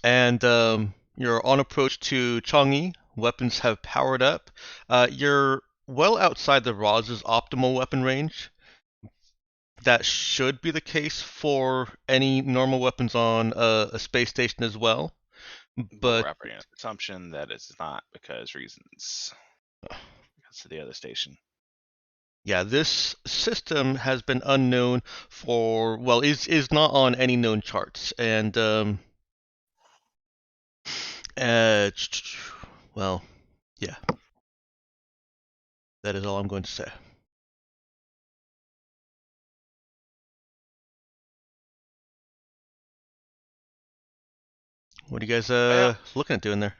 And you're on approach to Chang'e. Weapons have powered up. You're well outside the Roz's optimal weapon range. That should be the case for any normal weapons on a space station as well. But But we're operating on the assumption that it's not because reasons. Because of the other station. yeah, this system has been unknown for, well, is not on any known charts, and uh, well, yeah, that is all I'm going to say. What are you guys looking at doing there?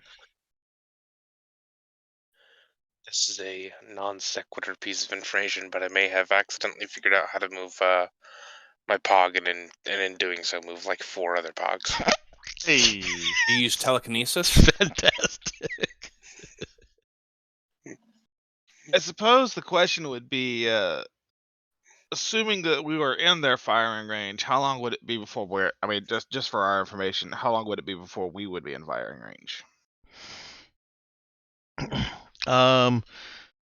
This is a non sequitur piece of information, but I may have accidentally figured out how to move my Pog, and in doing so, move like 4 other Pogs. Hey, You use telekinesis? Fantastic. I suppose the question would be, assuming that we were in their firing range, how long would it be before we're? I mean, just for our information, how long would it be before we would be in firing range?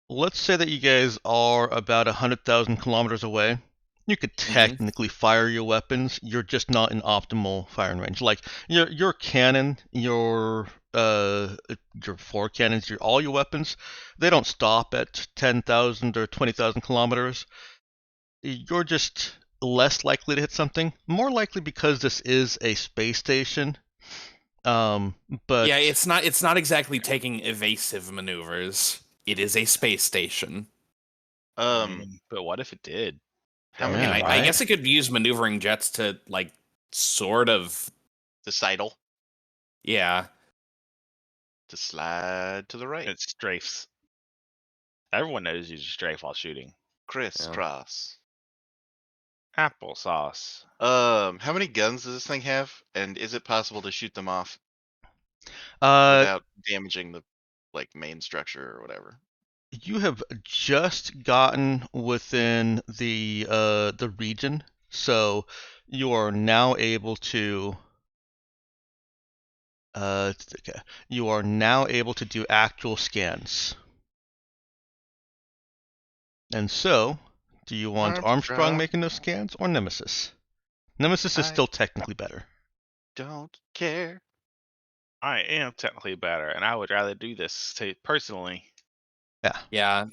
Let's say that you guys are about 100,000 kilometers away. You could technically fire your weapons. You're just not in optimal firing range. Like your cannon, your 4 cannons, all your weapons, they don't stop at 10,000 or 20,000 kilometers. You're just less likely to hit something. More likely because this is a space station. But yeah, it's not exactly taking evasive maneuvers. It is a space station. But what if it did? How Yeah, many? I right? guess it could use maneuvering jets to like sort of Decidal yeah. to slide to the right. It strafes. Everyone knows you strafe while shooting. Crisscross. Applesauce. How many guns does this thing have? And is it possible to shoot them off without damaging the main structure or whatever? You have just gotten within the region, so you are now able to okay. You are now able to do actual scans. And so, do you want Armstrong making those scans or Nemesis? Nemesis is still technically better. Don't care. I am technically better, and I would rather do this personally. Yeah. Yeah.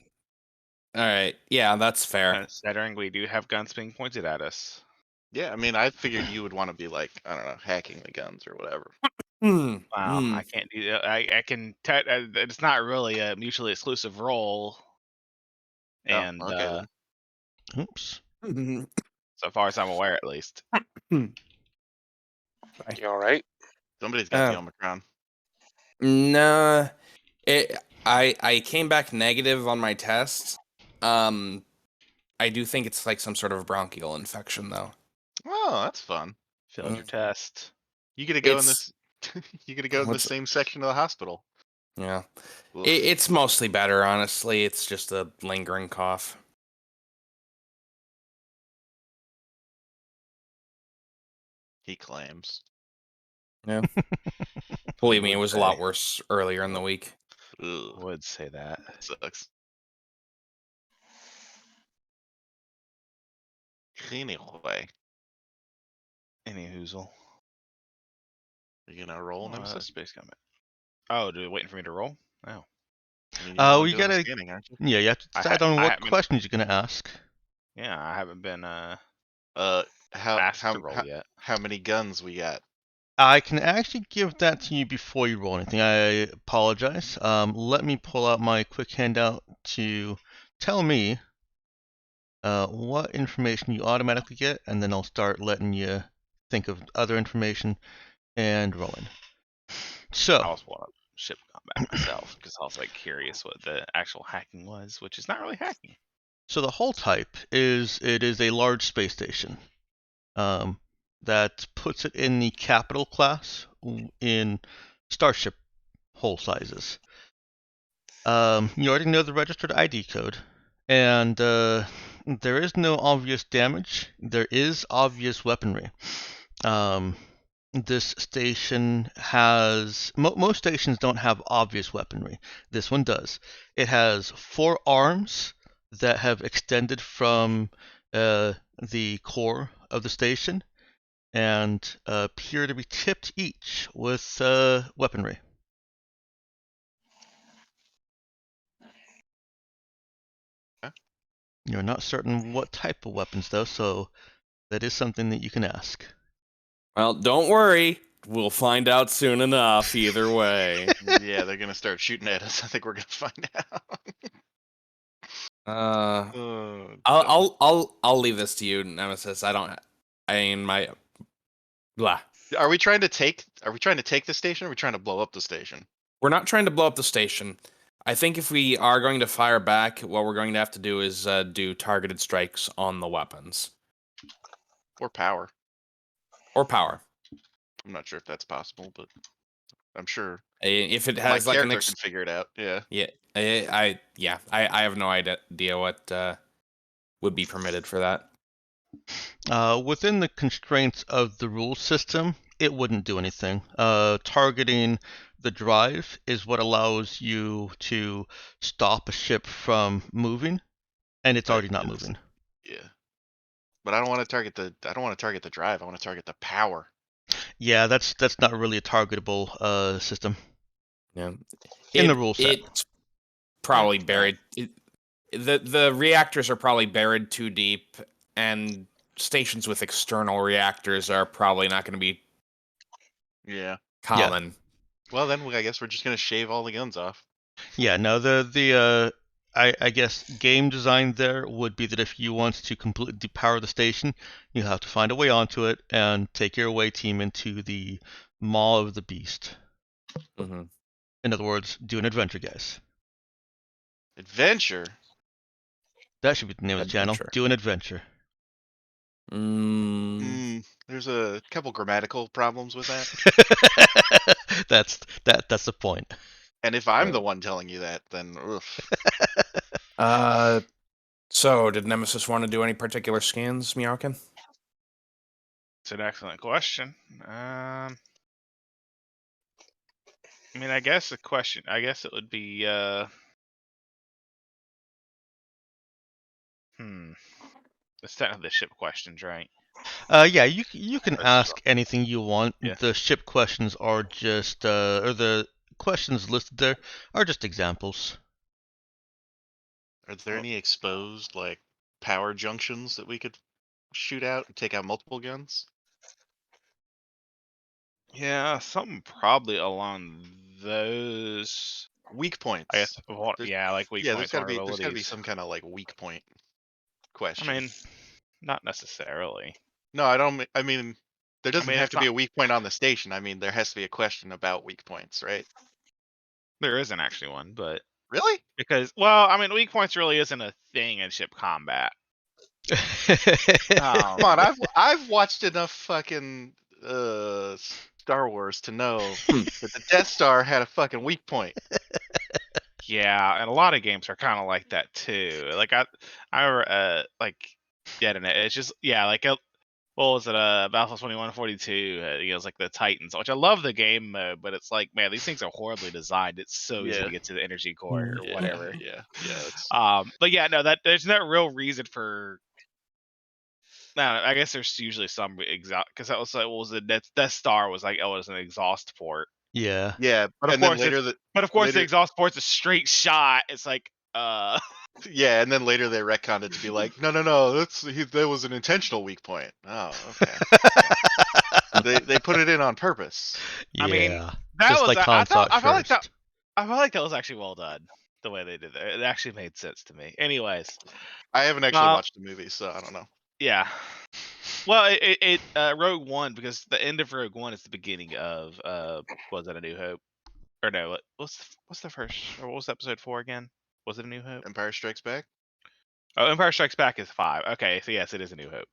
All right. Yeah, that's fair. Considering we do have guns being pointed at us. Yeah, I mean, I figured you would want to be like, I don't know, hacking the guns or whatever. Wow, I can't do that. I can. It's not really a mutually exclusive role. And okay, Oops. so far as I'm aware, at least. You all right? somebody's got the Omicron. Nah. I came back negative on my test. I do think it's like some sort of bronchial infection though. Oh, that's fun. Failed your test. You get to go in this. You get to go in the same section of the hospital. Yeah. Oof. It's mostly better, honestly. It's just a lingering cough. He claims. Yeah. Believe me, it was a lot worse earlier in the week. Ugh, Would say that. sucks. Anyway, Any hoozle. you gonna roll Nemesis? Space combat. Oh, waiting for me to roll? Oh. I mean, Oh, you're you the one doing gotta. the scanning, aren't you? Yeah, you have to decide on what haven't- questions you're gonna ask. Yeah, I haven't been How to roll yet. how many guns we got? I can actually give that to you before you roll anything. I apologize. Let me pull out my quick handout to tell me what information you automatically get, and then I'll start letting you think of other information and rolling. So, I also want to ship combat myself because I was curious what the actual hacking was, which is not really hacking. so the hull type is a large space station. That puts it in the capital class in Starship hull sizes. You already know the registered ID code, and there is no obvious damage. There is obvious weaponry. this station has most stations don't have obvious weaponry. This one does. It has 4 arms that have extended from the core of the station and appear to be tipped each with weaponry. You're not certain what type of weapons, though, so that is something that you can ask. Well, don't worry. We'll find out soon enough either way. Yeah, they're gonna start shooting at us. I think we're gonna find out. I'll Dumb. I'll leave this to you, Nemesis. I mean my blah. Are we trying to take the station, or are we trying to blow up the station? We're not trying to blow up the station. I think if we are going to fire back, what we're going to have to do is do targeted strikes on the weapons. Or power. Or power. I'm not sure if that's possible, but I'm sure If it my has like character can figure it out. Yeah. I have no idea what would be permitted for that. Within the constraints of the rule system, it wouldn't do anything. Targeting the drive is what allows you to stop a ship from moving, and it's already not moving. Yeah. But I don't want to target the drive. I want to target the power. Yeah, that's not really a targetable system. Yeah. In the rule set. It's probably buried. The reactors are probably buried too deep, and stations with external reactors are probably not going to be common. Yeah. Well, then I guess we're just gonna shave all the guns off. Yeah, no, I guess game design there would be that if you want to completely depower the station, you have to find a way onto it and take your away team into the Maw of the Beast. Mm-hmm. In other words, do an adventure, guys. Adventure? That should be the name of the channel. Do an adventure. There's a couple grammatical problems with that. That's the point. And if I'm the one telling you that, then oof. So did Nemesis want to do any particular scans, Meowkin? It's an excellent question. I mean, I guess it would be it's technically the ship questions, right? Yeah, you can ask anything you want. Yeah. The ship questions are just or the questions listed there are just examples. Are there any exposed like power junctions that we could shoot out and take out multiple guns? Yeah, something probably along those weak points. I guess. Like weak points. There's gotta be some kind of like weak point question. I mean, not necessarily. No, I mean, there doesn't have to be a weak point on the station. I mean, there has to be a question about weak points, right? There isn't actually one, but really? Because weak points really isn't a thing in ship combat. Come on, I've watched enough fucking Star Wars to know that the Death Star had a fucking weak point. Yeah, and a lot of games are kind of like that too. Like it's just what was it? Battlefield 2142. It's like the Titans, which I love the game mode, but it's like, man, these things are horribly designed. It's so easy to get to the energy core or whatever. But yeah, no, there's no real reason for. No, I guess there's usually some exhaust because that was like, what was it? Death Star was like, it was an exhaust port. Yeah. But of course, the exhaust port's a straight shot. It's like, Yeah, and then later they retconned it to be like, no, that was an intentional weak point. Oh, okay. they put it in on purpose. Yeah. I mean, just like Han saw it first. I felt like that was actually well done. The way they did that, it actually made sense to me. Anyways, I haven't actually watched the movie, so I don't know. Yeah. Well, it Rogue One, because the end of Rogue One is the beginning of was that A New Hope? Or no, what's the first, or what was episode 4 again? Was it A New Hope? Empire Strikes Back? Oh, Empire Strikes Back is 5. Okay, so yes, it is A New Hope.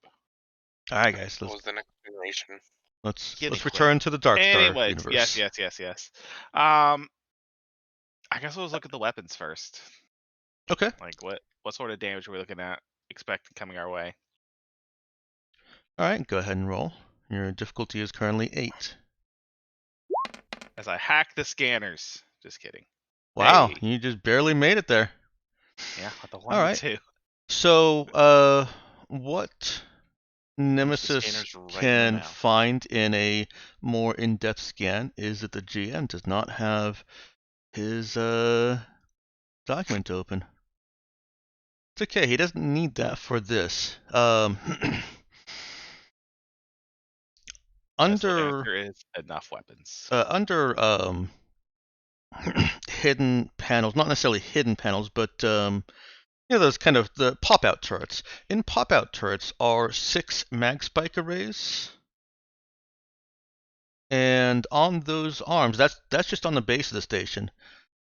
All right, guys. What was the next generation? Let's return to the Darkstar universe. Yes. I guess we'll look at the weapons first. Okay. Like what sort of damage are we looking at expecting coming our way? All right, go ahead and roll. Your difficulty is currently 8. As I hack the scanners. Just kidding. Wow, Hey. you just barely made it there. Yeah, with the 1 All and right. 2. So, what Nemesis scanners right in the can mouth. find in a more in-depth scan is that the GM does not have his document open. It's okay, he doesn't need that for this. Under Under is enough weapons. under hidden panels, not necessarily hidden panels, but those kind of the pop-out turrets. In pop-out turrets are 6 mag spike arrays. And on those arms, that's just on the base of the station.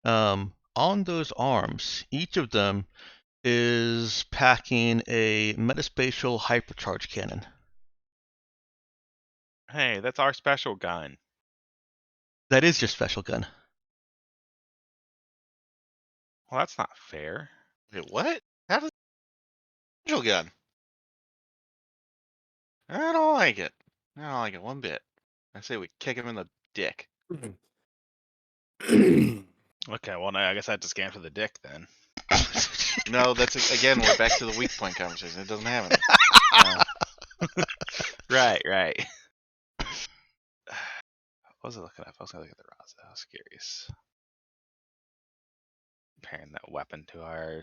On those arms, each of them is packing a metaspatial hypercharge cannon. Hey, that's our special gun. That is your special gun. Well, that's not fair. Wait, what? How does special gun? I don't like it. I don't like it one bit. I say we kick him in the dick. Okay, well, I guess I have to scan for the dick then. No, that's again, we're back to the weak point conversation. It doesn't have any. Right. What was I looking up? I was gonna look at the Raza. I was curious. Comparing that weapon to our.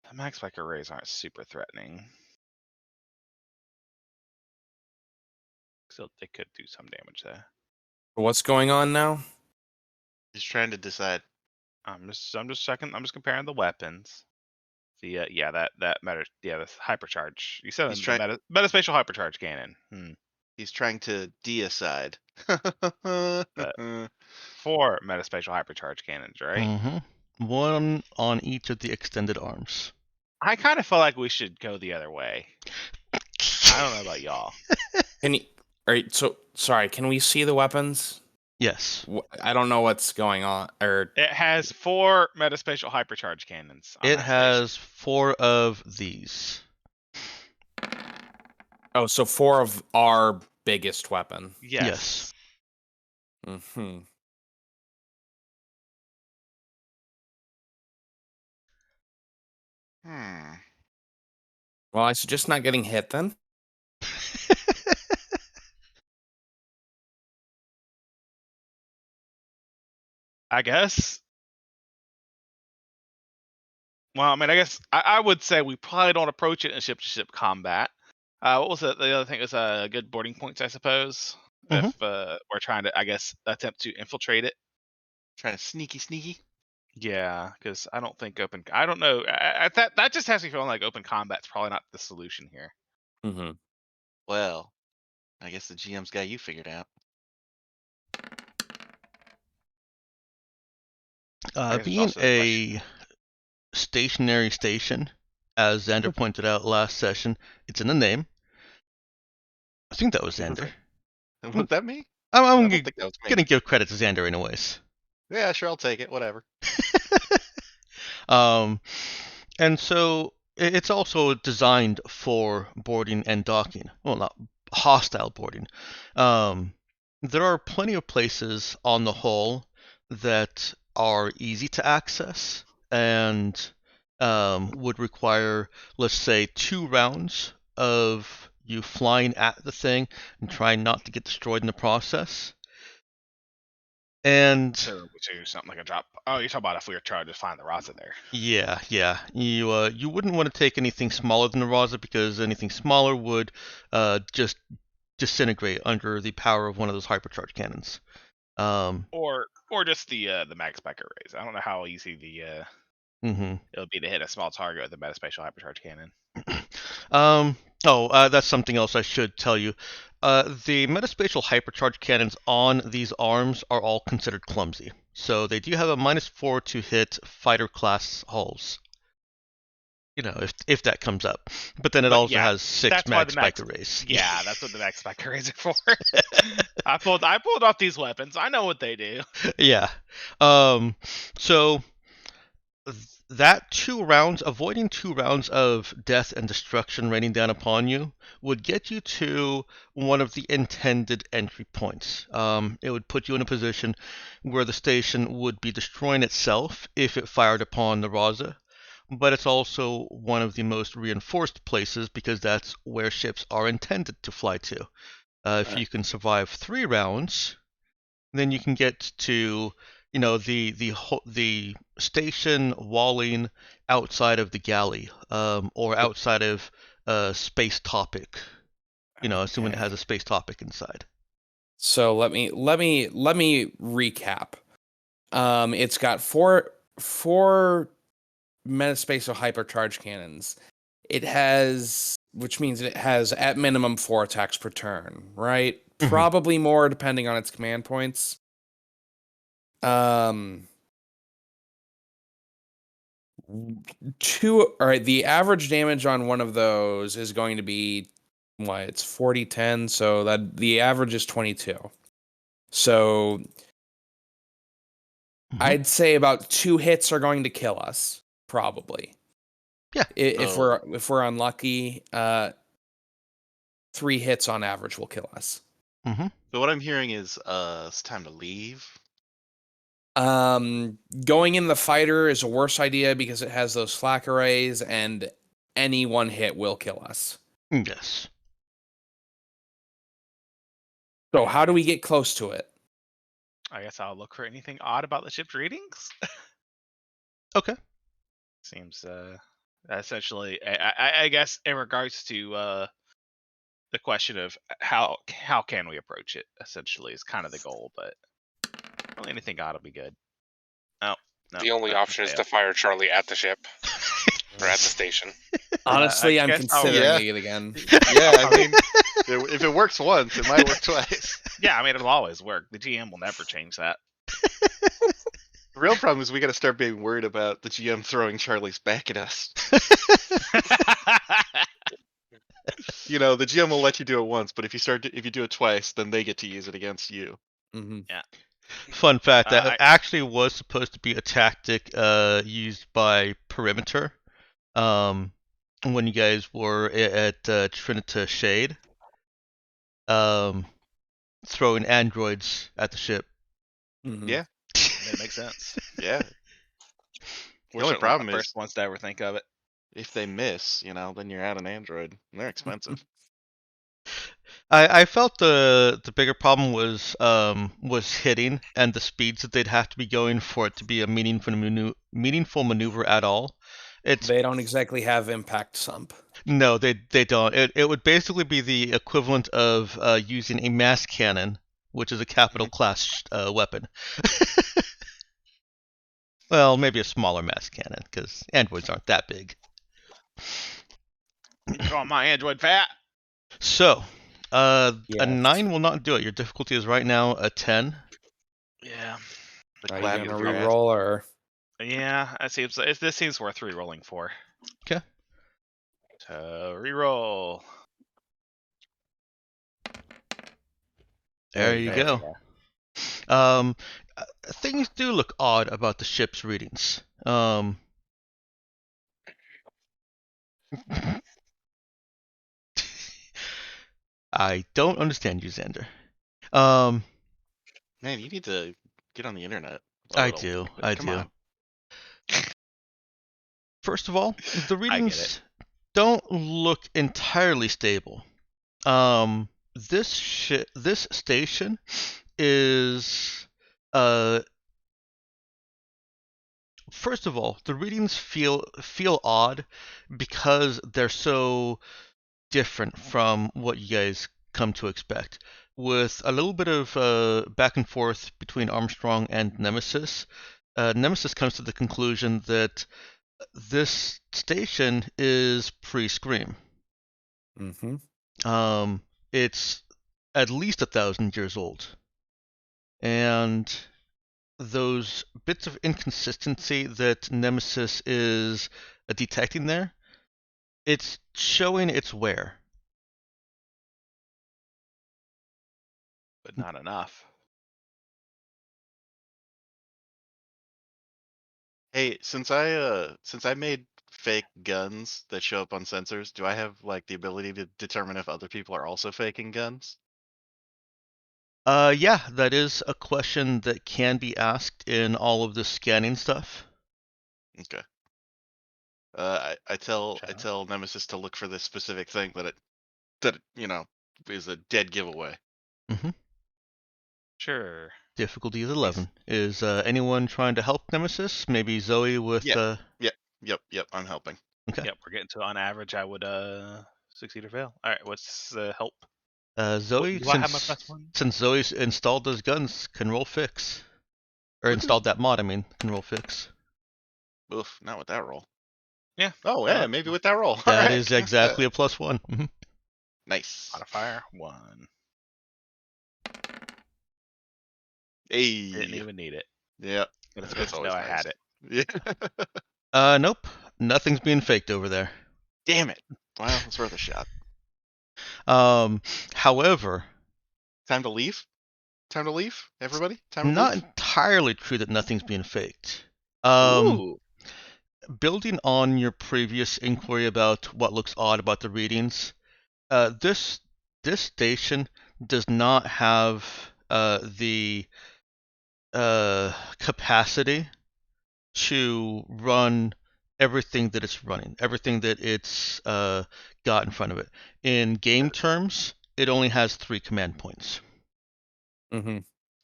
The mag spike arrays aren't super threatening. Still, they could do some damage there. What's going on now? He's trying to decide. I'm just checking. I'm just comparing the weapons. The the hypercharge. You said He's the trying- metaspatial hypercharge cannon. He's trying to decide. 4 metaspatial hypercharge cannons, right? Mm-hmm. 1 on each of the extended arms. I kind of feel like we should go the other way. I don't know about y'all. Can you? All right. So sorry. Can we see the weapons? Yes. I don't know what's going on. Or It has 4 metaspatial hypercharge cannons. On It that has station. 4 of these. oh, so 4 of our biggest weapon. Yes. Hmm. Well, I suggest not getting hit then. I guess. Well, I mean, I guess I would say we probably don't approach it in ship-to-ship combat. What was it? The other thing was good boarding points, I suppose. Mhm. If we're trying to, I guess, attempt to infiltrate it. Trying to sneaky. Yeah, because I don't think I don't know. That just has me feeling like open combat's probably not the solution here. Mm-hmm. Well, I guess the GM's got you figured out. I guess it's Being also the question. a stationary station, as Xander pointed out last session, it's in the name. I think that was Xander. Was that me? I'm I don't think that was me. gonna give credit to Xander anyways. Yeah, sure, I'll take it. Whatever. And so it's also designed for boarding and docking. Well, not hostile boarding. There are plenty of places on the hull that are easy to access and would require, let's say, 2 rounds of you flying at the thing and trying not to get destroyed in the process. And So something like a drop. Oh, you're talking about if we were trying to find the Raza there. yeah, you wouldn't want to take anything smaller than the Raza because anything smaller would just disintegrate under the power of one of those hypercharge cannons. Or just the mag spike arrays. I don't know how easy it'll be to hit a small target with a metaspatial hypercharge cannon. That's something else I should tell you. The metaspatial hypercharge cannons on these arms are all considered clumsy. So they do have a -4 to hit fighter class hulls. If that comes up. But then it also has 6 mag spike arrays. Yeah, that's what the mag spike arrays are for. I pulled off these weapons. I know what they do. Yeah. So that 2 rounds, avoiding 2 rounds of death and destruction raining down upon you, would get you to one of the intended entry points. It would put you in a position where the station would be destroying itself if it fired upon the Raza, but it's also one of the most reinforced places because that's where ships are intended to fly to. If you can survive 3 rounds, then you can get to the station walling outside of the galley, or outside of space topic. Assuming it has a space topic inside. So let me recap. It's got four metaspatial hypercharge cannons. It has, which means it has at minimum 4 attacks per turn, right? Mhm. Probably more depending on its command points. The average damage on one of those is going to be it's 40-10, so that the average is 22. So I'd say about 2 hits are going to kill us, probably. Yeah. If we're unlucky, 3 hits on average will kill us. Mm-hmm. So what I'm hearing is it's time to leave. Going in the fighter is a worse idea because it has those flak arrays, and any one hit will kill us. Yes. So how do we get close to it? I guess I'll look for anything odd about the ship's readings. Okay. Seems essentially, I guess in regards to the question of how can we approach it, essentially is kind of the goal, but really anything odd will be good. No. The only option is to fire Charlie at the ship or at the station. Honestly, I'm considering it again. Yeah, I mean, if it works once, it might work twice. Yeah, I mean, it'll always work. The GM will never change that. The real problem is we got to start being worried about the GM throwing Charlie's back at us. The GM will let you do it once, but if you do it twice, then they get to use it against you. Mm-hmm. Yeah. Fun fact: that actually was supposed to be a tactic used by Perimeter, when you guys were at Trinita Shade, throwing androids at the ship. Mm-hmm. Yeah, It makes sense. yeah. We're The only problem the is first ones to ever think of it. if they miss, then you're out an android. And they're expensive. I felt the bigger problem was hitting and the speeds that they'd have to be going for it to be a meaningful maneuver at all. They don't exactly have impact sump. No, they don't. It would basically be the equivalent of using a mass cannon, which is a capital class weapon. Well, maybe a smaller mass cannon, because androids aren't that big. You call my android fat? So, a Yes. 9 will not do it. Your difficulty is right now a 10. Yeah. The Are you clap gonna of your ass. reroll or? Yeah, this seems worth re-rolling for. Okay. So re-roll. There you go. Things do look odd about the ship's readings. I don't understand you, Xander. Man, you need to get on the internet. I do. Come on. First of all, the I get readings don't look entirely stable. This station is first of all, the readings feel odd because they're so different from what you guys come to expect. With a little bit of back and forth between Armstrong and Nemesis, Nemesis comes to the conclusion that this station is pre-Scream. Mm-hmm. It's at least 1,000 years old. And those bits of inconsistency that Nemesis is detecting there, it's showing its wear. But not enough. Hey, since I made fake guns that show up on sensors, do I have like the ability to determine if other people are also faking guns? Yeah, that is a question that can be asked in all of the scanning stuff. Okay. I tell Nemesis to look for this specific thing that is a dead giveaway. Sure. Difficulty is 11. Is anyone trying to help Nemesis? Maybe Zoe with. Yeah. Yep. I'm helping. Okay. Yep, we're getting to on average. I would succeed or fail. All right, what's the help? Zoe, Do I have my +1? since Zoe's installed those guns, can roll fix. Or installed that mod, I mean, can roll fix. Oof, not with that roll. Yeah. Oh, yeah, maybe with that roll. That Alright. is exactly a +1. Nice. Modifier 1. Hey. Didn't even need it. Yeah. But it's good That's to know always I had nice. it. Yeah. Nope. Nothing's being faked over there. Damn it. Well, it's worth a shot. However, Time to leave? Time to leave? Everybody? Time to not leave? entirely true that nothing's being faked. Ooh. Building on your previous inquiry about what looks odd about the readings, this station does not have the capacity to run everything that it's running, everything that it's got in front of it. In game terms, it only has 3 command points. Mm-hmm.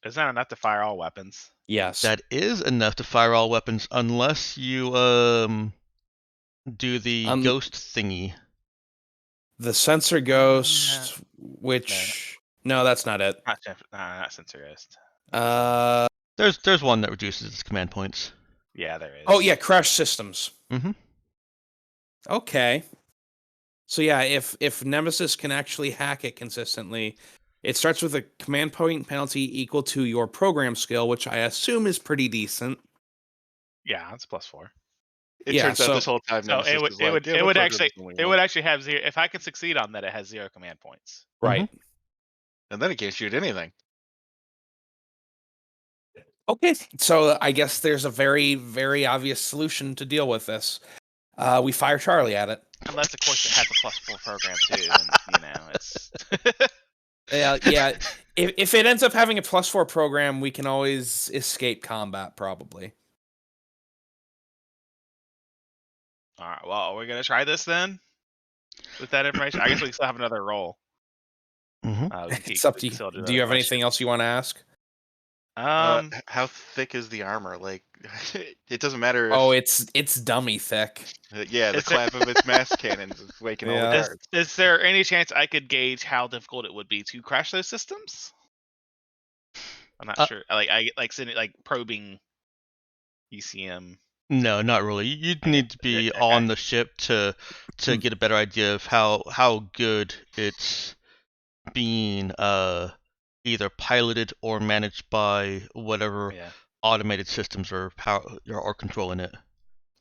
Is that enough to fire all weapons? Yes. That is enough to fire all weapons unless you do the ghost thingy. The sensor ghost, which no, that's not it. Not sensor ghost. There's one that reduces its command points. Yeah, there is. Oh yeah, crash systems. Mm-hmm. Okay. So yeah, if Nemesis can actually hack it consistently, it starts with a command point penalty equal to your program skill, which I assume is pretty decent. Yeah, it's +4. It turns out this whole time So Nemesis is like, it would actually have 0. If I can succeed on that, it has 0 command points. Right. And then it can't shoot anything. Okay, so I guess there's a very, very obvious solution to deal with this. We fire Charlie at it. Unless, of course, it has a +4 program too, and it's. Yeah. If it ends up having a +4 program, we can always escape combat, probably. All right. Well, are we gonna try this then? With that information, I guess we still have another roll. It's up to you. Do you have anything else you want to ask? How thick is the armor? Like, it doesn't matter. Oh, it's dummy thick. Yeah, the clap of its mass cannons is waking all the guards. Is there any chance I could gauge how difficult it would be to crash those systems? I'm not sure. Like probing ECM. No, not really. You'd need to be on the ship to get a better idea of how good it's being either piloted or managed by whatever automated systems are controlling it.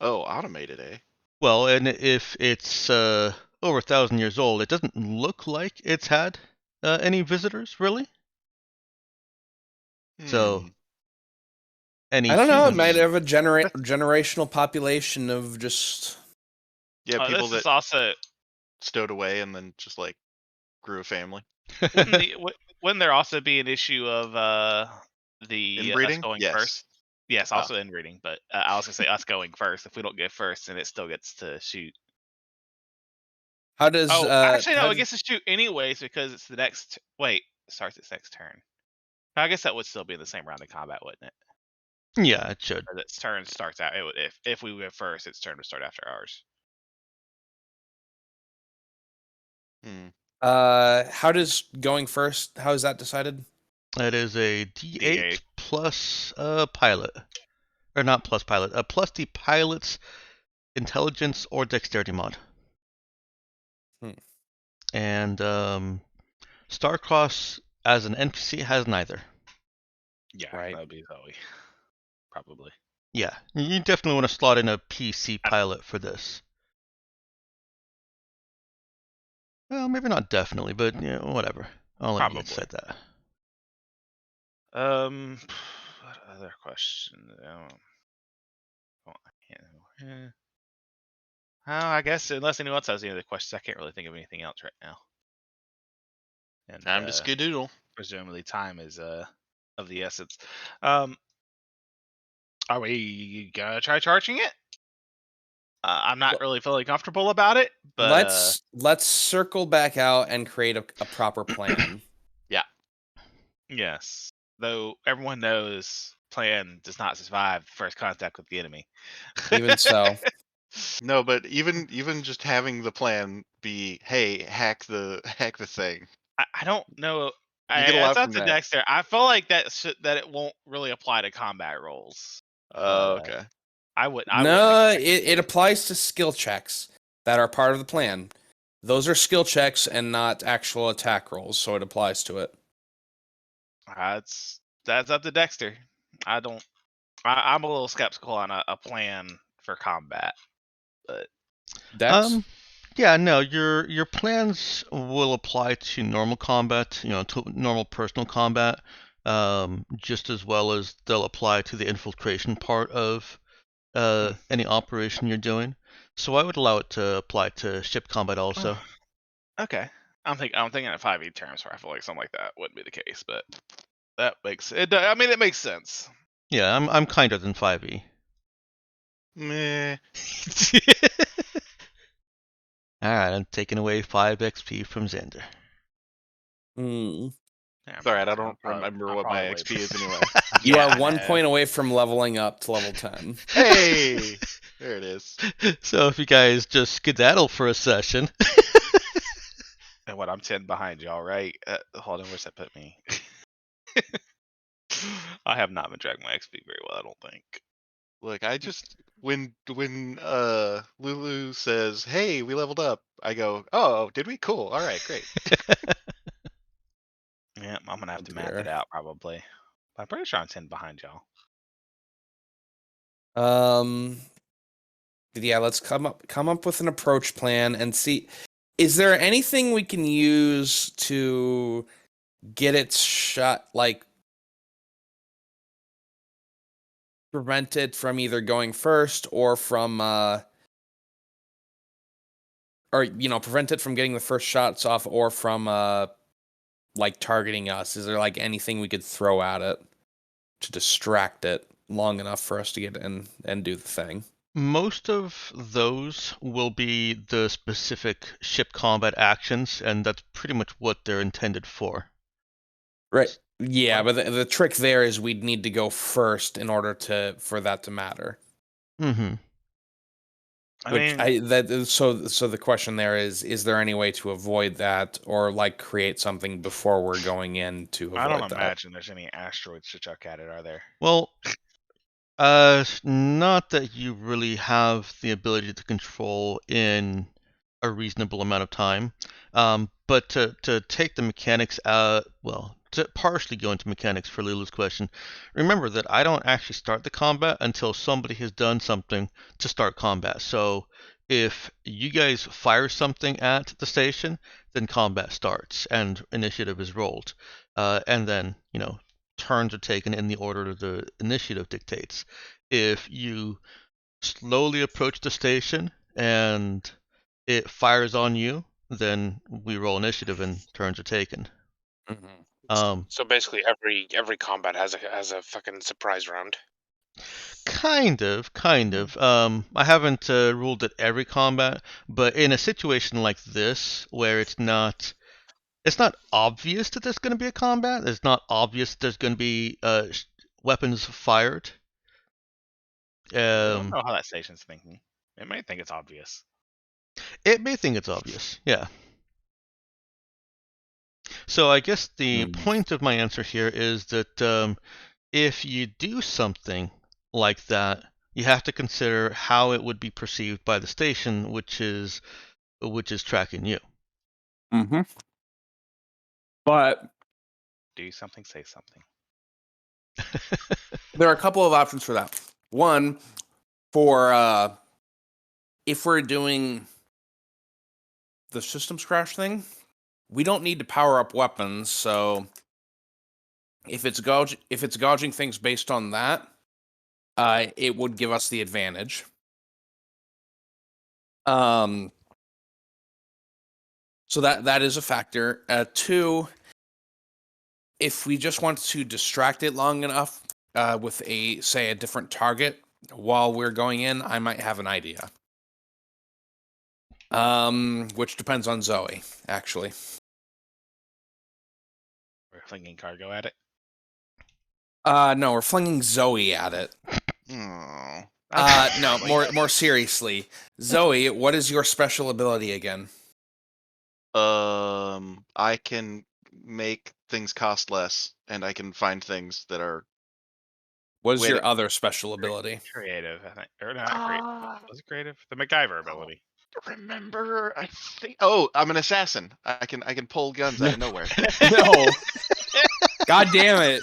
Oh, automated, eh? Well, and if it's over 1,000 years old, it doesn't look like it's had any visitors, really. So, I don't know. It might have a generational population of just people that also stowed away and then just like grew a family. Wouldn't there also be an issue of the inbreeding? Us going first? Yes, also inbreeding. But I was gonna say us going first. If we don't get first, then it still gets to shoot. How does? Actually, no. It gets to shoot anyways because it's the next. Wait, starts its next turn. I guess that would still be in the same round of combat, wouldn't it? Yeah, it should. Or its turn starts out. It would, if we went first, its turn would start after ours. How does going first? How is that decided? That is a D8 plus pilot, or not plus pilot, plus the pilot's intelligence or dexterity mod. And Starcross as an NPC has neither. Yeah, right. That would be Zoe, probably. Yeah, you definitely want to slot in a PC pilot for this. Well, maybe not definitely, but whatever. I'll let you decide that. What other question? Yeah. I guess unless anyone else has any other questions, I can't really think of anything else right now. And Time to skedoodle. presumably time is of the essence. Are we gonna try charging it? I'm not really feeling comfortable about it, but let's circle back out and create a proper plan. yes. Though everyone knows plan does not survive first contact with the enemy. Even so, No, but even just having the plan be, hey, hack the thing. I don't know. You get a lot It's up from to that. Dexter. I feel like that it won't really apply to combat rolls. Okay. I wouldn't no, expect it applies to skill checks that are part of the plan. Those are skill checks and not actual attack rolls, so it applies to it. That's up to Dexter. I'm a little skeptical on a plan for combat, but Dex? Yeah, no, your plans will apply to normal combat, to normal personal combat, just as well as they'll apply to the infiltration part of any operation you're doing. So I would allow it to apply to ship combat also. okay. I'm thinking in 5e terms where I feel like something like that wouldn't be the case, but that makes it. I mean, it makes sense. Yeah, I'm kinder than 5e. Meh. Alright, I'm taking away 5 XP from Xander. Mm. Yeah, It's alright, I I'll don't probably- remember I'll what my probably- XP is anyway. You Yeah, are I 1 know. point away from leveling up to level 10. Hey! There it is. So if you guys just skedaddle for a session. And what, I'm 10 behind y'all, right? Hold on, where's that put me? I have not been tracking my XP very well, I don't think. Look, I just when Lulu says, "Hey, we leveled up," I go, "Oh, did we? Cool. All right, great." Yeah, I'm gonna have to math There. it out probably. But I'm pretty sure I'm 10 behind y'all. Yeah, let's come up with an approach plan and see. Is there anything we can use to get it shut, like prevent it from either going first or from prevent it from getting the first shots off or from like targeting us? Is there like anything we could throw at it to distract it long enough for us to get in and do the thing? Most of those will be the specific ship combat actions, and that's pretty much what they're intended for. Right. Yeah, but the trick there is we'd need to go first in order for that to matter. Mm-hmm. So the question there is there any way to avoid that or like create something before we're going in to avoid I don't that? imagine there's any asteroids to chuck at it, are there? Well, not that you really have the ability to control in a reasonable amount of time. But to take the mechanics to partially go into mechanics for Lulu's question, remember that I don't actually start the combat until somebody has done something to start combat. So if you guys fire something at the station, then combat starts and initiative is rolled. And then, turns are taken in the order the initiative dictates. If you slowly approach the station and it fires on you, then we roll initiative and turns are taken. Mm-hmm. So basically, every combat has a fucking surprise round. Kind of. I haven't ruled it every combat, but in a situation like this where it's not obvious that there's going to be a combat. It's not obvious there's going to be weapons fired. I don't know how that station's thinking. It might think it's obvious. It may think it's obvious, yeah. So I guess the point of my answer here is that if you do something like that, you have to consider how it would be perceived by the station, which is tracking you. Mm-hmm. But Do something, say something. there are a couple of options for that. One, for if we're doing the systems crash thing, we don't need to power up weapons, so if it's gouging things based on that, it would give us the advantage. So that is a factor. 2, if we just want to distract it long enough with a different target while we're going in, I might have an idea. Which depends on Zoe, actually. We're flinging cargo at it. No, we're flinging Zoe at it. Oh. No, more seriously. Zoe, what is your special ability again? I can make things cost less, and I can find things that are. What is Wait, your other special ability? Creative, I think. Or not creative. Was it creative? The MacGyver ability. Remember, I think. Oh, I'm an assassin. I can pull guns out of nowhere. No. God damn it.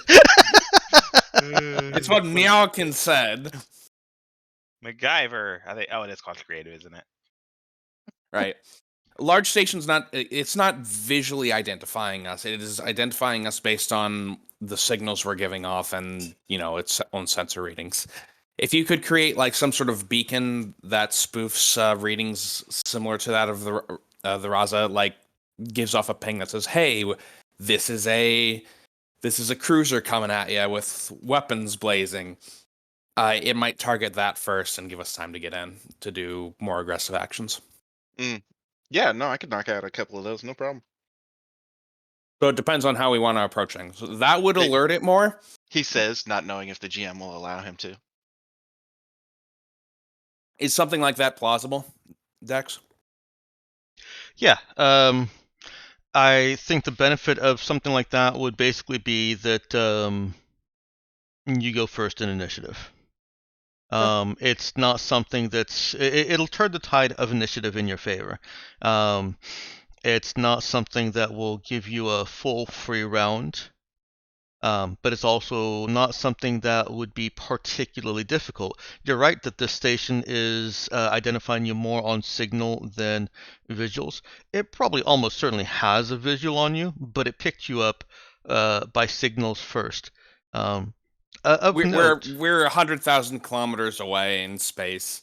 It's what Meowkin said. MacGyver. I think. Oh, it is called creative, isn't it? Right. Large station's it's not visually identifying us. It is identifying us based on the signals we're giving off and, its own sensor readings. If you could create like some sort of beacon that spoofs readings similar to that of the Raza, like gives off a ping that says, "Hey, this is a cruiser coming at you with weapons blazing." It might target that first and give us time to get in to do more aggressive actions. Yeah, no, I could knock out a couple of those, no problem. So it depends on how we want to approach things. So that would alert it more. He says, not knowing if the GM will allow him to. Is something like that plausible, Dex? Yeah. I think the benefit of something like that would basically be that you go first in initiative. It's not something it'll turn the tide of initiative in your favor. It's not something that will give you a full free round, but it's also not something that would be particularly difficult. You're right that this station is identifying you more on signal than visuals. It probably almost certainly has a visual on you, but it picked you up by signals first. We're 100,000 kilometers away in space.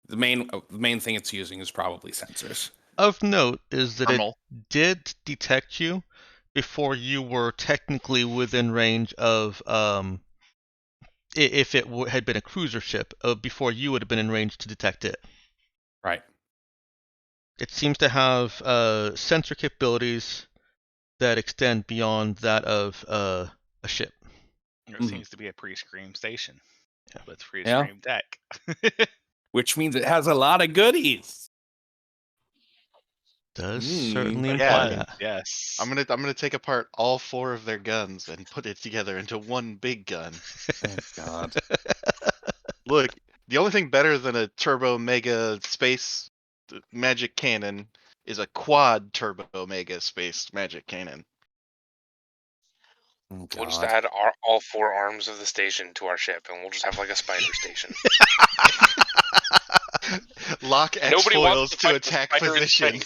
The main thing it's using is probably sensors. Of note is that it did detect you before you were technically within range of, if it had been a cruiser ship, before you would have been in range to detect it. Right. It seems to have sensor capabilities that extend beyond that of a ship. It seems to be a pre-scream station with pre-scream tech. Which means it has a lot of goodies. Does certainly imply that. Yes. I'm gonna take apart all 4 of their guns and put it together into one big gun. Thank God. Look, the only thing better than a turbo mega space magic cannon is a quad turbo mega space magic cannon. Oh, we'll just add all 4 arms of the station to our ship, and we'll just have like a spider station. Lock X foils to attack position.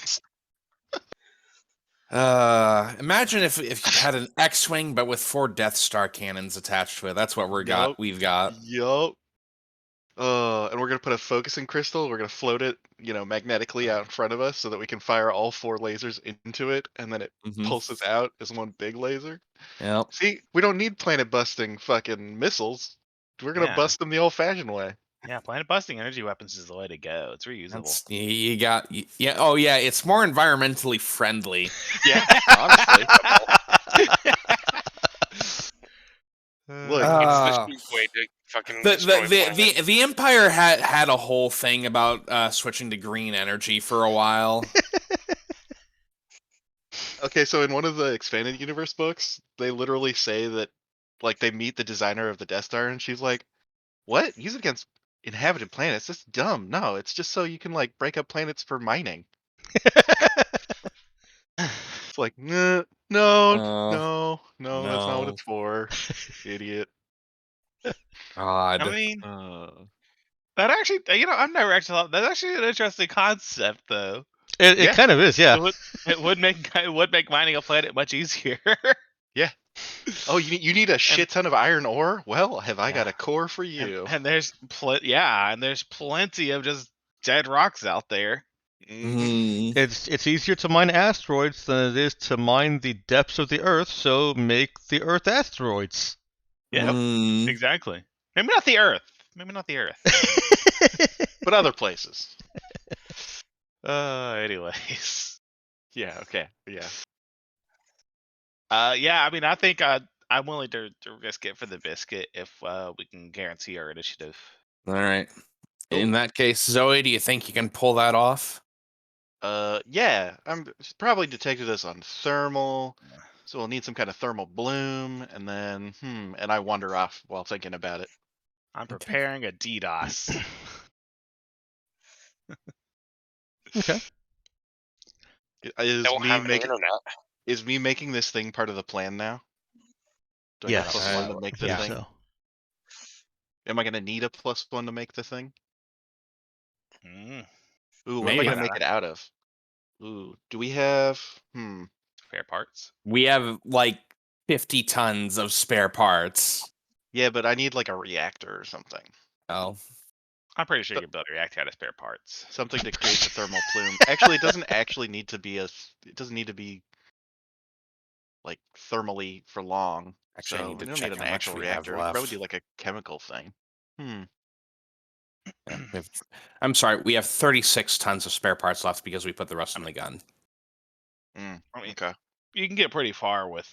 Imagine if you had an X-wing, but with 4 Death Star cannons attached to it. That's what we've got. Yup. And we're gonna put a focusing crystal. We're gonna float it, magnetically out in front of us, so that we can fire all 4 lasers into it, and then it pulses out as one big laser. Yep. See, we don't need planet-busting fucking missiles. We're gonna bust them the old-fashioned way. Yeah, planet-busting energy weapons is the way to go. It's reusable. Oh yeah, it's more environmentally friendly. Yeah, honestly. Look, it's the cheap way to fucking the Empire had a whole thing about switching to green energy for a while. Okay, so in one of the expanded universe books, they literally say that, like, they meet the designer of the Death Star, and she's like, "What? Use it against inhabited planets? That's dumb. No, it's just so you can like break up planets for mining." It's like, no, that's not what it's for. Idiot. God. I mean, that actually, I've never actually thought that's actually an interesting concept, though. It kind of is, yeah. It would make mining a planet much easier. Yeah. Oh, you need a shit ton of iron ore? Well, have I got a core for you? And there's plenty of just dead rocks out there. Mhm. It's easier to mine asteroids than it is to mine the depths of the Earth, so make the Earth asteroids. Yep, exactly. Maybe not the Earth. Maybe not the Earth. But other places. Anyways. Yeah. Okay. Yeah. Yeah. I mean, I think I'm willing to risk it for the biscuit if we can guarantee our initiative. All right. In that case, Zoe, do you think you can pull that off? Yeah. I'm probably detected this on thermal, so we'll need some kind of thermal bloom, and then and I wander off while thinking about it. I'm preparing a DDoS. Okay. Is Don't me have the making internet. this thing part of the plan now? Do I Yes. get +1 to make the Believe thing? so. Am I gonna need a +1 to make the thing? Mm, Ooh, what am I Maybe. gonna make it out of? Ooh, do we have? Fair parts. We have like 50 tons of spare parts. Yeah, but I need like a reactor or something. Oh, I'm pretty sure you can build a reactor out of spare parts. Something to create the thermal plume. Actually, it doesn't actually need to be it doesn't need to be like thermally for long. actually, I So need we to don't check need an how much actual we have reactor. We could probably left. do like a chemical thing. Yeah, I'm sorry, we have 36 tons of spare parts left because we put the rest in the gun. I mean, Okay. you can get pretty far with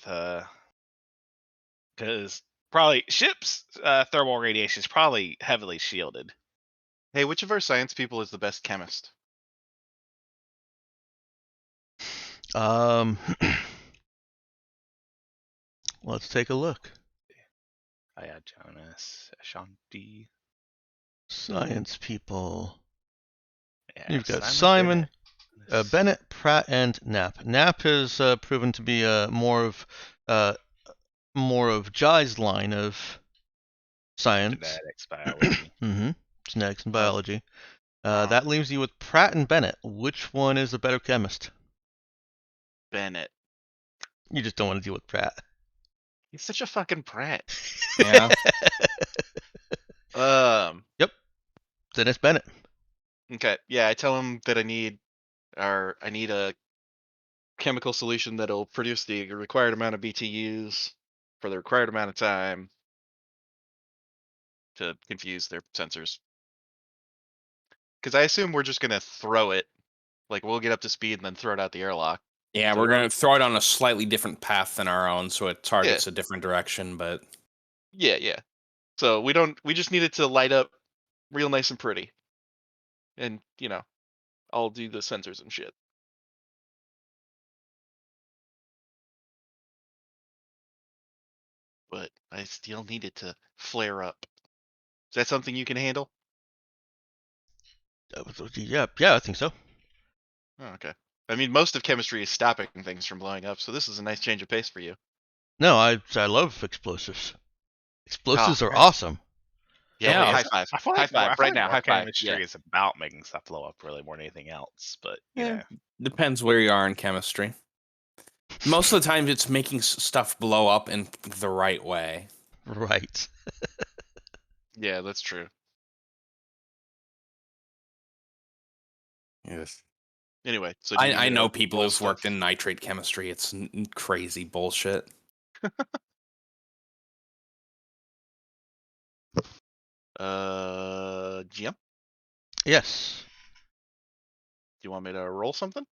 because probably ships thermal radiation is probably heavily shielded. Hey, which of our science people is the best chemist? Let's take a look. I had Jonas, Ashanti. Science people. Yeah, You've got Simon, Bennett, Pratt, and Knapp. Knapp has proven to be more of Jai's line of science. Genetics, biology. Genetics and Oh. biology. That leaves you with Pratt and Bennett. Which one is the better chemist? Bennett. You just don't want to deal with Pratt. He's such a fucking prat. Yeah. Yep. Then it's Bennett. Okay. Yeah, I tell him that I need a chemical solution that'll produce the required amount of BTUs for the required amount of time to confuse their sensors. Because I assume we're just gonna throw it, like we'll get up to speed and then throw it out the airlock. Yeah, So we're we don't- going to throw it on a slightly different path than our own, so it targets a different direction, but Yeah. So we just need it to light up real nice and pretty. And, I'll do the sensors and shit. But I still need it to flare up. Is that something you can handle? Yeah, I think so. Oh, okay. I mean, most of chemistry is stopping things from blowing up, so this is a nice change of pace for you. No, I love explosives. Explosives are great. awesome. Yeah, Yeah, high five. I feel High like five right now. War High five. chemistry Yeah. is about making stuff blow up really more than anything else. But you know, depends where you are in chemistry. Most of the time, it's making stuff blow up in the right way. Right. Yeah, that's true. Yes. Anyway, so do you need I me know to people roll who've worked stuff? in nitrate chemistry. It's crazy bullshit. GM? Yes. Do you want me to roll something?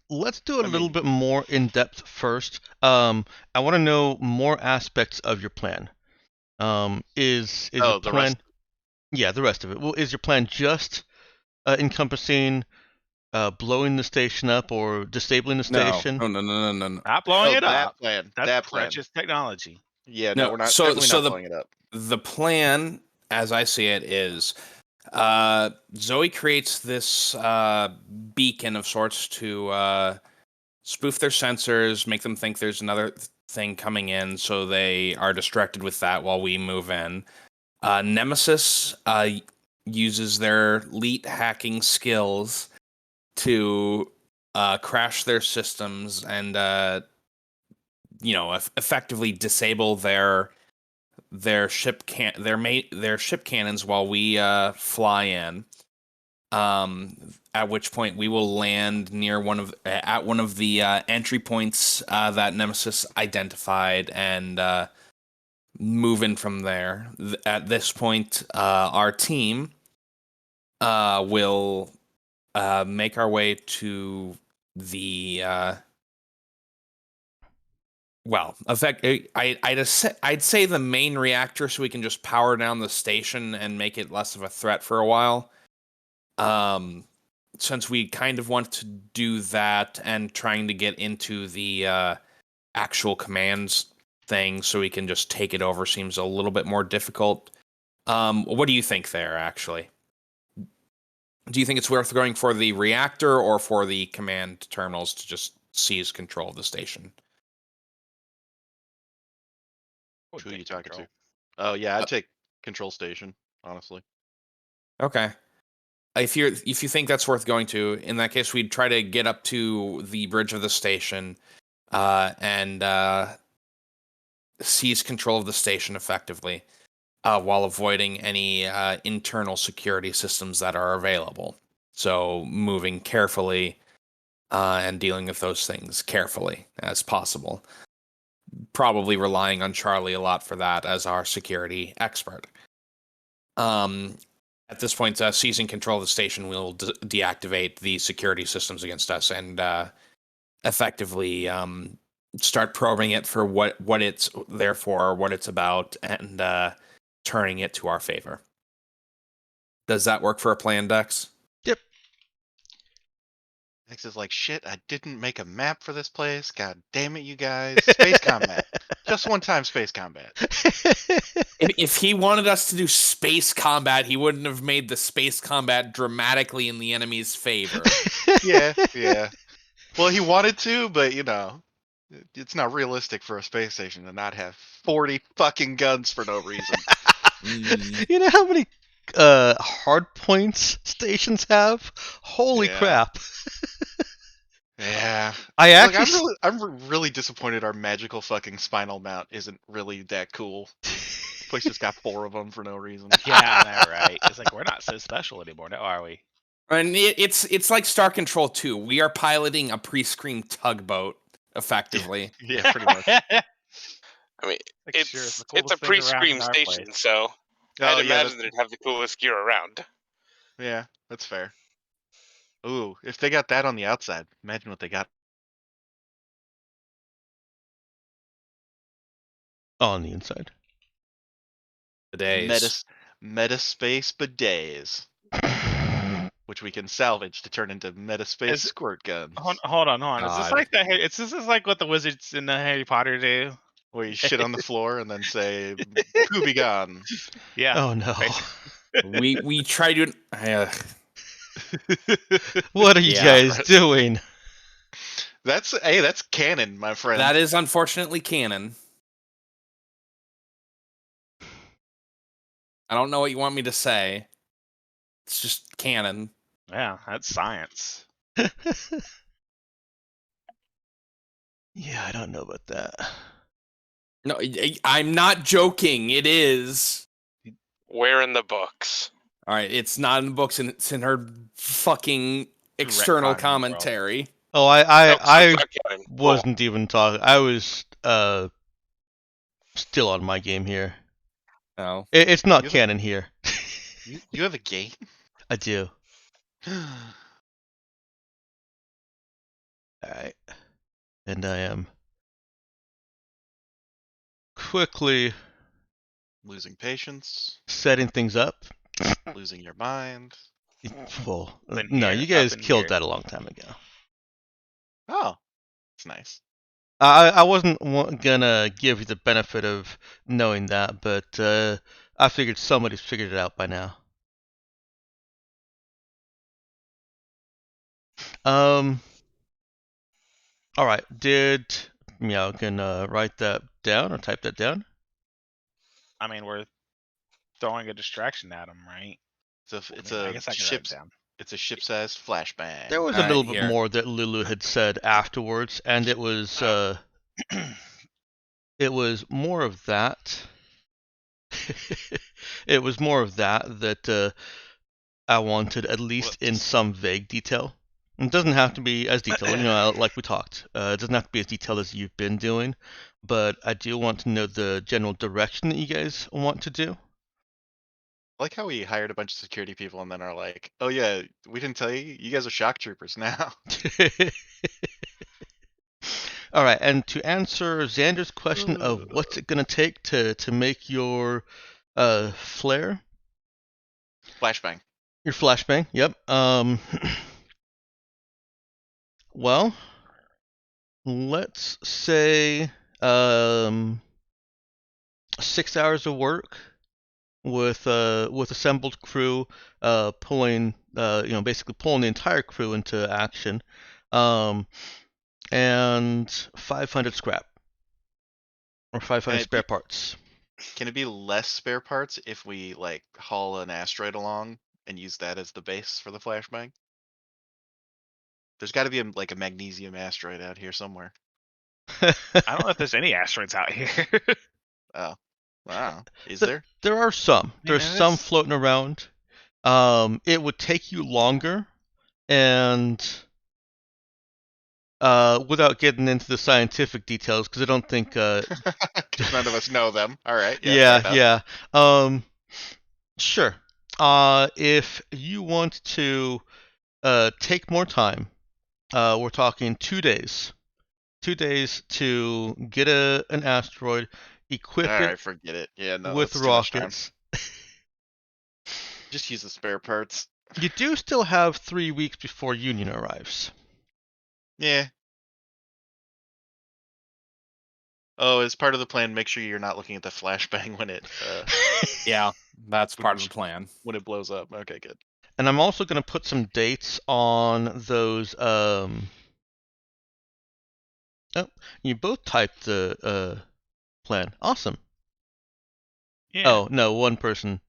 Let's do a little bit more in depth first. I want to know more aspects of your plan. Is your the plan? rest? Yeah, the rest of it. Well, is your plan just encompassing blowing the station up or disabling the station? No. not blowing it that up. plan. That's That plan. precious technology. Yeah, No, no, we're not so- definitely so not the- blowing it up. The plan, as I see it, is Zoe creates this beacon of sorts to spoof their sensors, make them think there's another thing coming in, so they are distracted with that while we move in. Nemesis uses their elite hacking skills to crash their systems and effectively disable their their ship cannons while we fly in. At which point we will land near one of the entry points that Nemesis identified and move in from there. At this point, our team will make our way to the I'd say the main reactor, so we can just power down the station and make it less of a threat for a while. Since we kind of want to do that and trying to get into the actual commands thing so we can just take it over seems a little bit more difficult. What do you think there, actually? Do you think it's worth going for the reactor or for the command terminals to just seize control of the station? Who are you talking to? Oh yeah, I'd take control station, honestly. Okay. If you think that's worth going to, in that case, we'd try to get up to the bridge of the station and seize control of the station effectively, while avoiding any internal security systems that are available. So moving carefully and dealing with those things carefully as possible. Probably relying on Charlie a lot for that as our security expert. At this point, seizing control of the station will deactivate the security systems against us and effectively start probing it for what it's there for, what it's about, and turning it to our favor. Does that work for a plan, Dex? Yep. Dex is like, shit, I didn't make a map for this place. God damn it, you guys. Space combat. Just one time space combat. If he wanted us to do space combat, he wouldn't have made the space combat dramatically in the enemy's favor. Yeah. Well, he wanted to, but it's not realistic for a space station to not have 40 fucking guns for no reason. You know how many hard points stations have? Holy crap. Yeah. I'm really disappointed our magical fucking spinal mount isn't really that cool. Place just got 4 of them for no reason. Yeah, I know, right? It's like we're not so special anymore, now are we? And it's like Star Control 2. We are piloting a pre-screened tugboat, effectively. Yeah, pretty much. I mean, Like, it's sure, the a coolest thing around pre-screen in our station, place. so Oh, I'd yeah, imagine that it'd have the coolest gear around. Yeah, that's fair. Ooh, if they got that on the outside, imagine what they got on the inside. Bidets. Metaspace bidets, which we can salvage to turn into metaspace squirt guns. Hold on. Is this God. like that? This is like what the wizards in the Harry Potter do? Where you shit on the floor and then say, "Pooh be gone." Yeah. Oh no. we try to. What are you guys doing? That's canon, my friend. That is unfortunately canon. I don't know what you want me to say. It's just canon. Yeah, that's science. Yeah, I don't know about that. No, I'm not joking. It is. Where in the books? All right, it's not in the books, and it's in her fucking external Retcon the commentary. Oh, Oh, so I it's not canon. Cool. wasn't even talking. I was still on my game here. Oh, It's not You have canon here. you have a game? I do. Alright. And I am quickly Losing patience, setting things up. losing your mind. Well, In no, here, you guys up in killed here. that a long time ago. Oh, it's nice. I wasn't gonna give you the benefit of knowing that, but I figured somebody's figured it out by now. All right. Did Meow can write that down or type that down? I mean, we're throwing a distraction at him, right? It's I a guess I can write ship's it down. it's a ship-sized flashbang. There was a All right, little bit here. more that Lulu had said afterwards, and it was it was more of that. It was more of that I wanted, at least in Whoops. some vague detail. It doesn't have to be as detailed, like we talked. It doesn't have to be as detailed as you've been doing, but I do want to know the general direction that you guys want to do. I like how we hired a bunch of security people and then are like, oh yeah, we didn't tell you, you guys are shock troopers now. All right, and to answer Xander's question of what's it gonna take to make your flare, Flashbang. your flashbang. Yep. Well, let's say 6 hours of work with assembled crew, pulling basically pulling the entire crew into action, and 500 scrap or 500 it spare be- parts. Can it be less spare parts if we like haul an asteroid along and use that as the base for the flashbang? There's got to be like a magnesium asteroid out here somewhere. I don't know if there's any asteroids out here. Oh, wow. Is there? There are some. There's Yeah, some that's- floating around. It would take you longer, and without getting into the scientific details, because I don't think. 'Cause none of us know them. All right. Yeah. Yeah. Sure. If you want to take more time, we're talking 2 days. 2 days to get an asteroid, equip All it right. Forget it. Yeah. No, with that's too much time. rockets. Just use the spare parts. You do still have 3 weeks before Union arrives. Yeah. Oh, as part of the plan, make sure you're not looking at the flashbang when it Yeah, that's part of the plan. when it blows up. Okay, good. And I'm also going to put some dates on those. Oh, you both typed the plan. Awesome. yeah. Oh no, one person.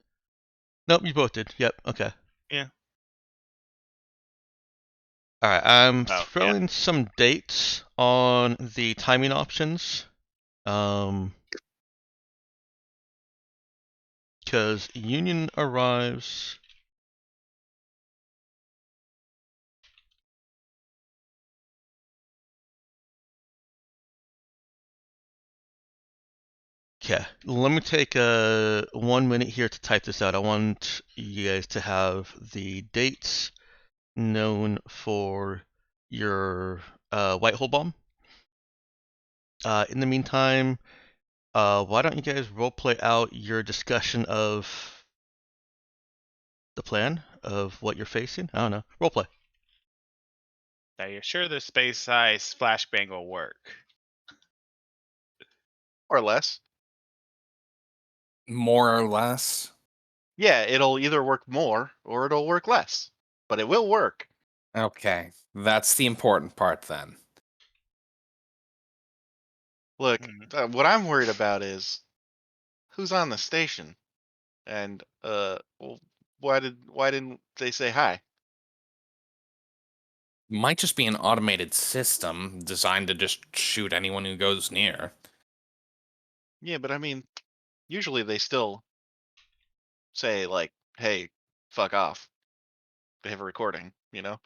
Nope, you both did. Yep. Okay. Yeah. All right. I'm Oh, yeah. throwing some dates on the timing options. Because Union arrives. Okay, let me take 1 minute here to type this out. I want you guys to have the dates known for your white hole bomb. In the meantime, why don't you guys roleplay out your discussion of the plan of what you're facing? I don't know. Roleplay. Are you sure the space size flashbang will work? Or less. More or less. Yeah, it'll either work more or it'll work less, but it will work. Okay, that's the important part then. Look, Mhm. what I'm worried about is who's on the station, and well, why didn't they say hi? Might just be an automated system designed to just shoot anyone who goes near. Yeah, but I mean, usually they still say like, "Hey, fuck off." They have a recording, you know.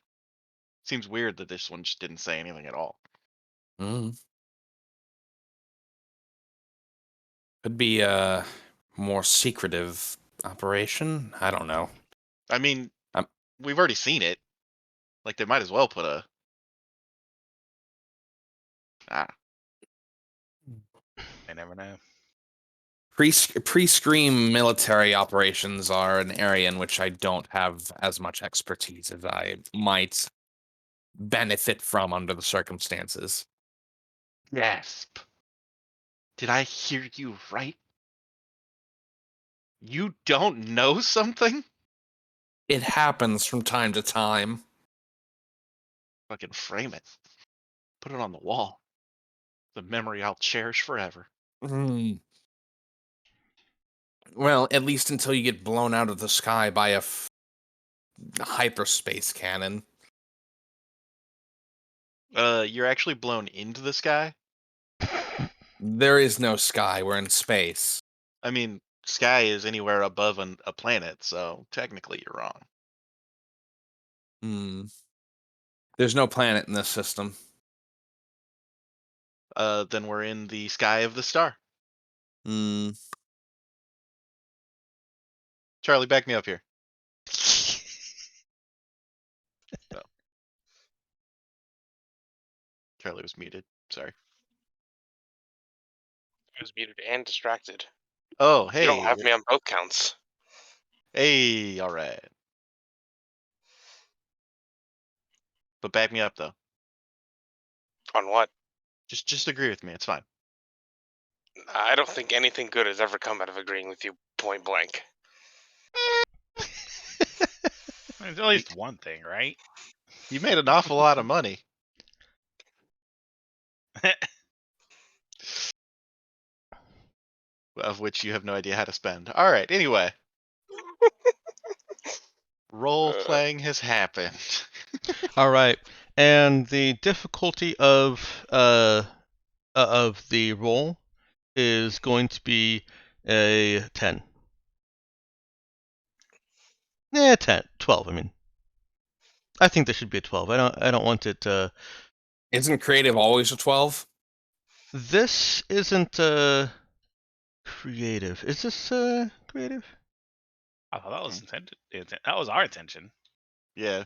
Seems weird that this one just didn't say anything at all. Mm. Could be a more secretive operation. I don't know. I mean, Um, we've already seen it. Like they might as well put a. Ah, I never know. Pre-scream military operations are an area in which I don't have as much expertise as I might benefit from under the circumstances. gasp! Did I hear you right? You don't know something? It happens from time to time. Fucking frame it. Put it on the wall. The memory I'll cherish forever. Mm. Well, at least until you get blown out of the sky by a hyperspace cannon. You're actually blown into the sky? There is no sky. We're in space. I mean, sky is anywhere above a planet, so technically you're wrong. There's no planet in this system. Then we're in the sky of the star. Charlie, back me up here. Oh. Charlie was muted. Sorry. I was muted and distracted. Oh, hey. You don't have me on both counts. Hey, all right. But back me up though. On what? Just agree with me. It's fine. I don't think anything good has ever come out of agreeing with you point blank. There's at least one thing, right? You made an awful lot of money. Of which you have no idea how to spend. All right. Anyway, role playing has happened. All right, and the difficulty of the roll is going to be a 10. 12. I mean, I think this should be a 12. I don't want it. Isn't creative always a 12? This isn't creative. Is this creative? I thought that was intended. That was our intention. Yeah.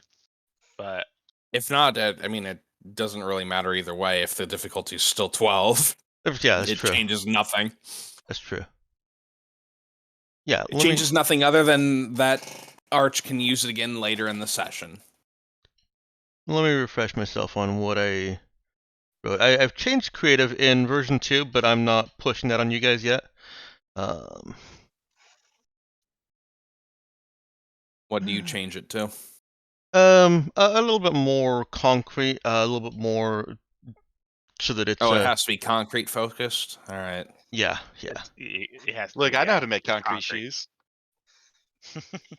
But If not, I mean, it doesn't really matter either way if the difficulty is still 12. Yeah, that's it true. changes nothing. That's true. Yeah, it changes nothing other than that Arch can use it again later in the session. Let me refresh myself on what I wrote. I've changed creative in version 2, but I'm not pushing that on you guys yet. What do you change it to? A little bit more concrete, a little bit more so that it's. Oh, it has to be concrete focused. All right. Yeah. it has to Look, be, I know yeah, how to make concrete concrete. shoes.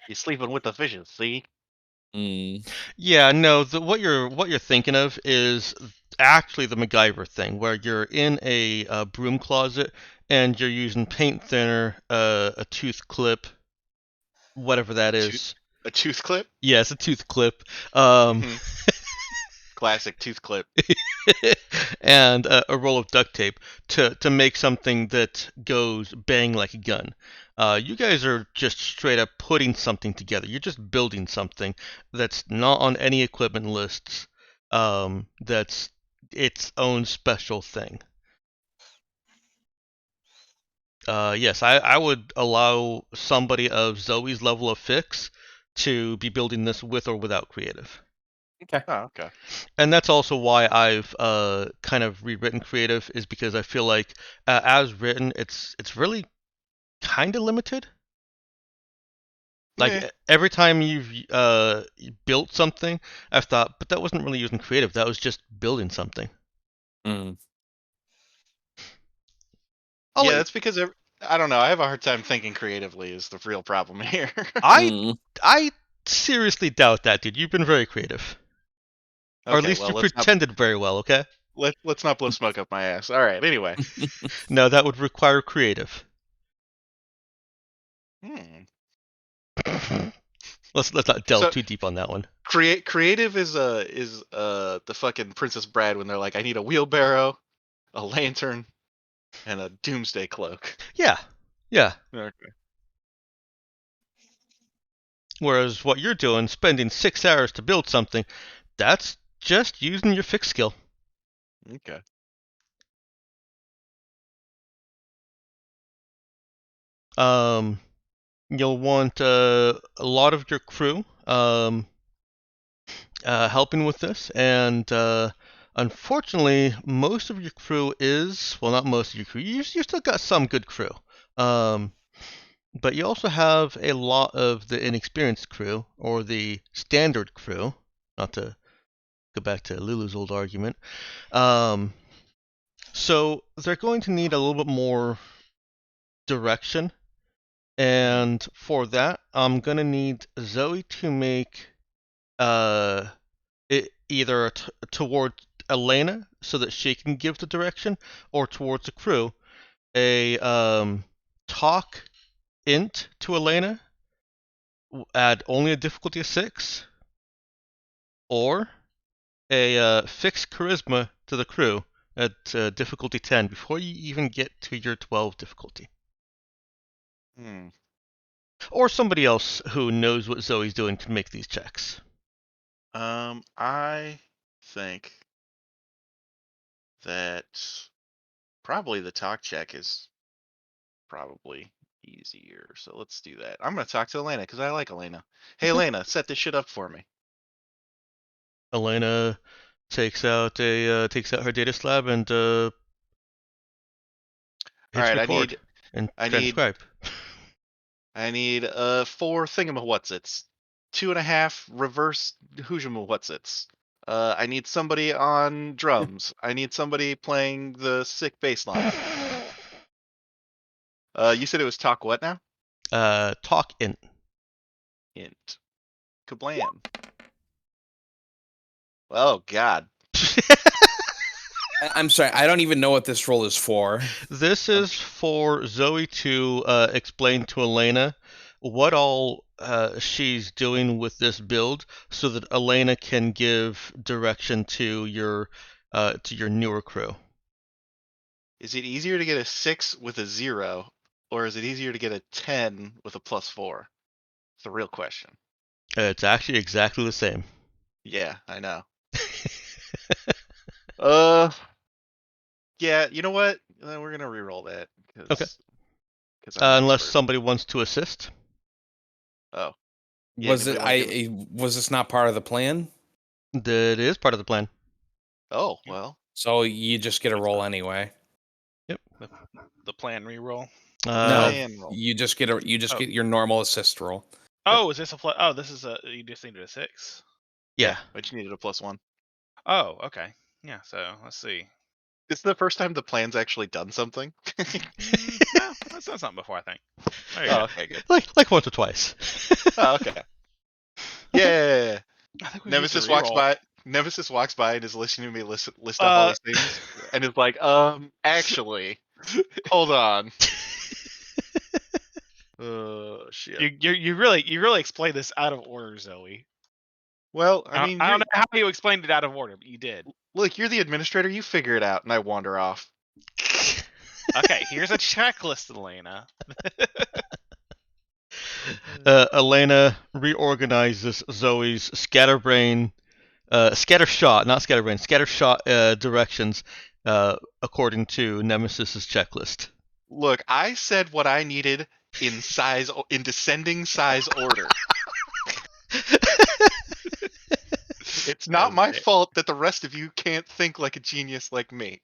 You're sleeping with the fishes, see? Yeah, no. What you're thinking of is actually the MacGyver thing, where you're in a broom closet and you're using paint thinner, a tooth clip, whatever that is. A tooth clip? Yes, a tooth clip. Classic tooth clip. And a roll of duct tape to make something that goes bang like a gun. You guys are just straight up putting something together. You're just building something that's not on any equipment lists. That's its own special thing. Yes, I would allow somebody of Zoe's level of fix to be building this with or without creative. Okay. Oh, okay. And that's also why I've kind of rewritten creative, is because I feel like as written, it's really kind of limited. Like every time you've built something, I've thought, but that wasn't really using creative. That was just building something. Yeah, that's because I don't know. I have a hard time thinking creatively is the real problem here. I seriously doubt that, dude. You've been very creative. Okay, or at least you pretended very well, okay? Let's not blow smoke up my ass. All right, anyway. No, that would require creative. Let's not delve too deep on that one. Creative is the fucking Princess Bride when they're like, I need a wheelbarrow, a lantern, and a doomsday cloak. Yeah. Okay. Whereas what you're doing, spending 6 hours to build something, that's just using your fix skill. Okay. You'll want a lot of your crew helping with this, and unfortunately, most of your crew is, well, not most of your crew. You still got some good crew, but you also have a lot of the inexperienced crew, or the standard crew. Not to go back to Lulu's old argument. So they're going to need a little bit more direction. And for that, I'm going to need Zoe to make it either toward Elena so that she can give the direction, or towards the crew a talk int to Elena, add only a difficulty of 6, or a fixed charisma to the crew at difficulty 10 before you even get to your 12 difficulty. Or somebody else who knows what Zoe's doing can make these checks. I think that probably the talk check is probably easier. So let's do that. I'm gonna talk to Elena because I like Elena. Hey Elena, set this shit up for me. Elena takes out her data slab and hits Alright, record and transcribe. I need 4 thingamawhatsits. 2.5 reverse whoojamawhatsits. I need somebody on drums. I need somebody playing the sick bass line. You said it was talk what now? Talk int. Int. Kablam. Oh god. I'm sorry, I don't even know what this role is for. This is for Zoe to explain to Elena what all she's doing with this build, so that Elena can give direction to your newer crew. Is it easier to get a 6 with a 0, or is it easier to get a 10 with a +4? It's the real question. It's actually exactly the same. Yeah, I know. Yeah, you know what? We're gonna re-roll that. Okay. I'm Unless expert. somebody wants to assist. Oh. Yeah, Was this not part of the plan? That is part of the plan. Oh, well. So you just get a roll anyway. The plan reroll. No, Plan roll. you just get get your normal assist roll. Oh, is this a oh? This is you just needed a 6. Yeah. I just needed a +1. Oh, okay. Yeah. So let's see. This is the first time the plan's actually done something. No, that's done something before, I think. There you Oh, go. okay, good. Like once or twice. Oh, okay. Yeah. I think we Nemesis used to walks reroll. by. Nemesis walks by and is listening to me list off all these things, and is like, actually, hold on. Oh shit. You really explained this out of order, Zoe. Well, I mean, I don't know how you explained it out of order, but you did. look, you're the administrator. You figure it out, and I wander off. Okay, here's a checklist, Elena. Elena reorganizes Zoe's scattershot directions according to Nemesis's checklist. Look, I said what I needed in descending size order. It's not my fault that the rest of you can't think like a genius like me.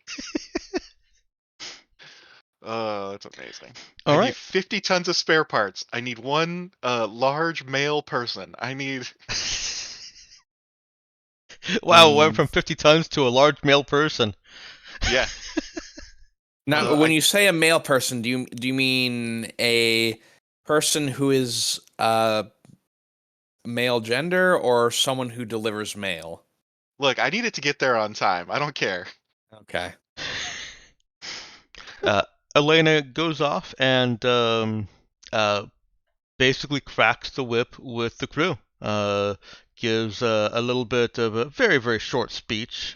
That's amazing. All I right. need 50 tons of spare parts. I need one large male person. I need... Wow, went from 50 tons to a large male person. Yeah. Now, when you say a male person, do you mean a person who is male gender, or someone who delivers mail? Look, I need it to get there on time. I don't care. Okay. Elena goes off and basically cracks the whip with the crew. Gives a little bit of a very, very short speech.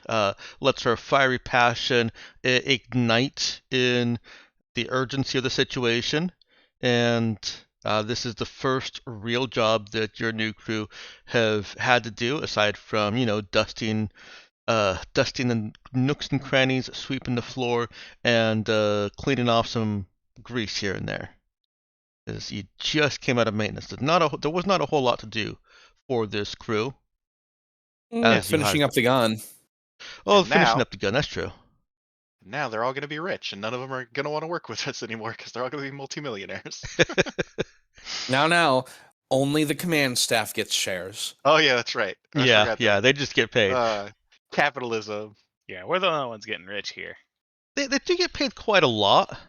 Lets her fiery passion ignite in the urgency of the situation. And this is the first real job that your new crew have had to do, aside from, dusting the nooks and crannies, sweeping the floor, and cleaning off some grease here and there. As you just came out of maintenance, there was not a whole lot to do for this crew. Finishing up the gun. Oh, And finishing now- up the gun, that's true. Now they're all going to be rich, and none of them are going to want to work with us anymore because they're all going to be multimillionaires. Now, only the command staff gets shares. Oh, yeah, that's right. I forgot that. They just get paid. Capitalism. Yeah, we're the only ones getting rich here. They do get paid quite a lot.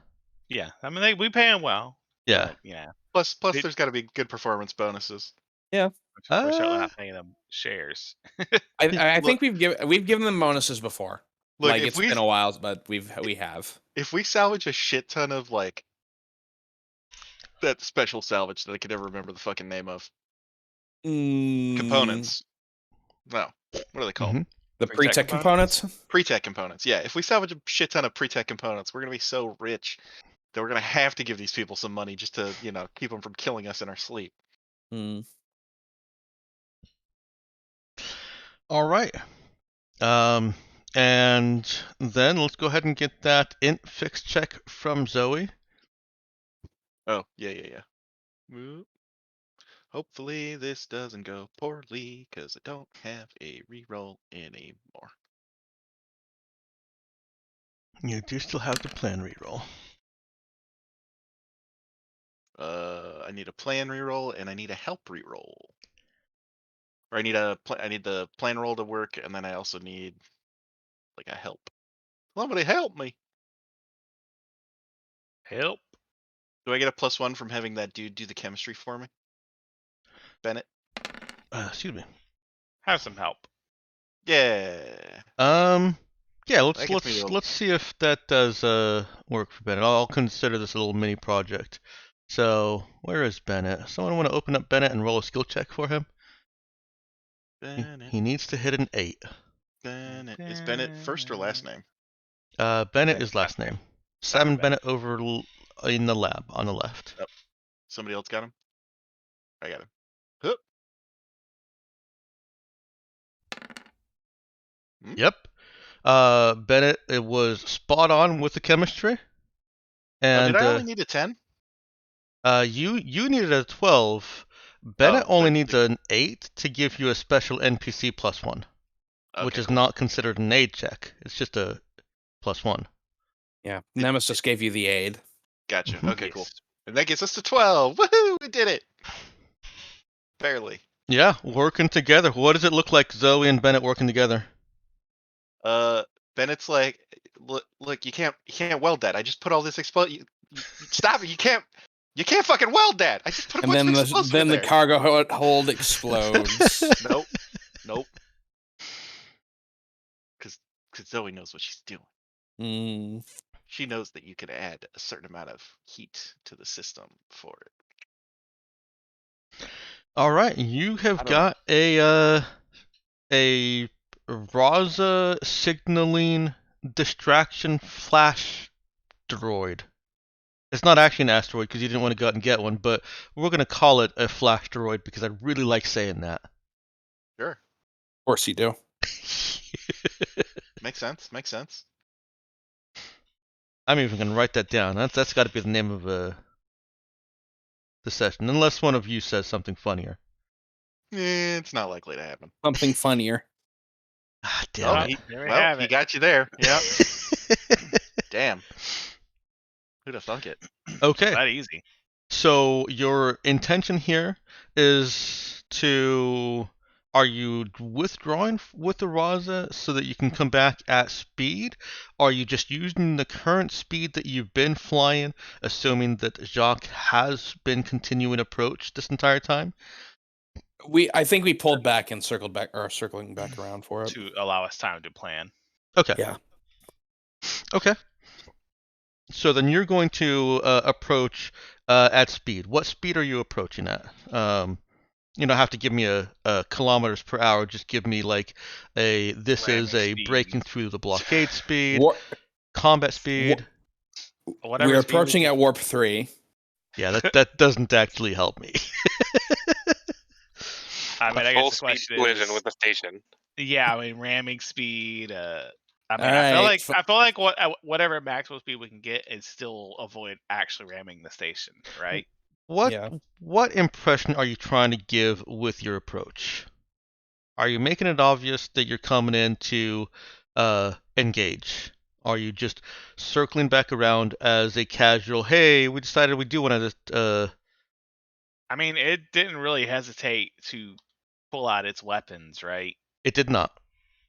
Yeah, I mean we pay them well. Yeah. But, yeah, Plus, It- there's got to be good performance bonuses. we're certainly Uh, not paying them shares. I think we've given them bonuses before. Look, Like, if it's we been a while, but we have. if we salvage a shit ton of like that special salvage that I could never remember the fucking name of. Mm, Components. No. What are they called? Mhm. The Pre-tech pre-tech components? Pre-tech components. Yeah, if we salvage a shit ton of pre-tech components, we're gonna be so rich that we're gonna have to give these people some money just to, keep them from killing us in our sleep. Mm. All right. And then let's go ahead and get that int fix check from Zoe. Oh, yeah. Whoop. Hopefully this doesn't go poorly, because I don't have a reroll anymore. You do still have the plan reroll. I need a plan reroll and I need a help reroll. Or I need the plan roll to work, and then I also need like a help. Somebody help me. Help. Do I get a +1 from having that dude do the chemistry for me? Bennett? Excuse me. Have some help. Yeah. Yeah. That gets me Let's see if that does work for Bennett. I'll consider this a little mini project. So where is Bennett? Someone want to open up Bennett and roll a skill check for him? Bennett. He needs to hit an 8. Bennett. Is Bennett first or last name? Bennett is last name. Simon Bennett over in the lab on the left. Yep. Somebody else got him? I got him. Hup. Yep. Bennett, it was spot on with the chemistry. And did I only need a 10? you needed a 12. Bennett only then needs an 8 to give you a special NPC +1, which Okay, is cool. not considered an aid check. It's just a +1. Yeah. Nemesis gave you the aid. Gotcha. Mhm. Okay, cool. And that gets us to 12. Woohoo! We did it. Barely. Yeah, working together. What does it look like, Zoe and Bennett working together? Bennett's like, look, you can't weld that. I just put all this explode. Stop it! You can't fucking weld that. I just put a And bunch then of the explosives then in the there. cargo hold explodes. Nope. Because Zoe knows what she's doing. Mm. She knows that you can add a certain amount of heat to the system for it. All right, you have I don't got a Raza signaling distraction flash droid. It's not actually an asteroid because you didn't want to go out and get one, but we're gonna call it a Flashteroid because I really like saying that. Sure. Of course you do. Makes sense. I'm even gonna write that down. That's got to be the name of the session, unless one of you says something funnier. It's not likely to happen. Something funnier. Ah, damn it. There we have He it. got you there. Yep. Damn. Who'd have thunk it? Okay. That easy. So your intention here is to... Are you withdrawing with the Raza so that you can come back at speed? Are you just using the current speed that you've been flying, assuming that Jacques has been continuing approach this entire time? I think we pulled back and circling back around for it. To allow us time to plan. Okay. Yeah. Okay. So then you're going to approach at speed. What speed are you approaching at? You don't have to give me a kilometers per hour. Just give me like this Ramming is a speed. breaking through the blockade speed, War- combat speed. Whatever We're speed we approaching can- at warp 3. Yeah, that doesn't actually help me. I mean, A I full guess the speed question collision is, with the station. yeah, I mean, ramming speed. I mean, Alright, I feel like whatever maximum speed we can get is still avoid actually ramming the station, right? Yeah. What impression are you trying to give with your approach? Are you making it obvious that you're coming in to engage? Are you just circling back around as a casual, hey, we decided we do want to... I mean, it didn't really hesitate to pull out its weapons, right? It did not.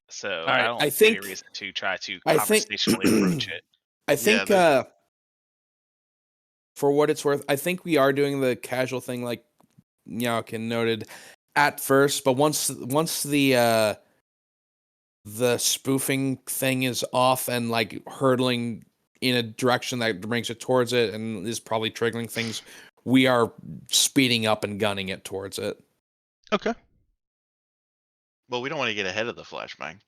So right, I don't I see any think- reason to try to I think- conversationally approach it. I think for what it's worth, I think we are doing the casual thing like Nyaukin noted at first, but once the spoofing thing is off and like hurtling in a direction that brings it towards it and is probably triggering things we are speeding up and gunning it towards it. Okay. But we don't want to get ahead of the flashbang.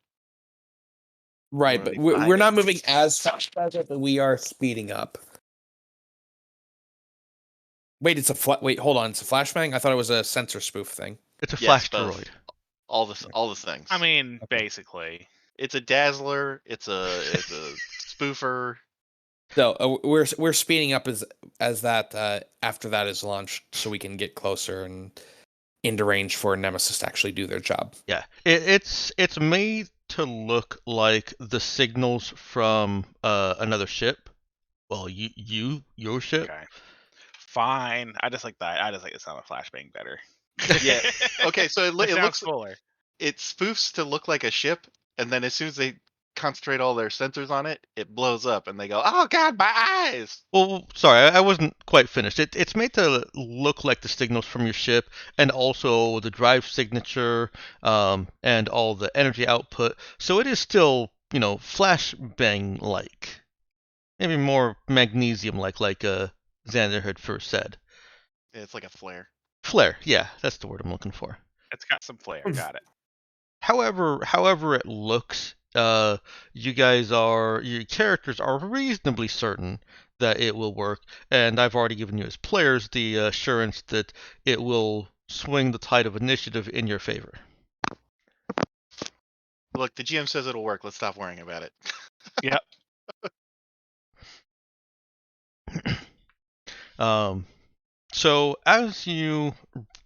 Right, wanna but be we're behind not it. moving as fast as it, but we are speeding up. Wait, wait, hold on. It's a flashbang? I thought it was a sensor spoof thing. It's a Yes, both. Flashteroid. All the things. I mean, Okay. basically. it's a dazzler. It's a spoofer. So we're speeding up as that after that is launched, so we can get closer and into range for Nemesis to actually do their job. Yeah, it's made to look like the signals from another ship. Well, your ship. Okay. Fine. I just like that. I just like the sound of flashbang better. Yeah. Okay, so it Sounds looks cooler. it spoofs to look like a ship, and then as soon as they concentrate all their sensors on it, it blows up, and they go, "Oh God, my eyes!" Well, sorry, I wasn't quite finished. It's made to look like the signals from your ship, and also the drive signature, and all the energy output. So it is still, flashbang like, maybe more magnesium like Xander had first said. It's like a flare. Flare, yeah, that's the word I'm looking for. It's got some flair. Got it. However it looks, your characters are reasonably certain that it will work, and I've already given you as players the assurance that it will swing the tide of initiative in your favor. Look, the GM says it'll work. Let's stop worrying about it. Yep. So as you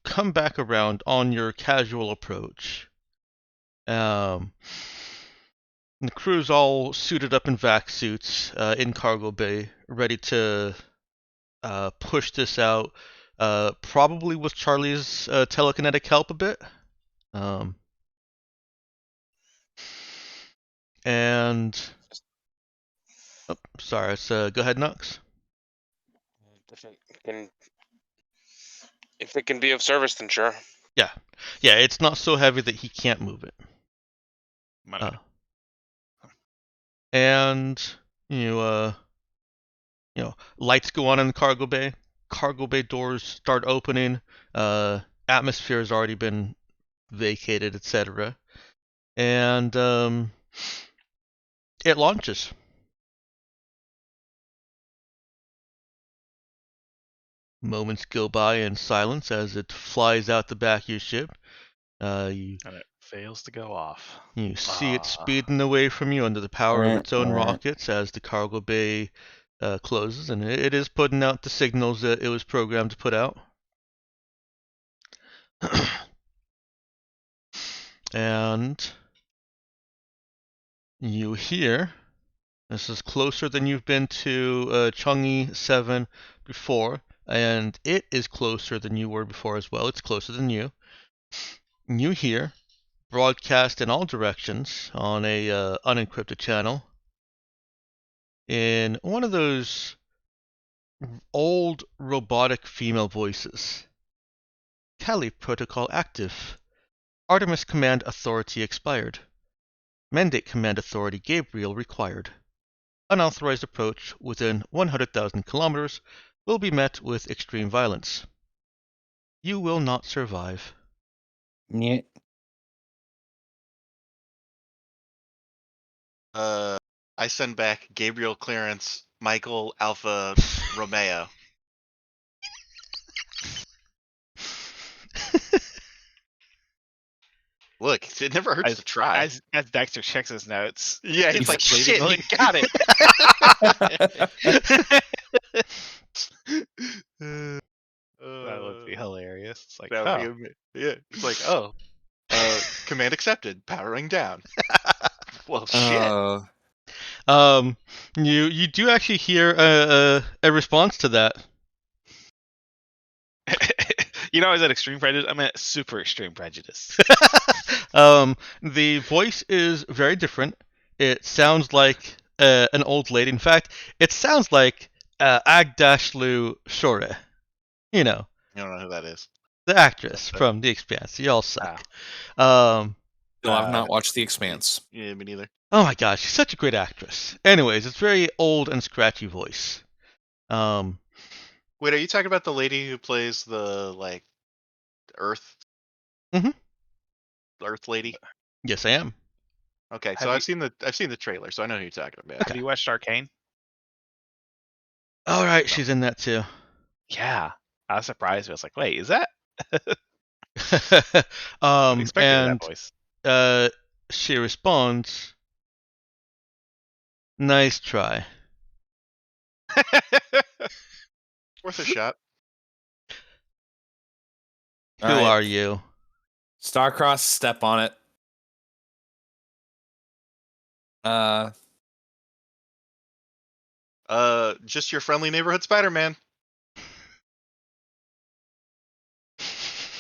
come back around on your casual approach, the crew's all suited up in vac suits in cargo bay, ready to push this out. Probably with Charlie's telekinetic help a bit. And sorry, go ahead, Nux. If it can be of service, then sure. Yeah, it's not so heavy that he can't move it. And lights go on in the cargo bay. Cargo bay doors start opening. Atmosphere has already been vacated, etc. And it launches. Moments go by in silence as it flies out the back of your ship. And it fails to go off. You see it speeding away from you under the power of its own rockets as the cargo bay closes, and it is putting out the signals that it was programmed to put out. And you hear, this is closer than you've been to Chang'e 7 before, and it is closer than you were before as well. It's closer than you. You hear, broadcast in all directions on a unencrypted channel, in one of those old robotic female voices. Kali protocol active. Artemis command authority expired. Mandate command authority Gabriel required. Unauthorized approach within 100,000 kilometers will be met with extreme violence. You will not survive. Yeah. I send back Gabriel clearance, Michael Alpha Romeo. Look, it never hurts to try. As Dexter checks his notes. Yeah, he's like, shit, fleetingly. he got it. That would be hilarious. It's like, That would be yeah. It's like, command accepted, powering down. Well, shit. You do actually hear a response to that. I was at extreme prejudice. I'm at super extreme prejudice. The voice is very different. It sounds like an old lady. In fact, it sounds like Agdashlu Shore. You don't know who that is. The actress from The Expanse. Y'all suck. No, I've not watched The Expanse. Yeah, me neither. Oh my gosh, she's such a great actress. Anyways, it's very old and scratchy voice. Wait, are you talking about the lady who plays the like Earth? Mhm. Earth lady. Yes, I am. Okay, Have so you- I've seen the trailer, so I know who you're talking about. Have you watched Arcane? All right, she's in that too. Yeah. I was surprised. I was like, wait, is that? I expected And that voice. she responds, "Nice try." Worth a shot. Who All right. are you? Starcross, step on it. Just your friendly neighborhood Spider-Man.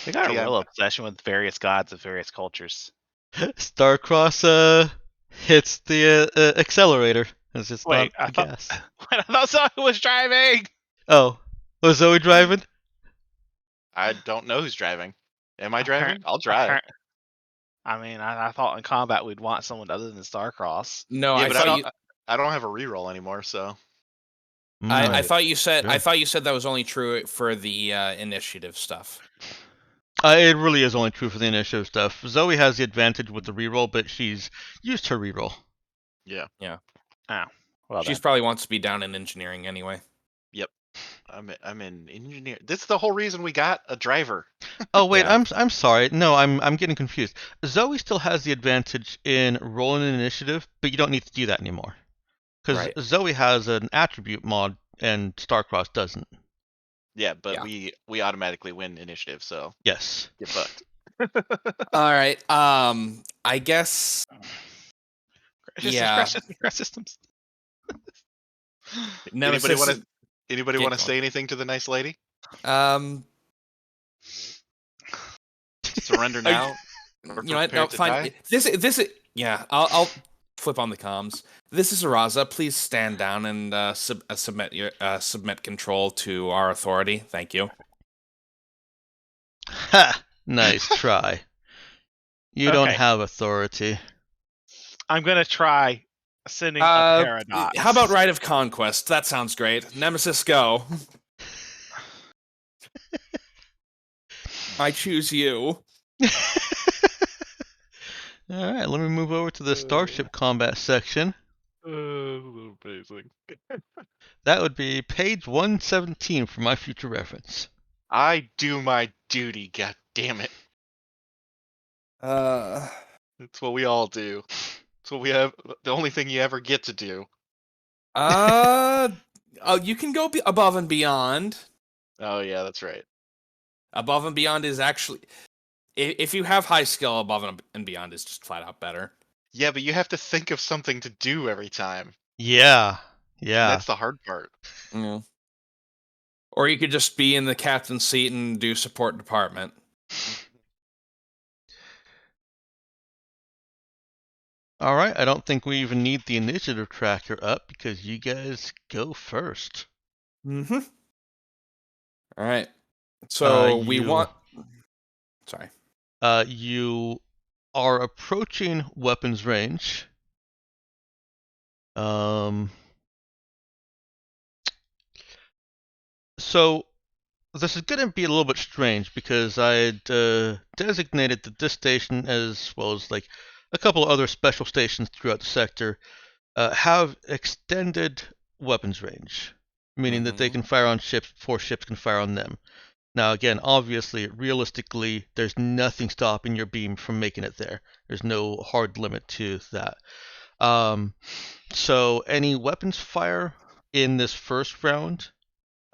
They got a Yeah. real obsession with various gods of various cultures. Starcross hits the accelerator. It's just Wait, not the gas. I thought someone was driving. Oh, was Zoe driving? I don't know who's driving. Am I driving? I'll drive. I mean, I thought in combat we'd want someone other than Starcross. No, Yeah, I but thought I don't have a reroll anymore, so I Mm. thought you said Sure. I thought you said that was only true for the initiative stuff. It really is only true for the initiative stuff. Zoe has the advantage with the reroll, but she's used her reroll. yeah. Well, She probably wants to be down in engineering anyway. I'm in engineer. This is the whole reason we got a driver. Oh wait, Yeah. I'm sorry. No, I'm getting confused. Zoe still has the advantage in rolling an initiative, but you don't need to do that anymore. Because Right. Zoe has an attribute mod and Starcross doesn't. Yeah, but Yeah. we automatically win initiative, so Yes. get fucked. All right. I guess. Yeah. Crash systems. Nemesis. Anybody Get want to going. say anything to the nice lady? Um. Surrender now. Or You know what? prepare No, to fine. die? This is. Yeah. I'll flip on the comms. This is Araza. Please stand down and submit control to our authority. Thank you. Ha! Nice try. You don't Okay. have authority. I'm gonna try sending a paradox. How about Rite of Conquest? That sounds great. Nemesis, go. I choose you. All right, let me move over to the Starship combat section. Amazing. That would be page 117 for my future reference. I do my duty, god damn it. It's what we all do. It's what we have, the only thing you ever get to do. You can go above and beyond. Oh yeah, that's right. Above and beyond is actually, if you have high skill, above and beyond is just flat out better. Yeah, but you have to think of something to do every time. Yeah. And Yeah. that's the hard part. Yeah. Or you could just be in the captain's seat and do support department. All right, I don't think we even need the initiative tracker up because you guys go first. Mm-hmm. All right. So we you- want. Sorry. You are approaching weapons range. So this is going to be a little bit strange because I had designated that this station, as well as like a couple of other special stations throughout the sector, have extended weapons range, meaning that they Mhm. can fire on ships before ships can fire on them. Now, again, obviously, realistically, there's nothing stopping your beam from making it there. There's no hard limit to that. So any weapons fire in this first round,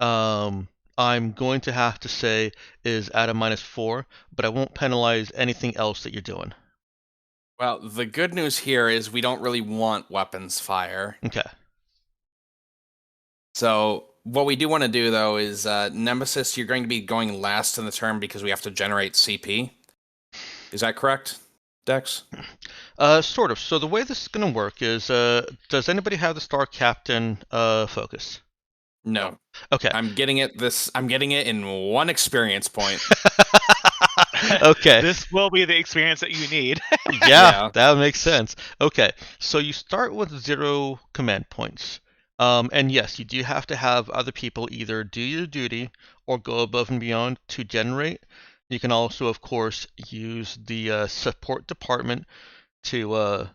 I'm going to have to say is at a -4, but I won't penalize anything else that you're doing. Well, the good news here is we don't really want weapons fire. Okay. So what we do want to do, though, is Nemesis, you're going to be going last in the turn because we have to generate CP. Is that correct, Dex? Sort of. So the way this is going to work is, does anybody have the Star Captain focus? No. Okay. I'm getting it in one experience point. Okay. This will be the experience that you need. Yeah, that makes sense. Okay, so you start with 0 command points. And yes, you do have to have other people either do your duty or go above and beyond to generate. You can also, of course, use the support department to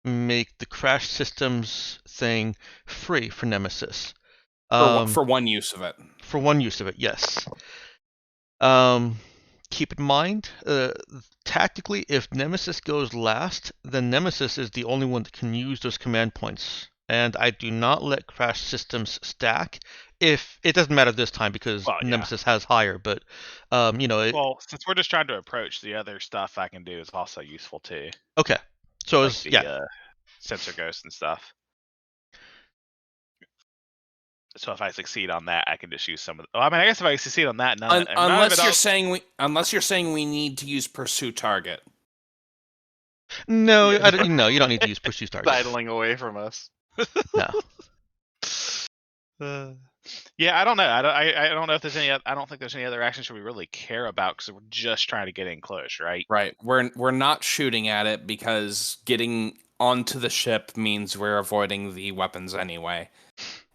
make the crash systems thing free for Nemesis. For one use of it. For one use of it, yes. Keep in mind, tactically, if Nemesis goes last, then Nemesis is the only one that can use those command points. And I do not let crash systems stack. If it doesn't matter this time because Well, yeah. Nemesis has higher, but Well, since we're just trying to approach, the other stuff I can do is also useful too, okay. So like it's, the yeah, sensor ghost and stuff. So if I succeed on that, I can just use some of. I mean, I guess if I succeed on that, none of Unless it you're saying we need to use pursue target. no, Yeah. no, you don't need to use pursue targets. Sidling away from us. No. Yeah, I don't know. I don't know if there's any. I don't think there's any other actions we really care about because we're just trying to get in close, right? Right. We're not shooting at it because getting onto the ship means we're avoiding the weapons anyway.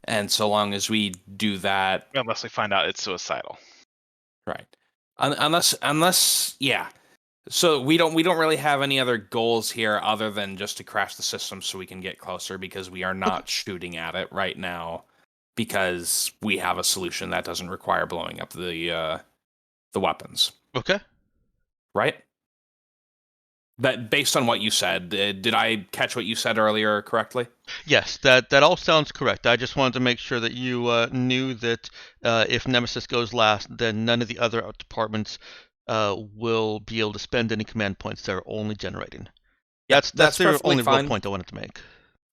And so long as we do that, Unless we find out it's suicidal. right? Unless, yeah. So we don't really have any other goals here other than just to crash the system so we can get closer because we are not shooting at it right now because we have a solution that doesn't require blowing up the weapons. Okay. Right? But based on what you said, did I catch what you said earlier correctly? Yes, that all sounds correct. I just wanted to make sure that you knew that if Nemesis goes last, then none of the other departments will be able to spend any command points. They're only generating. That's the perfectly only real fine. point I wanted to make.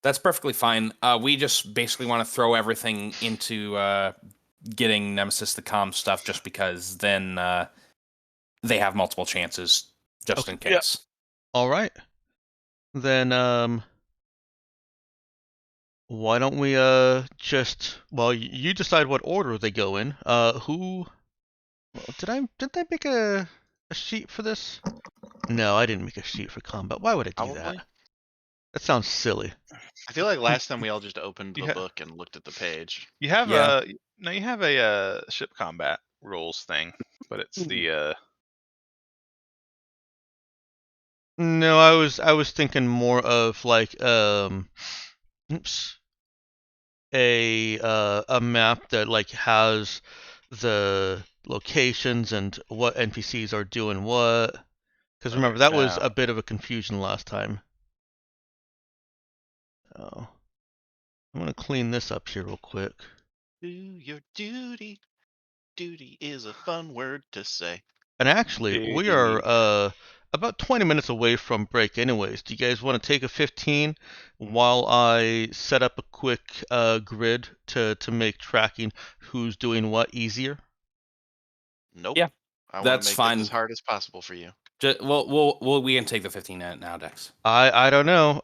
That's perfectly fine. We just basically want to throw everything into getting Nemesis the comm stuff just because then they have multiple chances just in case. All right. Then why don't we just you decide what order they go in. Did I make a sheet for this? No, I didn't make a sheet for combat. Why would I do Probably. that? That sounds silly. I feel like last time we all just opened the Yeah. book and looked at the page. You have Yeah. a ship combat rules thing, but it's the No, I was thinking more of like oops, a map that like has the locations and what NPCs are doing what. Because remember that was a bit of a confusion last time. Oh, I'm gonna clean this up here real quick. Do your duty. Duty is a fun word to say. And actually, we are about 20 minutes away from break anyways. Do you guys want to take a 15 while I set up a quick grid to make tracking who's doing what easier? Nope. Yeah, I want that's to make fine. it as hard as possible for you. We can take the 15 now, Dex. I don't know.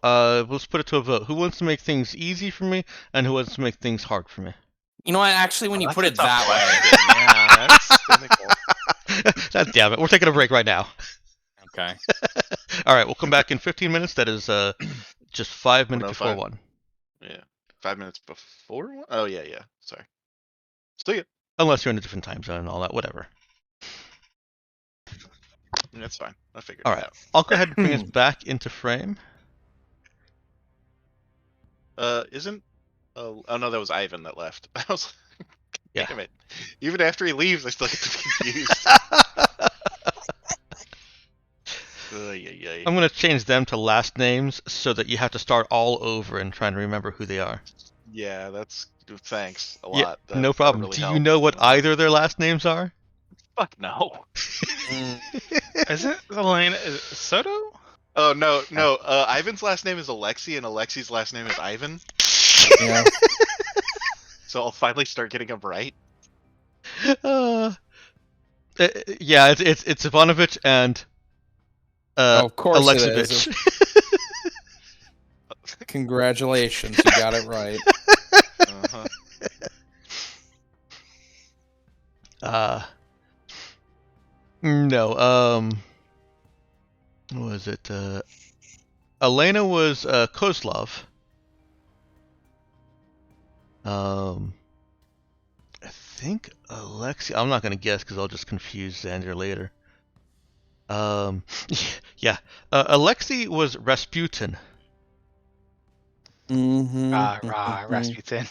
Let's put it to a vote. Who wants to make things easy for me, and who wants to make things hard for me? You know what? Actually, when you That's put a it tough that question. Yeah, that's cynical. God damn it. We're taking a break right now. way. Okay. All right, we'll come back in 15 minutes. That is just 5 minutes before 1:05. 1. Yeah. 5 minutes before one? Oh, yeah. Sorry. See ya. Unless you're in a different time zone and all that, whatever. That's fine. I figured All it right, out. I'll go ahead and bring us back into frame. Isn't... Oh, no, that was Ivan that left. I was like, Yeah. damn it. Even after he leaves, I still get confused. I'm going to change them to last names so that you have to start all over and try and remember who they are. Yeah, that's... Thanks a Yeah, lot. no problem. Really Do you helped. know what either their last names are? Fuck no. is it Elena Soto? Oh, no. Ivan's last name is Alexi, and Alexi's last name is Ivan. Yeah. So I'll finally start getting them right. Yeah, it's Ivanovich and Of course it Alexovich. is. Congratulations, you got it right. No, what was it? Elena was Kozlov. I think Alexi. I'm not gonna guess because I'll just confuse Xander later. Yeah. Alexi was Rasputin. Mm-hmm. Rasputin.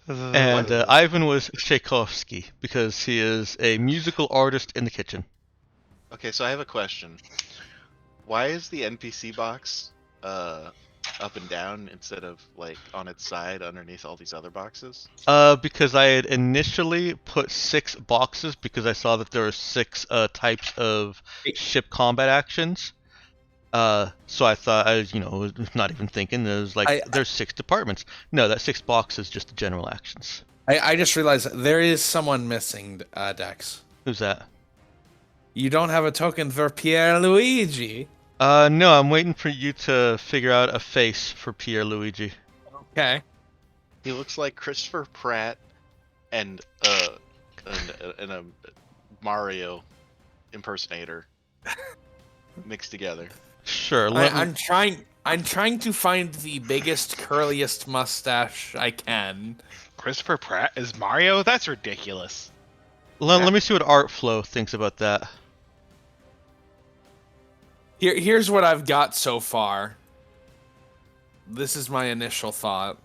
And Ivan was Tchaikovsky because he is a musical artist in the kitchen. Okay, so I have a question. Why is the NPC box up and down instead of like on its side underneath all these other boxes? Because I had initially put 6 boxes because I saw that there are 6 types of ship combat actions. So I thought I was, not even thinking. There's there's 6 departments. No, that 6 boxes just the general actions. I just realized there is someone missing, Dex. Who's that? You don't have a token for Pierluigi. No, I'm waiting for you to figure out a face for Pierluigi. Okay. He looks like Christopher Pratt and a Mario impersonator mixed together. Sure. I'm trying to find the biggest, curliest mustache I can. Christopher Pratt is Mario? That's ridiculous. Let me see what Artflow thinks about that. Here's what I've got so far. This is my initial thought.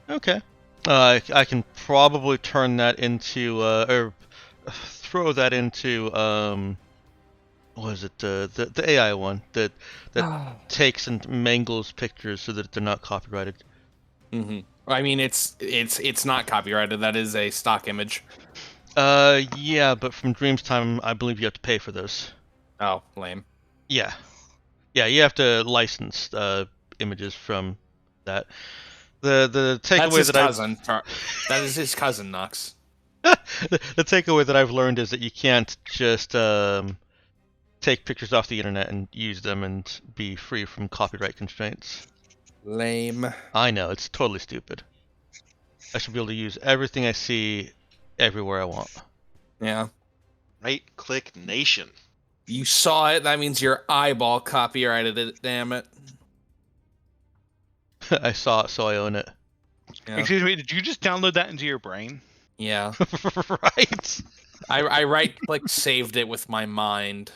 Okay. I can probably turn that into, or throw that into, what is it, the AI one that takes and mangles pictures so that they're not copyrighted. Mm-hmm. I mean, it's not copyrighted. That is a stock image. Yeah, but from Dream's Time, I believe you have to pay for those. Oh, lame. Yeah. Yeah, you have to license images from that. The takeaway That's his that cousin. That is his cousin, Nux. the takeaway that I've learned is that you can't just take pictures off the internet and use them and be free from copyright constraints. Lame. I know, it's totally stupid. I should be able to use everything I see everywhere I want. Yeah. Right click nation. You saw it. That means your eyeball copyrighted it. Damn it. I saw it, so I own it. Yeah. Excuse me, did you just download that into your brain? Yeah. Right? I right click saved it with my mind.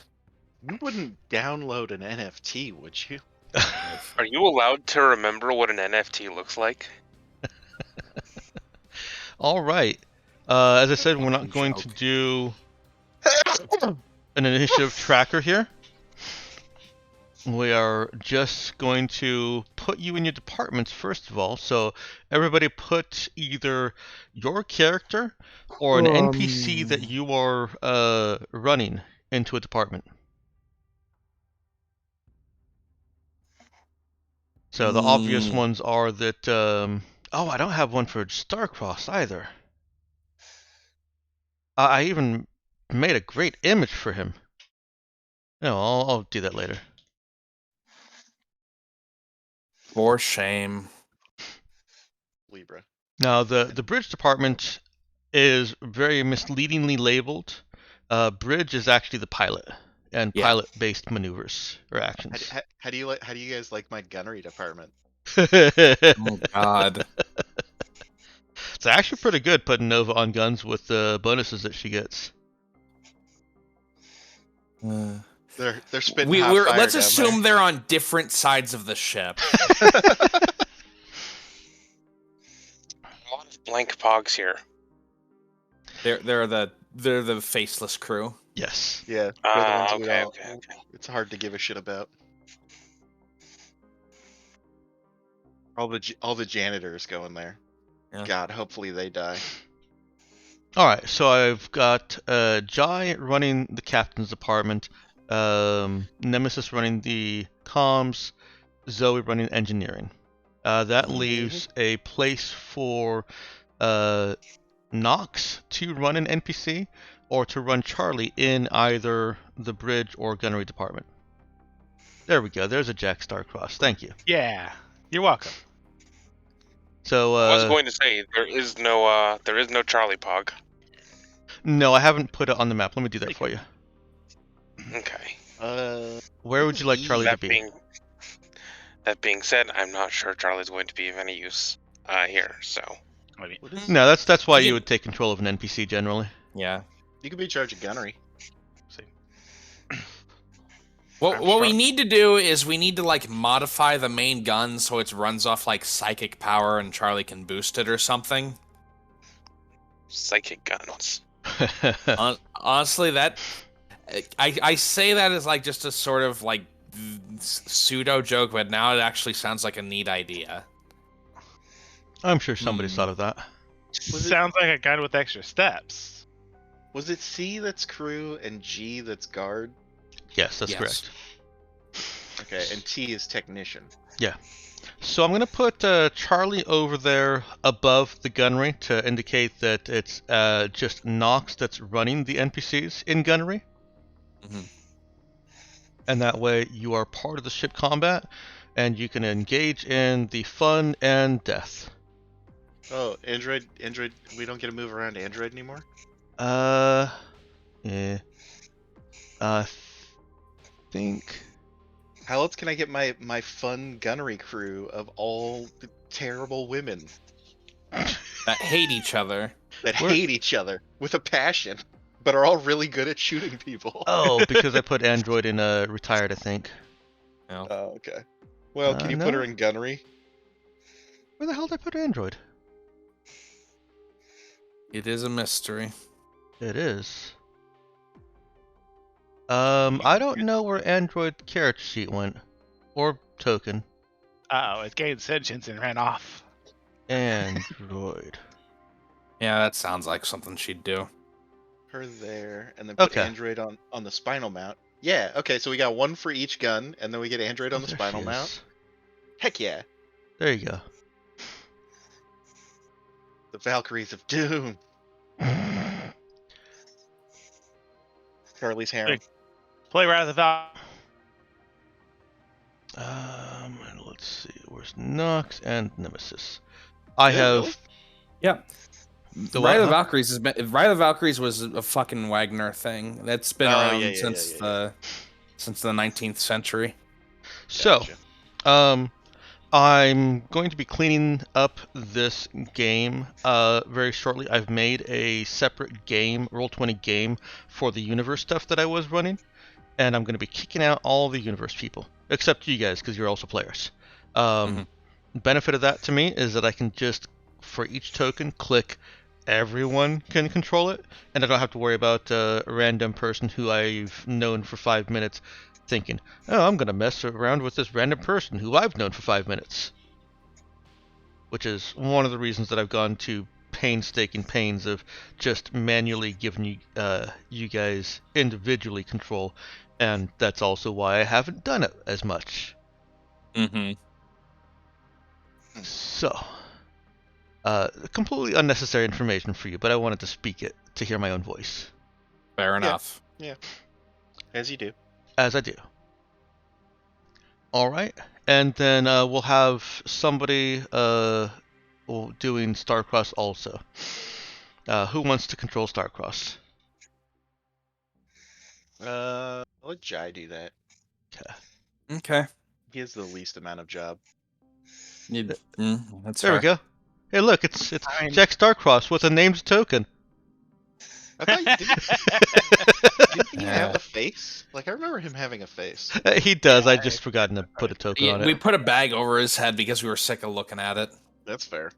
You wouldn't download an NFT, would you? Are you allowed to remember what an NFT looks like? All right. As I said, we're not going to do an initiative tracker here. We are just going to put you in your departments first of all. So everybody put either your character or an NPC that you are running into a department. So the obvious ones are that... oh, I don't have one for Starcross either. I even made a great image for him. No, I'll do that later. For shame. Libra. Now, the bridge department is very misleadingly labeled. Bridge is actually the pilot and pilot-based maneuvers or actions. How do you guys like my gunnery department? Oh God. It's actually pretty good putting Nova on guns with the bonuses that she gets. They're spitting let's assume they're on different sides of the ship. A lot of blank pogs here. They're the faceless crew. Yes. Yeah. They're the ones Okay. It's hard to give a shit about. All the janitors go in there. Yeah. God, hopefully they die. Alright, so I've got Jai running the captain's department, Nemesis running the comms, Zoe running engineering. That leaves a place for Nox to run an NPC or to run Charlie in either the bridge or gunnery department. There we go, there's a Jack Starcross, thank you. Yeah, you're welcome. So I was going to say there is no Charlie Pog. no, I haven't put it on the map. Let me do that for you. Okay. Where would you like Charlie to be? That being said, I'm not sure Charlie's going to be of any use here. So I mean, No, that's why You you can- would take control of an NPC generally. Yeah. You could be in charge of gunnery. What we need to do is we need to like modify the main gun so it runs off like psychic power and Charlie can boost it or something. psychic guns. Honestly, that I say that as like just a sort of like pseudo joke, but now it actually sounds like a neat idea. I'm sure somebody thought of that. sounds like a gun with extra steps. Was it C that's crew and G that's guard? Yes, that's Yes. correct. Okay, and T is technician. So I'm gonna put Charlie over there above the gunnery to indicate that it's just Nox that's running the NPCs in gunnery. Mhm. And that way you are part of the ship combat, and you can engage in the fun and death. Oh, Android, we don't get to move around Android anymore? Yeah. I think. How else can I get my fun gunnery crew of all the terrible women That hate each other. that Where- hate each other with a passion, but are all really good at shooting people? Oh, because I put Android in retired, I think. No. Oh, okay. Well, can you put no. her in gunnery? Where the hell did I put Android? It is a mystery. It is. I don't know where Android character sheet went. Or token. Oh, it gained sentience and ran off. Android. Yeah, that sounds like something she'd do. Her there, and then put Okay. Android on the spinal mount. Yeah, okay, so we got one for each gun, and then we get Android on the There spinal she mount. is. Heck yeah. There you go. The Valkyries of Doom. Charlie's harem. Play right at the Val. Let's see. Where's Nox and Nemesis? I Yeah, have. really? Yeah. The Ride of the what? Valkyries has been. Ride of the Valkyries was a fucking Wagner thing that's been Oh, around yeah, since yeah. the 19th century. So, Gotcha. I'm going to be cleaning up this game very shortly. I've made a separate game, Roll20 game, for the universe stuff that I was running, and I'm going to be kicking out all the universe people, except you guys, because you're also players. Benefit of that to me is that I can just, for each token, click everyone can control it, and I don't have to worry about a random person who I've known for 5 minutes thinking, oh, I'm going to mess around with this random person who I've known for 5 minutes. Which is one of the reasons that I've gone to painstaking pains of just manually giving you guys individually control, and that's also why I haven't done it as much. Mm-hmm. So, completely unnecessary information for you, but I wanted to speak it to hear my own voice. Fair enough. As you do. As I do. Alright, and then we'll have somebody doing Starcross also. Who wants to control Starcross? I'll let Jai do that. Okay. He has the least amount of job. That's There we fair. go. Hey, look, it's I mean- Jack Starcross with a named token. I thought you didn't he have Yeah. a face? Like, I remember him having a face. He does. I just forgotten to put a token on Yeah, we it. put a bag over his head because we were sick of looking at it. That's fair.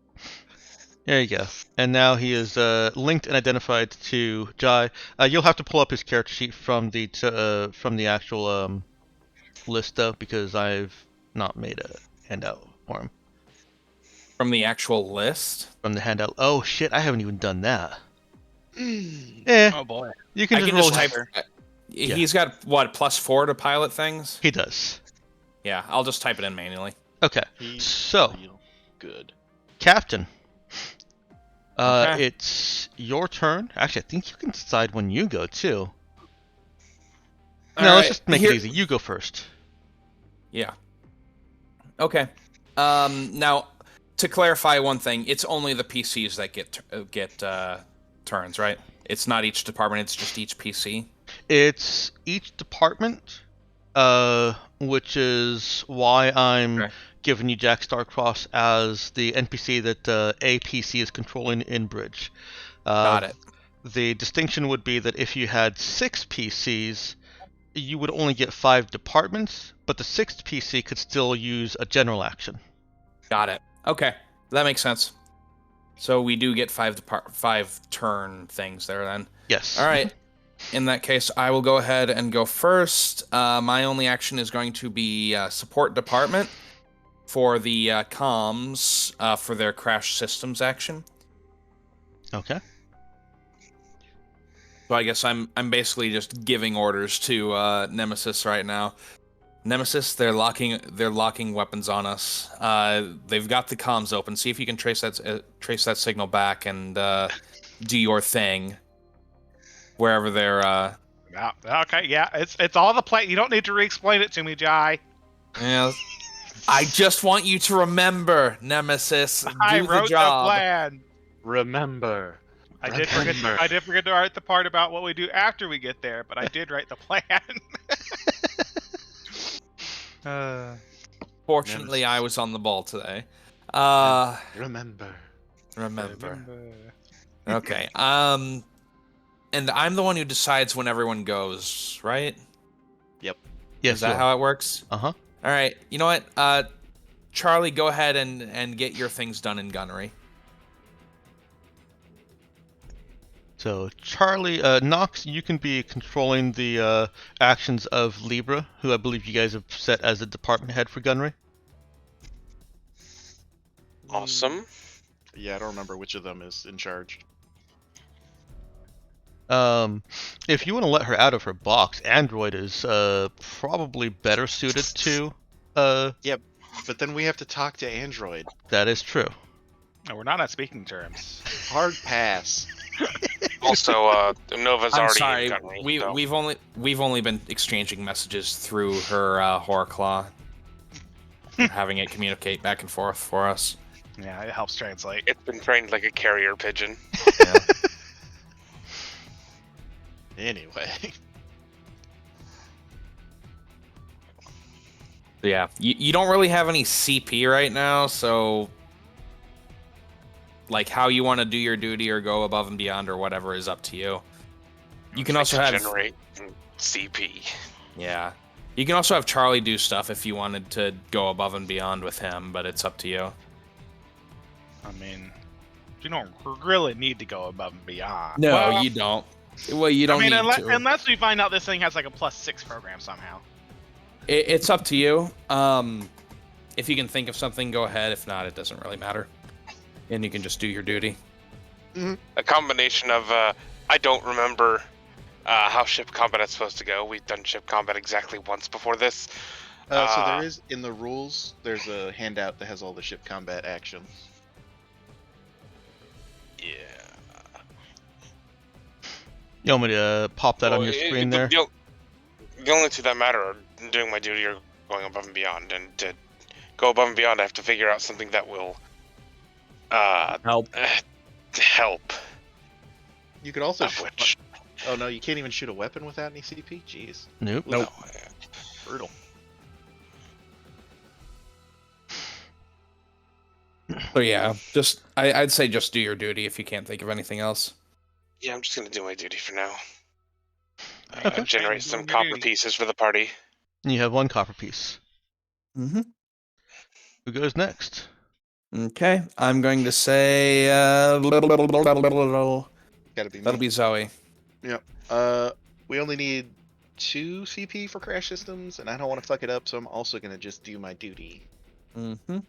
There you go. And now he is linked and identified to Jai. You'll have to pull up his character sheet from the actual list though, because I've not made a handout for him. From the actual list? From the handout. Oh shit! I haven't even done that. Eh, Oh boy. you can I just can roll. just type. He's got what, +4 to pilot things? He does. Yeah, I'll just type it in manually. Okay. He's So, real good. Captain. Okay. It's your turn. Actually, I think you can decide when you go too. All No, let's right, just make here- it easy. You go first. Yeah. Okay. Now, to clarify one thing, it's only the PCs that get turns, right? It's not each department; it's just each PC. It's each department, which is why I'm Okay. giving you Jack Starcross as the NPC that a PC is controlling in Bridge. Got it. The distinction would be that if you had 6 PCs, you would only get 5 departments, but the 6th PC could still use a general action. Got it. Okay, that makes sense. So we do get 5 turn things there then. Yes. All right. In that case, I will go ahead and go first. My only action is going to be support department for the comms for their crash systems action. Okay. So I guess I'm basically just giving orders to Nemesis right now. Nemesis, they're locking weapons on us. They've got the comms open. See if you can trace that signal back and do your thing wherever they're. Yeah, okay, yeah, it's all the plan. You don't need to re-explain it to me, Jai. Yeah. I just want you to remember, Nemesis. I Do wrote the job. plan. Remember. I did forget to write the part about what we do after we get there, but I did write the plan. Fortunately, I was on the ball today. Remember. Okay. And I'm the one who decides when everyone goes, right? Yep. Yes. Is that how it works? Uh-huh. All right. You know what? Charlie, go ahead and get your things done in gunnery. So, Charlie, Nox, you can be controlling the actions of Libra, who I believe you guys have set as the department head for gunnery. Awesome. Yeah, I don't remember which of them is in charge. If you want to let her out of her box, Android is probably better suited to. Yep, but then we have to talk to Android. That is true. No, we're not on speaking terms. Hard pass. Also, Nova's I'm already sorry. in gunnery. so- We've only been exchanging messages through her horror claw, having it communicate back and forth for us. Yeah, it helps translate. It's been trained like a carrier pigeon. Yeah. Anyway. Yeah, you don't really have any CP right now, so like how you want to do your duty or go above and beyond or whatever is up to you. You can also have generate CP. Yeah. You can also have Charlie do stuff if you wanted to go above and beyond with him, but it's up to you. I mean, you don't really need to go above and beyond. No, Well, you don't. Well, you don't I mean, need unless, to. unless we find out this thing has like a +6 program somehow. It's up to you. If you can think of something, go ahead. If not, it doesn't really matter. And you can just do your duty. A combination of I don't remember how ship combat is supposed to go. We've done ship combat exactly once before this. So there is, in the rules, there's a handout that has all the ship combat actions. Yeah. You want me to pop that on your Well, screen there? The only two that matter are doing my duty or going above and beyond. And to go above and beyond, I have to figure out something that will Help. help. You could also. Of which, Oh no, you can't even shoot a weapon without any CP. Jeez, Nope. Nope. brutal. So yeah, just I'd say just do your duty if you can't think of anything else. yeah, I'm just gonna do my duty for now. Okay. Generate some copper pieces for the party. And you have 1 copper piece. Mm-hmm. Who goes next? Okay, I'm going to say Gotta be me. that'll be Zoe. We only need 2 CP for crash systems, and I don't want to fuck it up, so I'm also gonna just do my duty. Mm-hmm.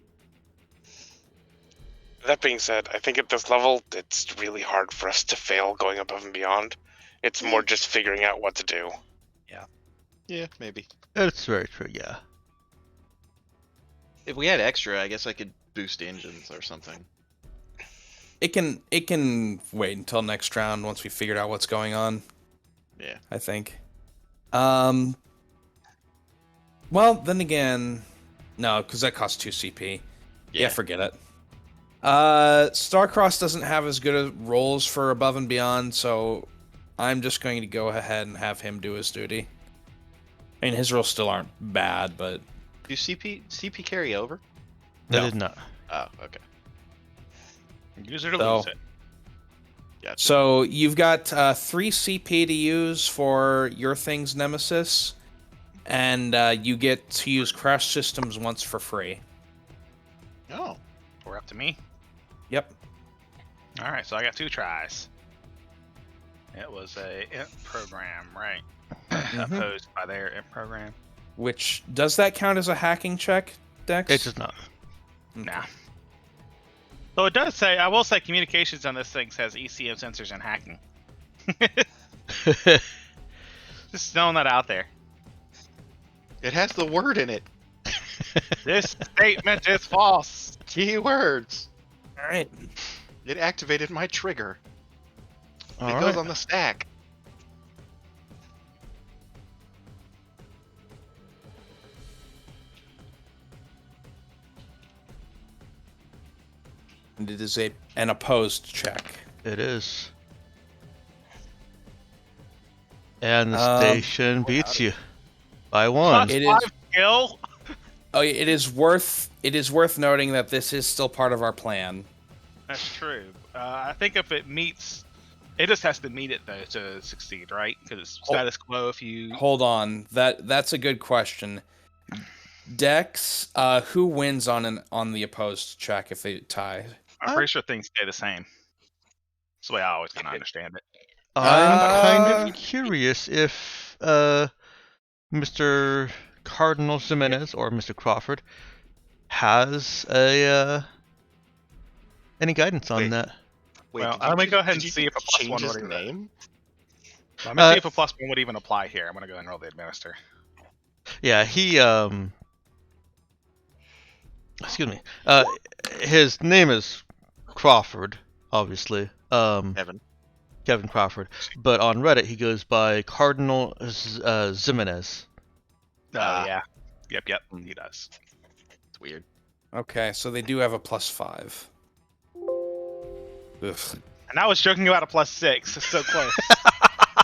That being said, I think at this level, it's really hard for us to fail going above and beyond. It's more just figuring out what to do. Yeah, maybe. It's very true, yeah. If we had extra, I guess I could boost engines or something. It can wait until next round once we figured out what's going on. Yeah. I think. Well, then again, no, because that costs 2 CP. Yeah, forget it. Starcross doesn't have as good of roles for Above and Beyond, so I'm just going to go ahead and have him do his duty. I mean, his rolls still aren't bad, but Do CP carry over? They No. did not. Oh, okay. Use it or So- lose it. Gotcha. so you've got 3 CP to use for your thing's Nemesis, and you get to use Crash Systems once for free. Oh. We're up to me. Yep. All right, so I got 2 tries. It was a imp program, right? Opposed by their imp program. Which, does that count as a hacking check, Dex? It does not. Nah. So it does say, I will say, communications on this thing says ECM sensors and hacking. Just throwing that out there. It has the word in it. This statement is false. Keywords. All right. It activated my trigger. All It right. goes on the stack. And it is an opposed check. It is. And the Um, station beats you by 1. It Plus is- 5 skill. Oh, it is worth noting that this is still part of our plan. That's true. I think if it meets, it just has to meet it though to succeed, right? Because it's status quo if you. Hold on, that's a good question. Dex, who wins on the opposed check if they tie? I'm pretty sure things stay the same. That's the way I always kind of understand it. I'm kind Uh, of curious if Mr. Cardinal Jimenez or Mr. Crawford has any guidance on Wait. that. Wait, Well, did I'm you gonna just- go ahead and did you see if a plus change 1 his would even. name? I'm gonna see Uh, if a plus 1 would even apply here. I'm gonna go ahead and roll the administer. Yeah, he excuse me. His name is Crawford, obviously. Evan. Kevin Crawford, but on Reddit he goes by Cardinal Jimenez. Yeah. Yep. He does. It's weird. Okay, so they do have a +5. Ugh. And I was joking about a plus 6. It's so close.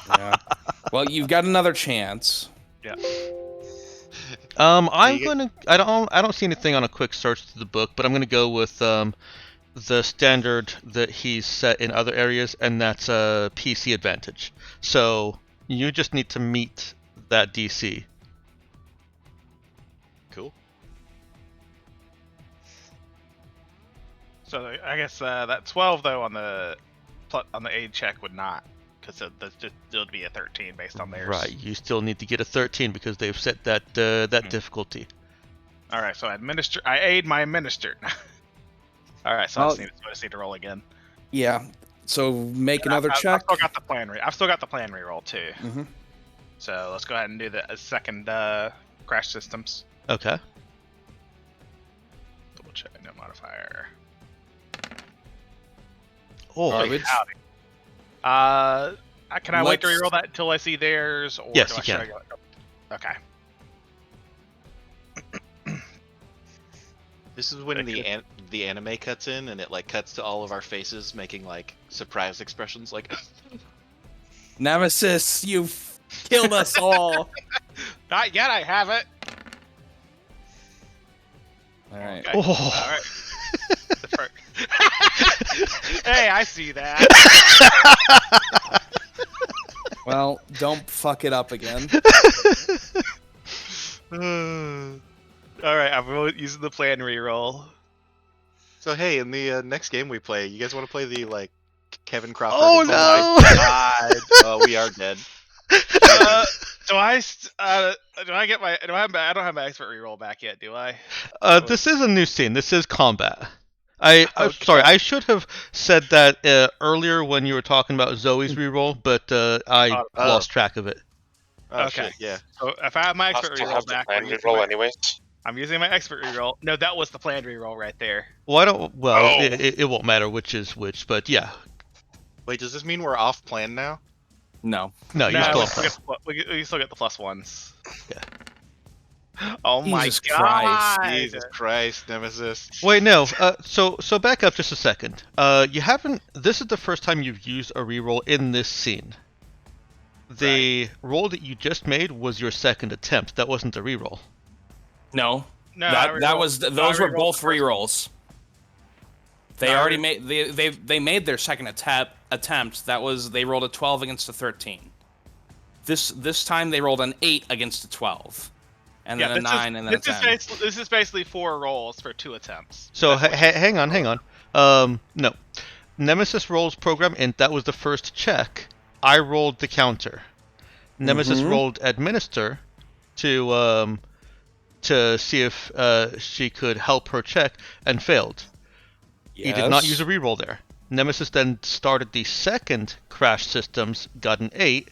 Yeah. Well, you've got another chance. I'm you- gonna. I don't see anything on a quick search through the book, but I'm gonna go with the standard that he's set in other areas, and that's a PC advantage. So you just need to meet that DC. Cool. So I guess that 12 though on the aid check would not, because that's just it'll be a 13 based on theirs. Right. You still need to get a 13 because they've set that difficulty. All right. So I aid my administer. All right. So I just need to roll again. Yeah. So make another I've check. still got the plan. I've still got the plan reroll too. Mhm. So let's go ahead and do the second crash systems. Okay. Double check. No modifier. Oh, Garbage. Howdy. Can I wait to Let's- reroll that until I see theirs? Or Yes, do you should can. I go? Okay. This is when the anime cuts in and it like cuts to all of our faces making like surprise expressions like Nemesis, you've killed us all. Not yet. I have it. All right. Okay. Oh. All right. The fir- hey, I see that. Well, don't fuck it up again. All right, I'm using the plan reroll. So hey, in the next game we play, you guys want to play the like Kevin Crawford? Oh and- no! God. Oh, we are dead. Do I get my? I don't have my expert reroll back yet, do I? This is a new scene. This is combat. I'm Okay. sorry. I should have said that earlier when you were talking about Zoe's reroll, but I Oh. lost track of it. Oh Okay. shit, yeah. So if I have my I'll expert still reroll have the back, plan reroll anyways. I'm using my expert reroll. No, that was the planned reroll right there. Well, I don't. Well, Oh. it won't matter which is which, but yeah. Wait, does this mean we're off plan now? No. No, you No, still we have still, plan. get, we still get the plus ones. Oh my Jesus Christ. god! Jesus Christ, Nemesis. Wait, no. So back up just a second. You haven't. This is the first time you've used a reroll in this scene. The roll that you just made was your second attempt. That wasn't a reroll. No, No, that was those were both rerolls. They No, I already made they made their second attempt. That was they rolled a 12 against a 13. This time they rolled an 8 against a 12, and then a 9 and then a 10. This is basically 4 rolls for 2 attempts. So hang on. No. Nemesis rolls program int. That was the first check. I rolled the counter. Nemesis rolled administer to see if she could help her check and failed. He did not use a reroll there. Nemesis then started the second crash systems, got an 8.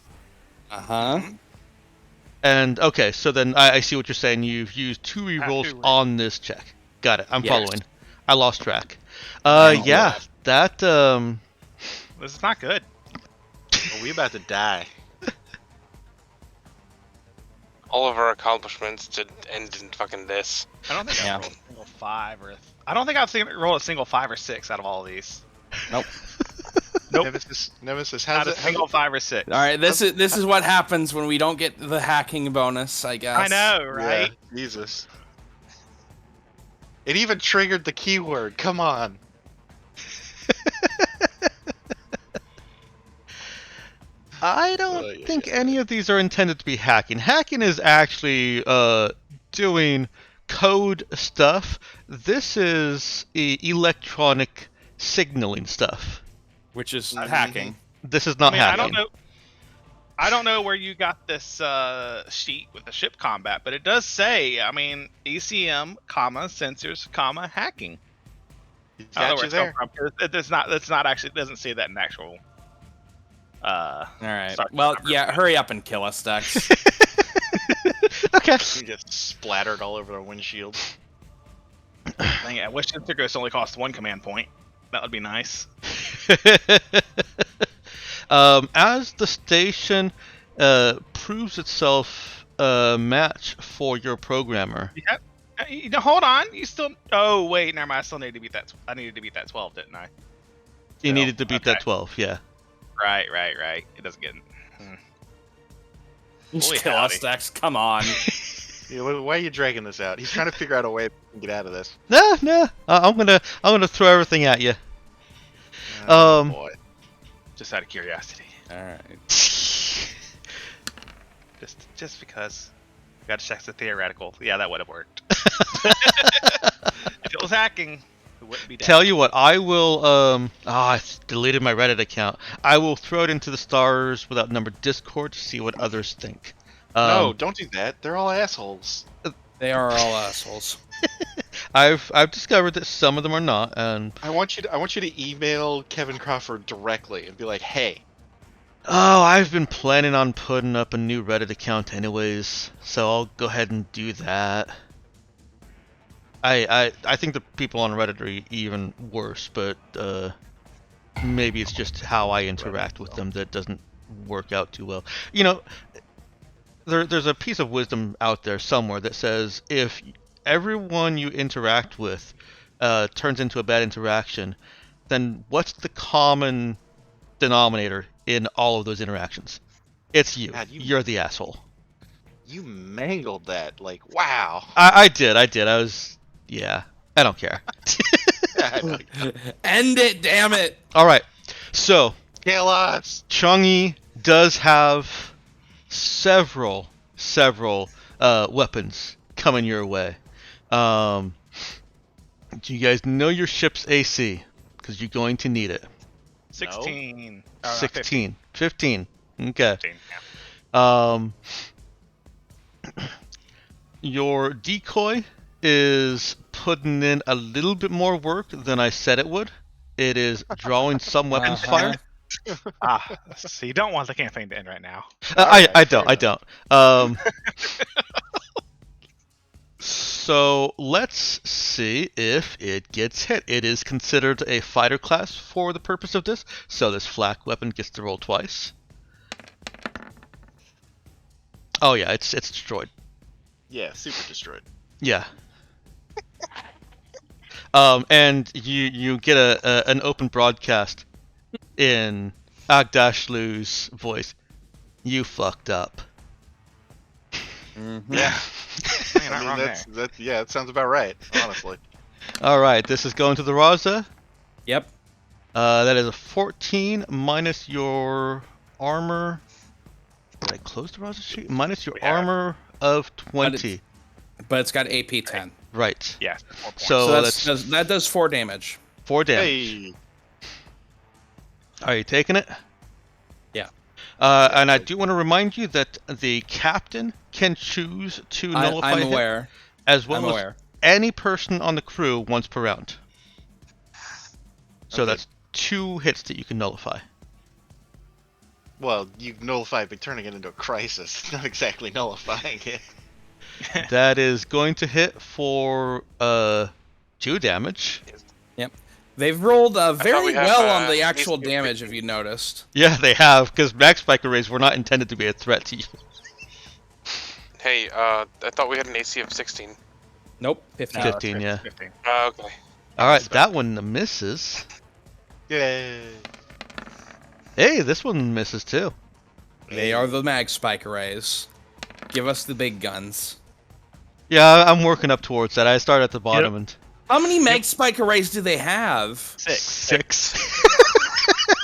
And okay, so then I see what you're saying. You've used 2 rerolls on this check. Got it. I'm following. I lost track. Yeah, that This is not good. Are we about to die? All of our accomplishments to end in fucking this. I don't think I've rolled a single 5 or... I don't think I've rolled a single 5 or 6 out of all of these. Nope. Nope. Nemesis, Not how's a it? single 5 or 6. All right, this is what happens when we don't get the hacking bonus, I guess. I know, right? Yeah, Jesus. It even triggered the keyword. Come on. I don't think any of these are intended to be hacking. Hacking is actually doing code stuff. This is electronic signaling stuff. Which is hacking. This is not hacking. I don't know where you got this sheet with the ship combat, but it does say, ECM, sensors, hacking. I don't know where it's come from. It's not actually, it doesn't say that in actual. All right. Well, yeah, hurry up and kill us, Dex. Okay. You get splattered all over the windshield. Dang it, I wish Integros only cost 1 command point. That would be nice. As the station proves itself a match for your programmer. Yeah. Hold on. You still... Oh, wait. Never mind. I still need to beat that. I needed to beat that 12, didn't I? You needed to beat that 12, yeah. Right. It doesn't get... Just kill us, Dex. Come on. Yeah, why are you dragging this out? He's trying to figure out a way to get out of this. No. I'm gonna throw everything at you. Oh, boy. Just out of curiosity. All right. Just because. We gotta check the theoretical. Yeah, that would have worked. If it was hacking, it wouldn't be dead. Tell you what, I will. I deleted my Reddit account. I will throw it into the Stars Without Number Discord to see what others think. No, don't do that. They're all assholes. They are all assholes. I've discovered that some of them are not, and I want you to email Kevin Crawford directly and be like, "Hey." oh, I've been planning on putting up a new Reddit account anyways, so I'll go ahead and do that. I think the people on Reddit are even worse, but maybe it's just how I interact with them that doesn't work out too well. You know, there's a piece of wisdom out there somewhere that says if everyone you interact with turns into a bad interaction, then what's the common denominator in all of those interactions? It's you. God, You're the asshole. You mangled that. Like, wow. I did. I was... Yeah. I don't care. End it, damn it. All right. So, Kill us. Chang'e does have several weapons coming your way. Do you guys know your ship's AC? Because you're going to need it. 16. 16. 15. Okay. 15, yeah. Your decoy is putting in a little bit more work than I said it would. It is drawing some weapons fire. So you don't want the campaign to end right now. I don't. So let's see if it gets hit. It is considered a fighter class for the purpose of this, so this flak weapon gets to roll twice. Oh yeah, it's destroyed. Yeah, super destroyed. Yeah. And you get an open broadcast in Agdashlu's voice. You fucked up. Mhm. Yeah. You're not wrong there. That sounds about right, honestly. All right, this is going to the Raza. Yep. That is a 14 minus your armor. Did I close the Raza sheet? Minus your We have. armor of 20. But it's got AP 10. Right. Yes. 4 points. So So that does 4 damage. 4 damage. Hey. Are you taking it? Yeah. And I do want to remind you that the captain can choose to nullify I'm hit, aware. as well I'm as aware. any person on the crew once per round. So Okay. that's 2 hits that you can nullify. Well, you nullify by turning it into a crisis. Not exactly nullifying it. That is going to hit for 2 damage. They've rolled very we had, well on the these actual two damage, big- if you noticed. Yeah, they have, because Max Spike Arrays were not intended to be a threat to you. Hey, I thought we had an AC of 16. Nope, 15. No, 15, yeah. 15. Okay. Alright, that one misses. Yay. Hey, this one misses too. They are the mag spike arrays. Give us the big guns. Yeah, I'm working up towards that. I start at the bottom and How many mag spike arrays do they have? 6.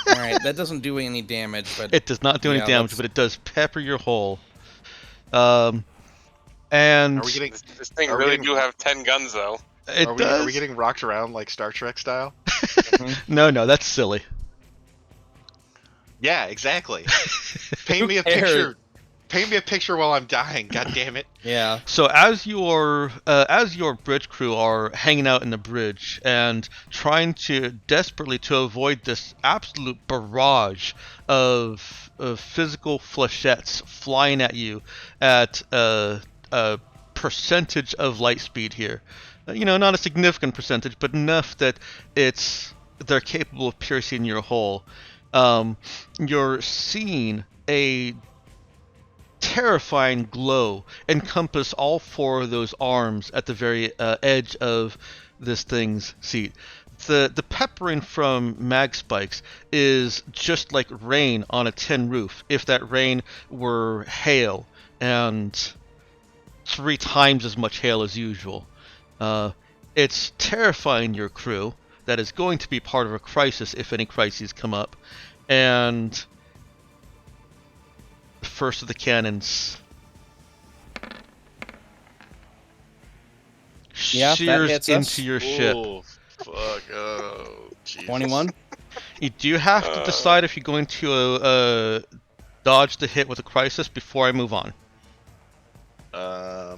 Alright, that doesn't do any damage, but It does not do any Yeah, damage, that's- but it does pepper your hole. And Are we getting This thing Are we really getting- do have 10 guns, though. it are does. we getting rocked around like Star Trek style? No, that's silly. Yeah, exactly. Paint me a cares? picture. Paint me a picture while I'm dying. God damn it. yeah. So as your bridge crew are hanging out in the bridge and trying to desperately to avoid this absolute barrage of physical flechettes flying at you at a percentage of light speed here, not a significant percentage, but enough that they're capable of piercing your hull. You're seeing a terrifying glow encompass all 4 of those arms at the very edge of this thing's seat. The peppering from mag spikes is just like rain on a tin roof if that rain were hail, and 3 times as much hail as usual. It's terrifying your crew. That is going to be part of a crisis if any crises come up. And first of the cannons Yeah, that shears hits into us. your ship. Oh, fuck. Oh, Jesus. 21. You do have to decide if you're going to dodge the hit with a crisis before I move on.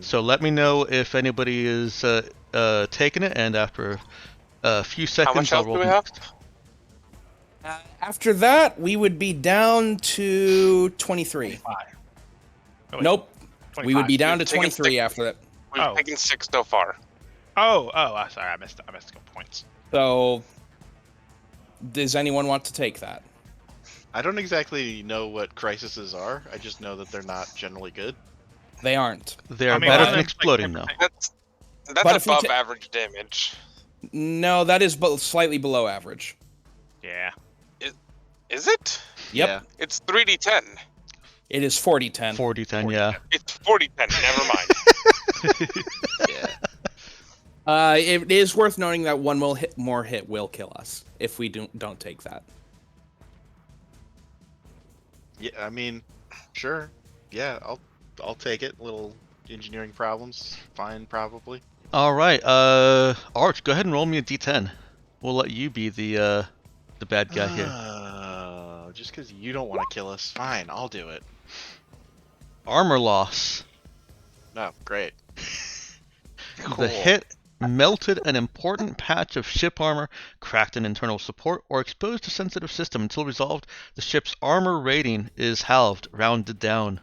So let me know if anybody is taking it, and after a few How seconds, much health I'll do roll we have? next. After that, we would be down to 23. 25. Oh, wait, Nope. We would be 25. down to Taking 23 six. after that. We've Oh. taken 6 so far. Sorry, I missed a couple points. So, does anyone want to take that? I don't exactly know what crises are. I just know that they're not generally good. They aren't. They're I mean, better one of than them's like exploding, though. 10%. That's But if we above ta- average damage. No, that is slightly below average. Yeah. Is it? Yep. Yeah. It's 3d10. It is 40-10. 40-10, yeah. It's 4010. Never mind. Yeah. It is worth noting that one more hit will kill us if we don't take that. Yeah, I mean, sure. Yeah, I'll take it. Little engineering problems. Fine, probably. All right, Arch, go ahead and roll me a d10. We'll let you be the bad guy here. Just because you don't want to kill us, fine, I'll do it. Armor loss. No, great. The hit melted an important patch of ship armor, cracked an internal support, or exposed a sensitive system. Until resolved, the ship's armor rating is halved, rounded down.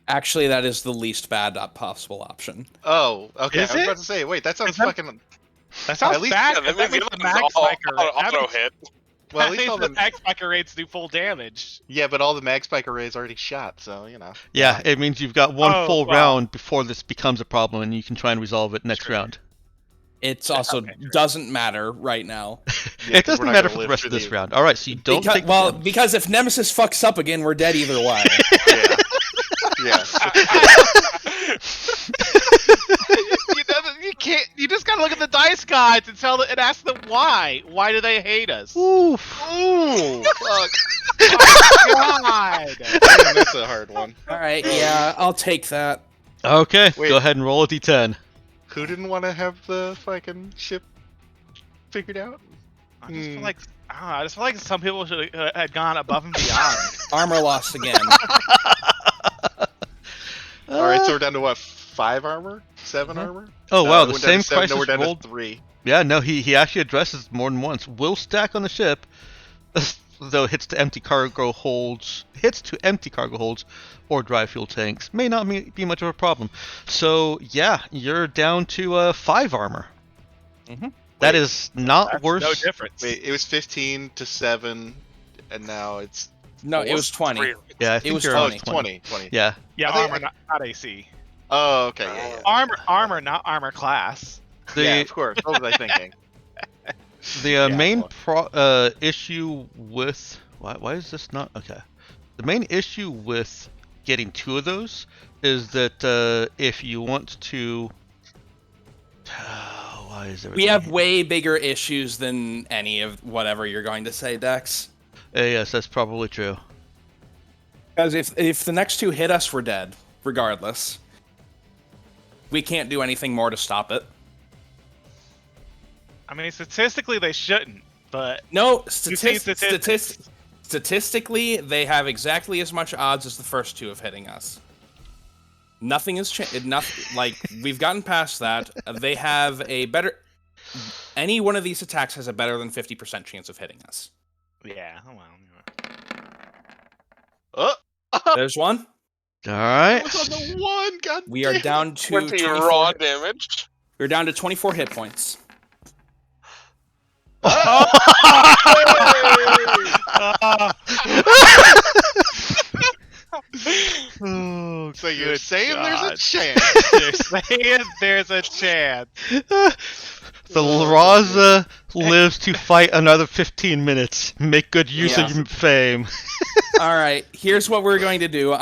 Actually, that is the least bad possible option. Oh, okay. Is I was it? about to say, wait, that sounds Is that- fucking. That sounds At least- bad. Yeah, that That means the means other the one's mag spiker. That auto means- hit. Well, at least all the the mag spike arrays do full damage. yeah, but all the mag spike arrays already shot, so you know. Yeah, it means you've got one Oh, full well. round before this becomes a problem, and you can try and resolve it next True. round. It's also Okay, true. doesn't matter right now. Yeah, It 'cause doesn't we're not matter gonna for the live rest through of this the- round. All right, so you don't Because, take well, damage. because if Nemesis fucks up again, we're dead either way. Yeah. Yeah. You can't. You just gotta look at the dice guides and and ask them why. Why do they hate us? Oof. Ooh, fuck. God. Damn, that's a hard one. All right, yeah, I'll take that. Okay, Wait. go ahead and roll a d10. Who didn't want to have the fucking ship figured out? I just feel like I just feel like some people should had gone above and beyond. Armor loss again. All right, so we're down to what? 5 armor? 7 armor? Oh No, wow, we the went down to same 7, crisis no, we're down rolled. to 3. Yeah, no, he actually addresses more than once. Will stack on the ship, though hits to empty cargo holds, or dry fuel tanks may not be much of a problem. So yeah, you're down to 5 armor. Mhm. That is not That's worse. no difference. Wait, it was 15 to 7, and now it's No, it was 20. Yeah, I think was you're oh, on it's 20. 20. Yeah, Yeah, I think armor, not AC. Oh, okay. Yeah, yeah. Armor, not armor class. Yeah, the of course. What was I thinking? main issue with why is this not okay? The main issue with getting 2 of those is that if you want to, why is We everything have here? way bigger issues than any of whatever you're going to say, Dex. Yes, that's probably true. Because if the next 2 hit us, we're dead, regardless. We can't do anything more to stop it. I mean, statistically, they shouldn't, but No, You've seen statistics. statistically, they have exactly as much odds as the first 2 of hitting us. Nothing has changed. Nothing. Like, we've gotten past that. They have a better. Any one of these attacks has a better than 50% chance of hitting us. yeah. Oh, well. Oh, There's one. All right. I was on the 1. God We are damn. down to 20 24 raw damage. We're down to 24 hit points. Oh, So you're good saying God. there's a chance? You're saying there's a chance. The Raza lives to fight another 15 minutes. Make good use of Yeah. your fame. All right, here's what we're going to do.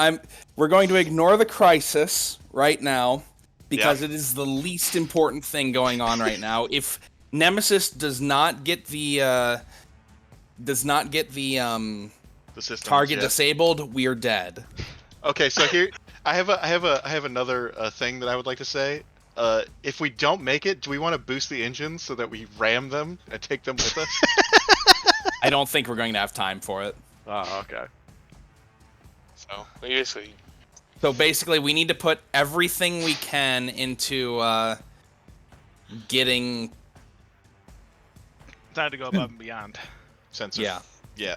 We're going to ignore the crisis right now because it is the least important thing going on right now. If Nemesis does not get the The system target is, disabled, we are dead. Okay, so here I have another thing that I would like to say. If we don't make it, do we want to boost the engines so that we ram them and take them with us? I don't think we're going to have time for it. Oh, okay. So basically, So basically, we need to put everything we can into getting. Time to go above and beyond. Sensor. Yeah. Yeah.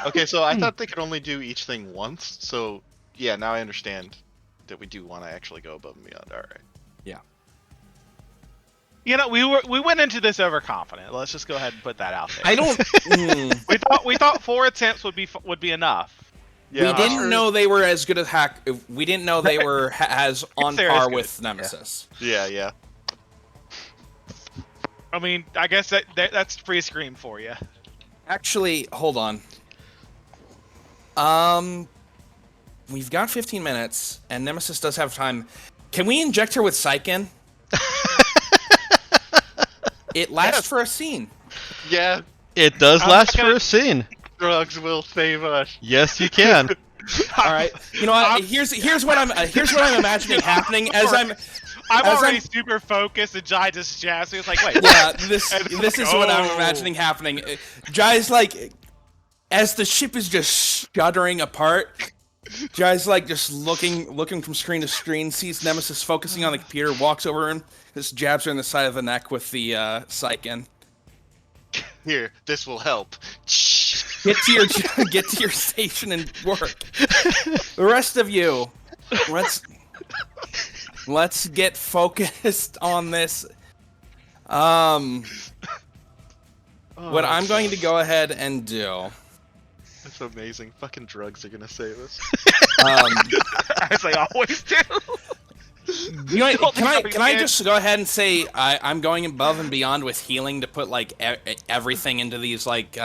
Okay, so I thought they could only do each thing once. So yeah, now I understand that we do want to actually go above and beyond. All right. You know, we went into this overconfident. Let's just go ahead and put that out there. I don't. We thought 4 attempts would be enough. Yeah, we didn't know they were as good as hack. We didn't know they were as on They're par as good. with Nemesis. Yeah. I mean, I guess that's free screen for you. Actually, hold on. We've got 15 minutes, and Nemesis does have time. Can we inject her with Psyken? It lasts for a scene. Yeah. It does I'm last not for gonna- a scene. Drugs will save us. Yes, you can. All right. You know what? Here's what I'm imagining happening as I'm. I'm As already I'm- super focused, and Jai just jabs me. It's like, wait, Yeah, this And it's this like, is what I'm oh. imagining happening. Jai's like, as the ship is just shuddering apart. Jai's like just looking from screen to screen, sees Nemesis focusing on the computer, walks over him, just jabs her in the side of the neck with the Psyken. Here, this will help. Get to your station and work. The rest of you, let's get focused on this. What I'm going to go ahead and do. That's amazing. Fucking drugs are gonna save us. As they always do. You know, can I just go ahead and say I'm going above and beyond with healing to put like everything into these like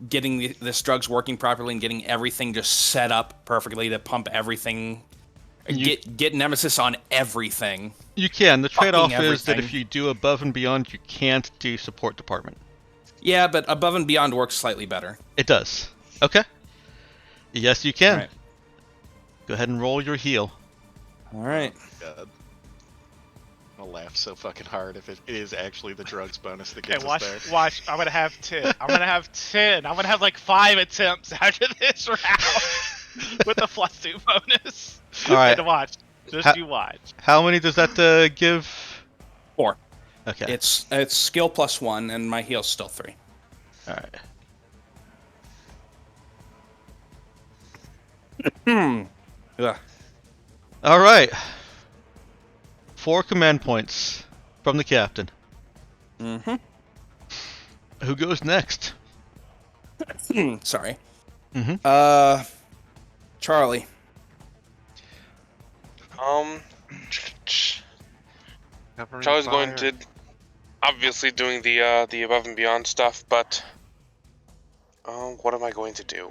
getting this drugs working properly and getting everything just set up perfectly to pump everything. Get Nemesis on everything. You can. The trade-off Fucking is that if everything. you do above and beyond, you can't do support department. Yeah, but above and beyond works slightly better. It does. Okay. Yes, you can. All right. Go ahead and roll your heal. All right. God. I'll laugh so fucking hard if it is actually the drugs bonus that Hey, gets watch, us there. watch. I'm gonna have 10. I'm gonna have 10. I'm gonna have like 5 attempts after this round with the plus 2 bonus. All right. And watch. Just you watch. How many does that give? 4. Okay. It's skill plus 1, and my heal's still 3. All right. Ugh. All right. 4 command points from the captain. Mm-hmm. Who goes next? Sorry. Mm-hmm. Charlie. Charlie's going to obviously doing the above and beyond stuff, but what am I going to do?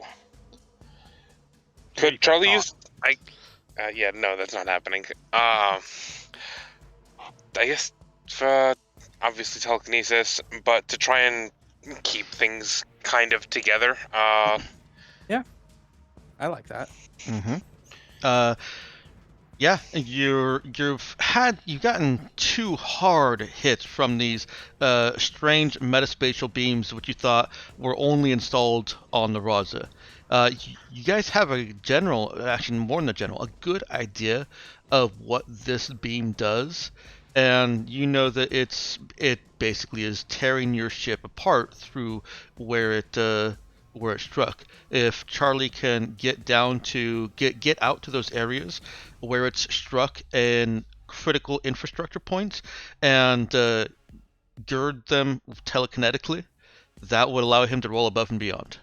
Could Charlie use? Yeah, no, that's not happening. I guess for obviously telekinesis, but to try and keep things kind of together. Yeah, I like that. Mm-hmm. Yeah, you've gotten 2 hard hits from these strange metaspatial beams, which you thought were only installed on the Raza. You guys have a general, actually more than a general, a good idea of what this beam does, and you know that it basically is tearing your ship apart through where it struck. If Charlie can get down to get out to those areas where it's struck in critical infrastructure points and gird them telekinetically, that would allow him to roll above and beyond.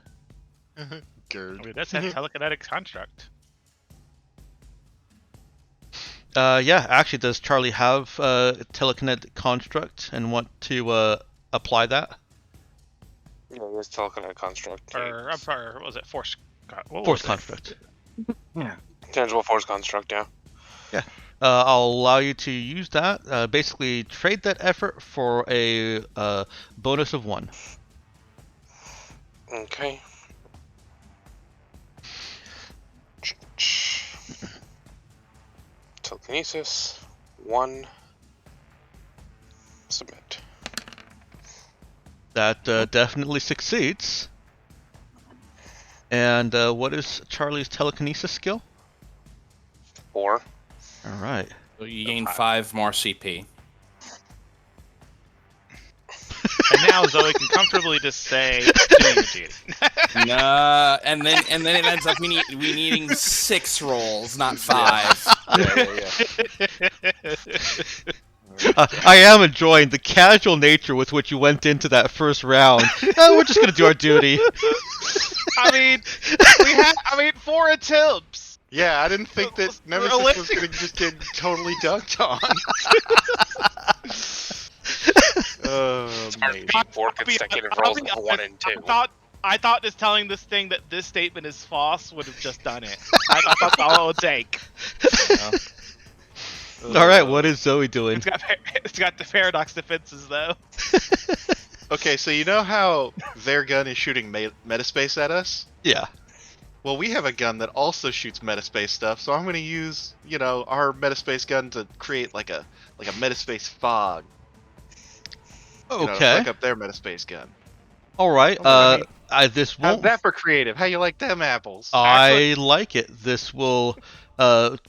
Gird. I mean, that's a telekinetic construct. Yeah, actually, does Charlie have telekinetic construct and want to apply that? Yeah, this telekinetic construct. Or, I'm sorry, what was it? Force Construct. Tangible force construct, yeah. Yeah. I'll allow you to use that. Basically, trade that effort for a bonus of 1. Okay. Telekinesis. 1. Submit. That definitely succeeds. And what is Charlie's telekinesis skill? 4. All right. So you gain 5 more CP. And now Zoe can comfortably just say, "Do your duty." Nah, and then it ends up we needing 6 rolls, not 5. I am enjoying the casual nature with which you went into that first round. We're just gonna do our duty. I mean, 4 attempts. Yeah, I didn't think that Nemesis was gonna just get totally dunked on. It's hard to beat 4 consecutive rolls of 1 and 2. I thought just telling this thing that this statement is false would have just done it. I thought that's all it would take. All right, what is Zoe doing? It's got the paradox defenses though. Okay, so you know how their gun is shooting metaspace at us? Yeah. Well, we have a gun that also shoots metaspace stuff, so I'm going to use, our metaspace gun to create like a metaspace fog. Okay. To fuck up their metaspace gun. All right. This won't. How's that for creative? How you like them apples? I like it. This will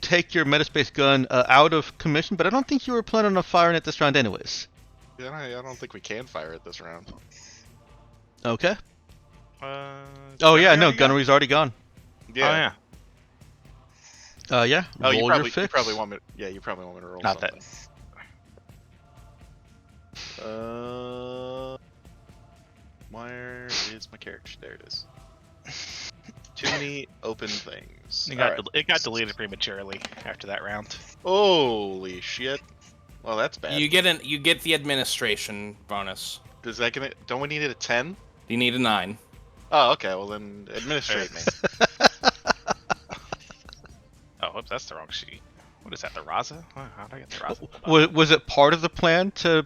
take your metaspace gun out of commission, but I don't think you were planning on firing it this round anyways. Yeah, I don't think we can fire it this round. Okay. Oh yeah, no, gunnery's already gone. Yeah. Yeah. Oh, roll your fix. you probably want me. Yeah, you probably want me to roll Not something. Where is my character? There it is. Too many open things. It got deleted prematurely after that round. Holy shit! Well, that's bad. You get the administration bonus. Does that get it? Don't we need it at 10? You need a 9. Oh, okay. Well, then administrate me. Oh, whoops, that's the wrong sheet. What is that, the Raza? How did I get the Raza? Was it part of the plan to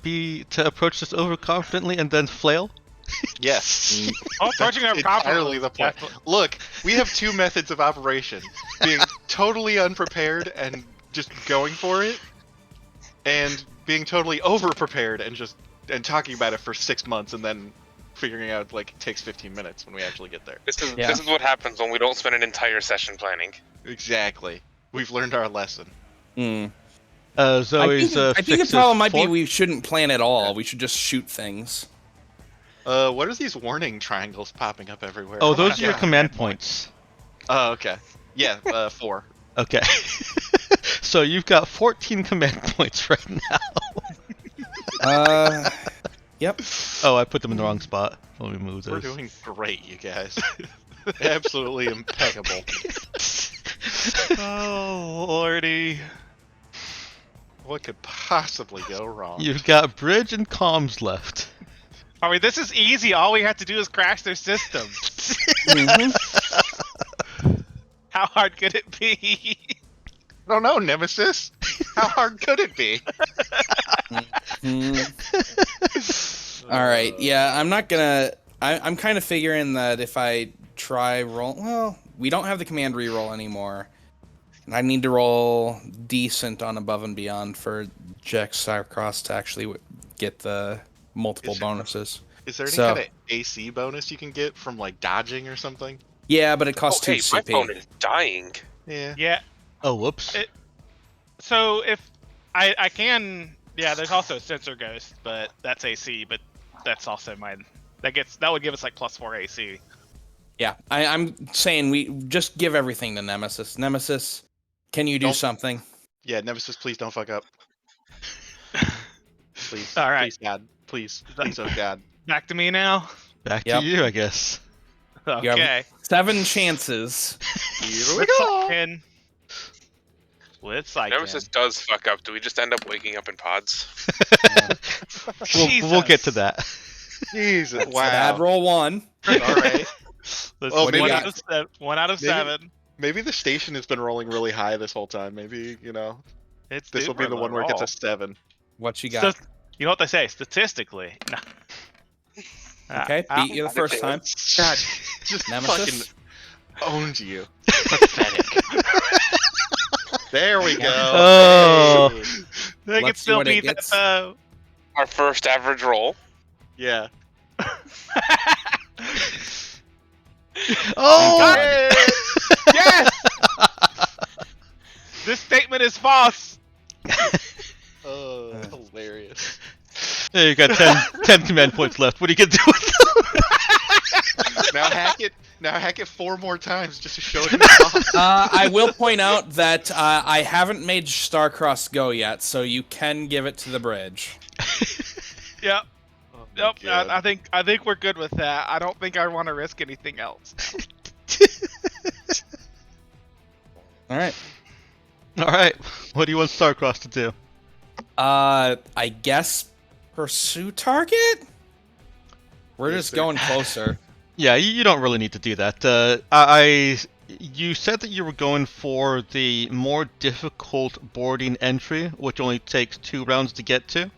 approach this overconfidently and then flail? Yes. Oh, approaching our Entirely the plan. Look, we have two methods of operation: being totally unprepared and just going for it, and being totally over-prepared and talking about it for 6 months and then figuring out like it takes 15 minutes when we actually get there. This is what happens when we don't spend an entire session planning. Exactly. We've learned our lesson. Zoe's I think the fixes problem might be 4. we shouldn't plan at all. We should just shoot things. What are these warning triangles popping up everywhere? Oh, those are your God. command points. Oh, okay. Yeah, 4. Okay. So you've got 14 command points right now. Yep. Oh, I put them in the wrong spot. Let me move those. We're doing great, you guys. Absolutely impeccable. Oh, lordy. What could possibly go wrong? You've got bridge and comms left. I mean, this is easy. All we have to do is crash their system. How hard could it be? I don't know, Nemesis. How hard could it be? All right. Yeah, I'm not gonna. I'm kind of figuring that if I try roll, well, we don't have the command reroll anymore, and I need to roll decent on above and beyond for Jack Starcross to actually get the multiple bonuses. Is there any kind of AC bonus you can get from like dodging or something? Yeah, but it costs 2 Hey, my CP. phone is dying. Yeah. Yeah. Oh, whoops. So if I can, yeah, there's also Sensor Ghost, but that's AC, but that's also mine. That would give us like +4 AC. Yeah, I'm saying we just give everything to Nemesis. Nemesis, can you do Don't- something? Yeah, Nemesis, please don't fuck up. Please. All right. Please, God. Please. Please, oh God. Back to me now. Back Yep. to you, I guess. Okay. 7 chances. Here we go. Let's like Nemesis does fuck up. Do we just end up waking up in pods? We'll get to that. Jesus. Wow. Bad Wow. roll 1. All right. Let's Oh, one, maybe- out of 7. Maybe the station has been rolling really high this whole time. Maybe, It's this will be the one where it gets a 7. What you got? You know what they say? Statistically. No. Okay, beat you the first time. God, just Nemesis? fucking owned you. Pathetic. There we go. Oh. Hey. They can Let's see still what it beat that gets. though. Our first average roll. Yeah. Oh! Yes! This statement is false. Oh, hilarious. Hey, you got 10 command points left. What are you gonna do with them? Now hack it 4 more times just to show it in the box. I will point out that I haven't made Starcross go yet, so you can give it to the bridge. Yep. Oh my Nope. God. I think we're good with that. I don't think I want to risk anything else. All right. All right. What do you want Starcross to do? I guess pursue target? We're Yes, just sir. going closer. Yeah, you don't really need to do that. You said that you were going for the more difficult boarding entry, which only takes 2 rounds to get to,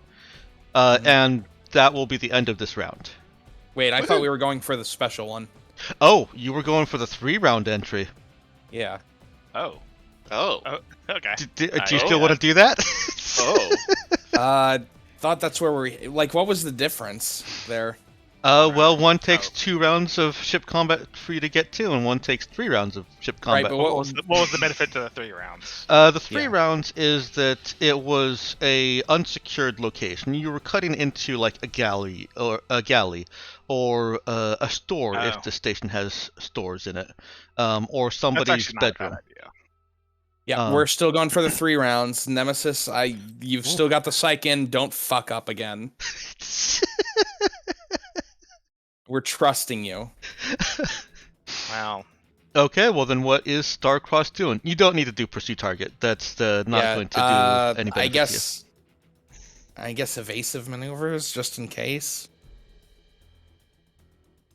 and that will be the end of this round. Wait, I thought we were going for the special one. Oh, you were going for the 3-round entry. Yeah. Oh. Oh. Okay. Do you Oh, still yeah. want to do that? Oh. Thought that's where we like. What was the difference there? Well, one takes 2 rounds of ship combat for you to get to, and one takes 3 rounds of ship combat. Right, but What was the benefit to the 3 rounds? The 3 Yeah. rounds is that it was a unsecured location. You were cutting into like a galley or a store Oh. if the station has stores in it, or That's somebody's actually not a bad bedroom. idea. Yeah, we're still going for the 3 rounds. Nemesis, you've still got the psych in. Don't fuck up again. We're trusting you. Wow. Okay, well then what is Starcross doing? You don't need to do pursue target. That's not going to do any benefit to you. I guess evasive maneuvers, just in case.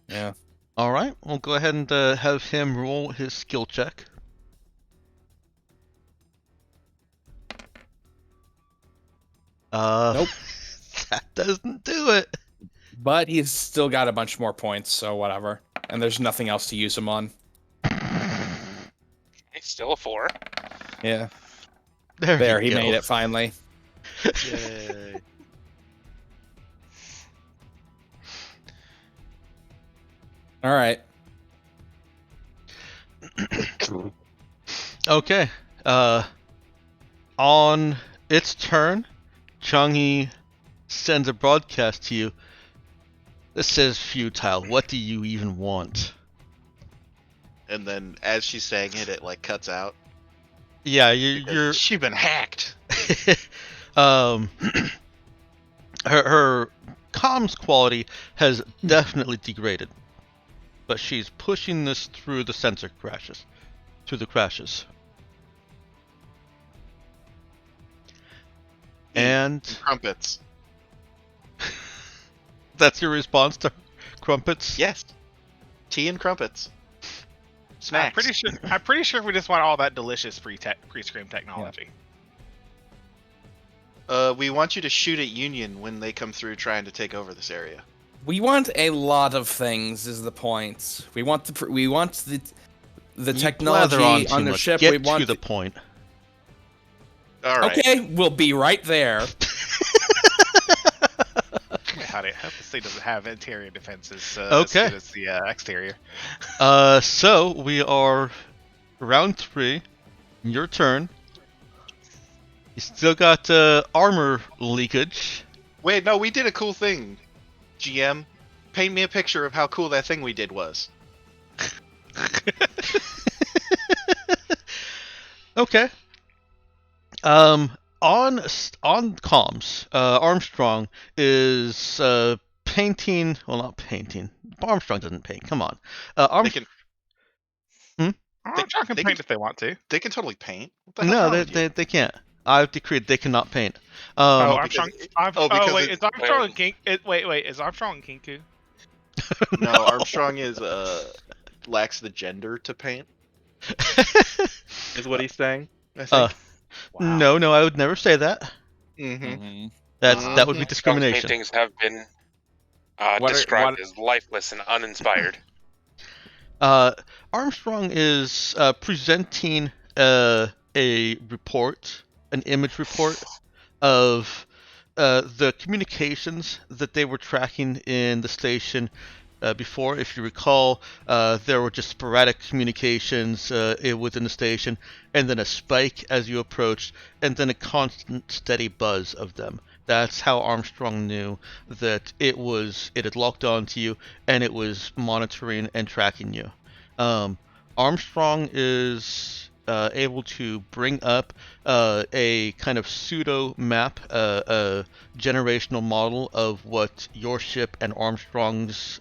Yeah. All right, we'll go ahead and have him roll his skill check. Nope. That doesn't do it. But he's still got a bunch more points, so whatever. And there's nothing else to use him on. He's still a 4. Yeah. There He you go. made it finally. Yay. All right. Okay. On its turn, Chang'e sends a broadcast to you that says futile. What do you even want? And then as she's saying it, it like cuts out. Yeah, you're She's been hacked. her comms quality has definitely degraded, but she's pushing this through the sensor crashes, And Crumpets. that's your response to crumpets? Yes. Tea and crumpets. Snacks. I'm pretty sure we just want all that delicious pre-scream technology. We want you to shoot at Union when they come through trying to take over this area. We want a lot of things. Is the point? We want the You technology blather on on too the much. ship. Get We want to the point. All right. Okay, we'll be right there. How this thing doesn't have interior defenses Okay. as good as the exterior. So we are round 3. Your turn. You still got armor leakage. Wait, no, we did a cool thing. GM, paint me a picture of how cool that thing we did was. Okay. On comms, Armstrong is painting. Well, not painting. Armstrong doesn't paint. Come on. They can Armstrong can they paint can- if they want to. they can totally paint. What the hell's No, wrong with you? they can't. I've decreed they cannot paint. Armstrong. because Wait, it's- is Armstrong and King? Wait, is Armstrong and Kinku? No, Armstrong is lacks the gender to paint. Is what he's saying. I think. No, I would never say that. Mm-hmm. That would be Armstrong's discrimination. paintings have been What are- described what- as lifeless and uninspired. Armstrong is presenting a report, an image report of the communications that they were tracking in the station before. If you recall, there were just sporadic communications within the station, and then a spike as you approached, and then a constant, steady buzz of them. That's how Armstrong knew that it had locked onto you, and it was monitoring and tracking you. Armstrong is able to bring up a kind of pseudo map, a generational model of what your ship and Armstrong's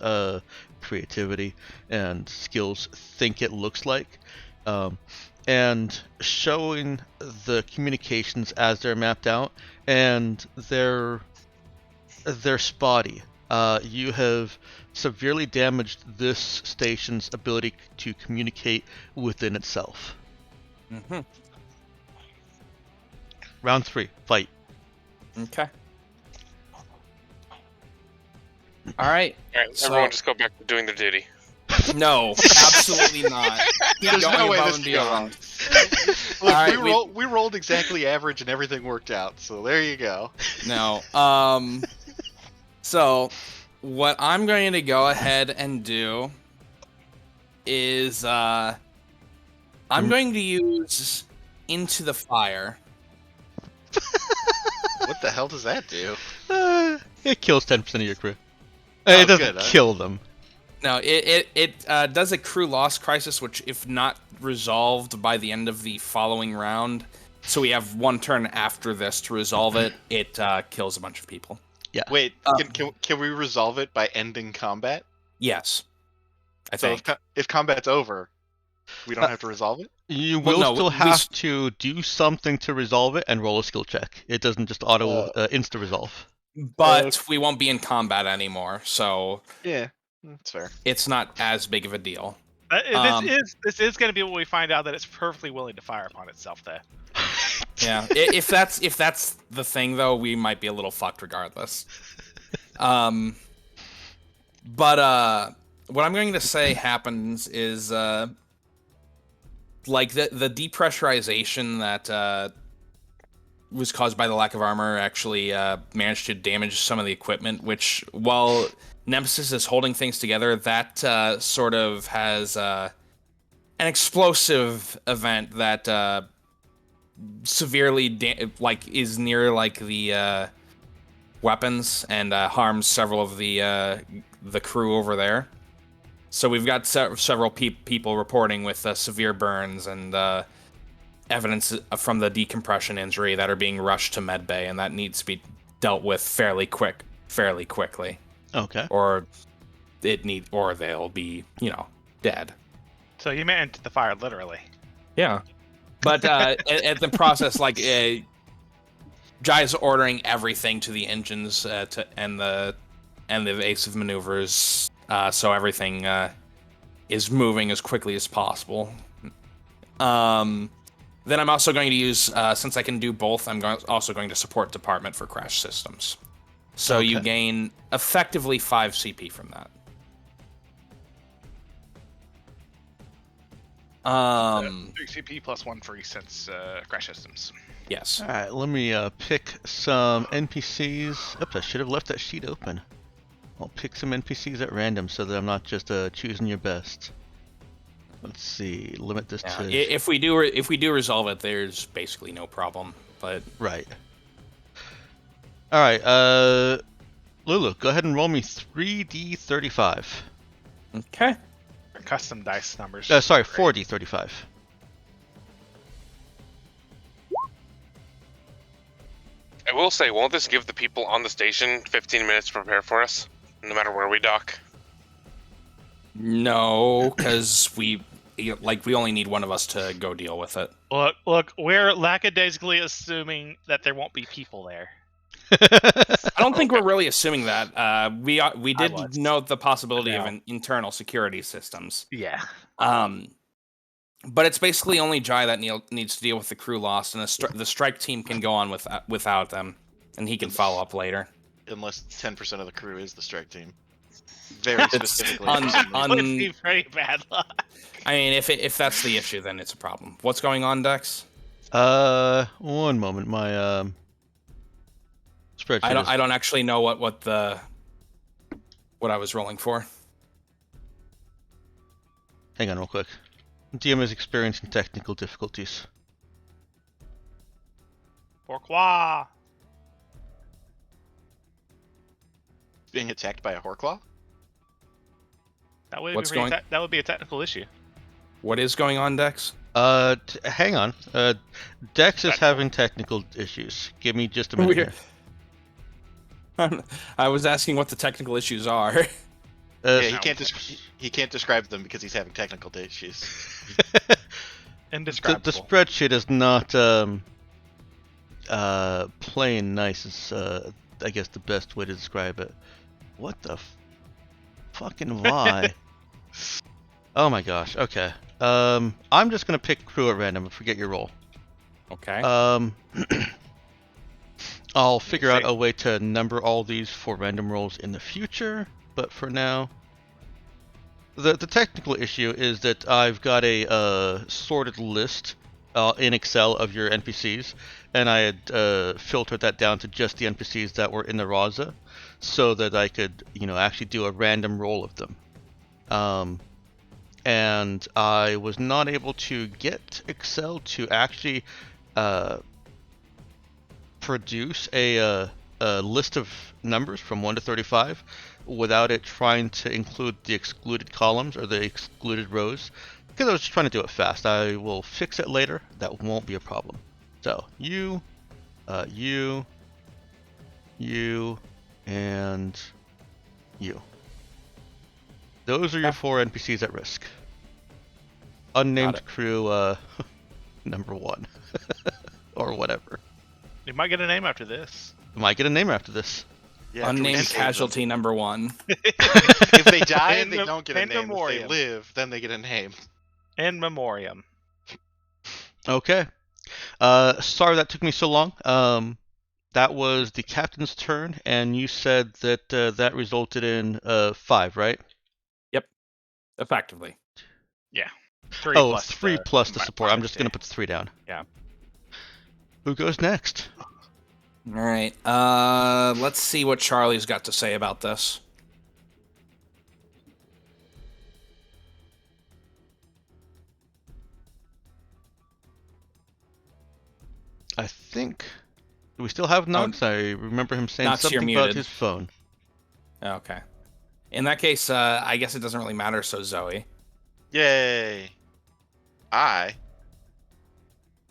creativity and skills think it looks like, and showing the communications as they're mapped out, and they're spotty. You have severely damaged this station's ability to communicate within itself. Mm-hmm. Round 3, fight. Okay. All right. All right, So- everyone just go back to doing their duty. No, absolutely not. Keep There's going no way above this and can go wrong. beyond. Look, Alright, we rolled exactly average and everything worked out. So there you go. No. So what I'm going to go ahead and do is I'm going to use Into the Fire. What the hell does that do? It kills 10% of your crew. Oh, It doesn't good, huh? kill them. No, it does a crew loss crisis, which if not resolved by the end of the following round, so we have one turn after this to resolve it, it kills a bunch of people. Yeah. Wait, can we resolve it by ending combat? Yes, I So think. if combat's over, we don't have to resolve it? You Well, will no, still we have to do something to resolve it and roll a skill check. It doesn't just auto insta resolve. but we won't be in combat anymore, so Yeah, that's fair. it's not as big of a deal. This is going to be what we find out that it's perfectly willing to fire upon itself. There. Yeah, if that's the thing though, we might be a little fucked regardless. But what I'm going to say happens is like the depressurization that was caused by the lack of armor actually managed to damage some of the equipment, which while Nemesis is holding things together, that sort of has an explosive event that severely is near like the weapons and harms several of the crew over there. So we've got several people reporting with severe burns and evidence from the decompression injury that are being rushed to medbay, and that needs to be dealt with fairly quickly. Okay. Or they'll be, dead. So you meant the fire literally. Yeah. But at the process, like Jai's ordering everything to the engines and the evasive maneuvers, so everything is moving as quickly as possible. Then I'm also going to use, since I can do both, also going to support Department for Crash Systems. So you gain effectively 5 CP from that. 3 CP plus 1 free since Crash Systems. Yes. All right, let me pick some NPCs. Oops, I should have left that sheet open. I'll pick some NPCs at random so that I'm not just choosing your best. Let's see. Limit this to. If we do resolve it, there's basically no problem. But right. All right. Lulu, go ahead and roll me 3d35. Okay. Custom dice numbers. Sorry, 4d35. I will say, won't this give the people on the station 15 minutes to prepare for us, no matter where we dock? No, because we only need one of us to go deal with it. Look, we're lackadaisically assuming that there won't be people there. I don't think we're really assuming that. We did note the possibility of internal security systems. Yeah. But it's basically only Jai that needs to deal with the crew lost, and the strike team can go on without them, and he can follow up later. Unless 10% of the crew is the strike team. Very specifically. That would be pretty bad luck. I mean, if that's the issue, then it's a problem. What's going on, Dex? One moment. My spreadsheet. I don't actually know what I was rolling for. Hang on, real quick. DM is experiencing technical difficulties. Pourquoi? Being attacked by a Horclaw? That would What's be going- that would be a technical issue. What is going on, Dex? Hang on. Dex is having technical issues. Give me just a minute here. I was asking what the technical issues are. Yeah, he can't describe them because he's having technical issues. Indescribable. The spreadsheet is not plain nice. Is I guess the best way to describe it. What the fucking why? Oh my gosh. Okay. I'm just gonna pick crew at random and forget your roll. Okay. I'll figure out a way to number all these for random rolls in the future, but for now, the technical issue is that I've got a sorted list in Excel of your NPCs, and I had filtered that down to just the NPCs that were in the Raza, so that I could, actually do a random roll of them. And I was not able to get Excel to actually produce a list of numbers from 1 to 35 without it trying to include the excluded columns or the excluded rows, because I was just trying to do it fast. I will fix it later. That won't be a problem. So you, and you. Those are your Okay. 4 NPCs at risk. Got Unnamed it. crew, number 1. Or whatever. You might get a name after this. Might get a name after this. Yeah, after we Unnamed save them. casualty number 1. If they die, In they mem- don't get a in name. If memoriam. they live, then they get a name. In memoriam. Okay. Sorry that took me so long. That was the captain's turn, and you said that that resulted in 5, right? Effectively. 3 Oh, plus 3 the plus the support. I'm just modesty. gonna put the 3 down. Yeah. Who goes next? All right. Let's see what Charlie's got to say about this. I think. Do we still have Nox? I remember him saying Nox, you're something about muted. his phone. Okay. In that case, I guess it doesn't really matter. So Zoe. Yay! I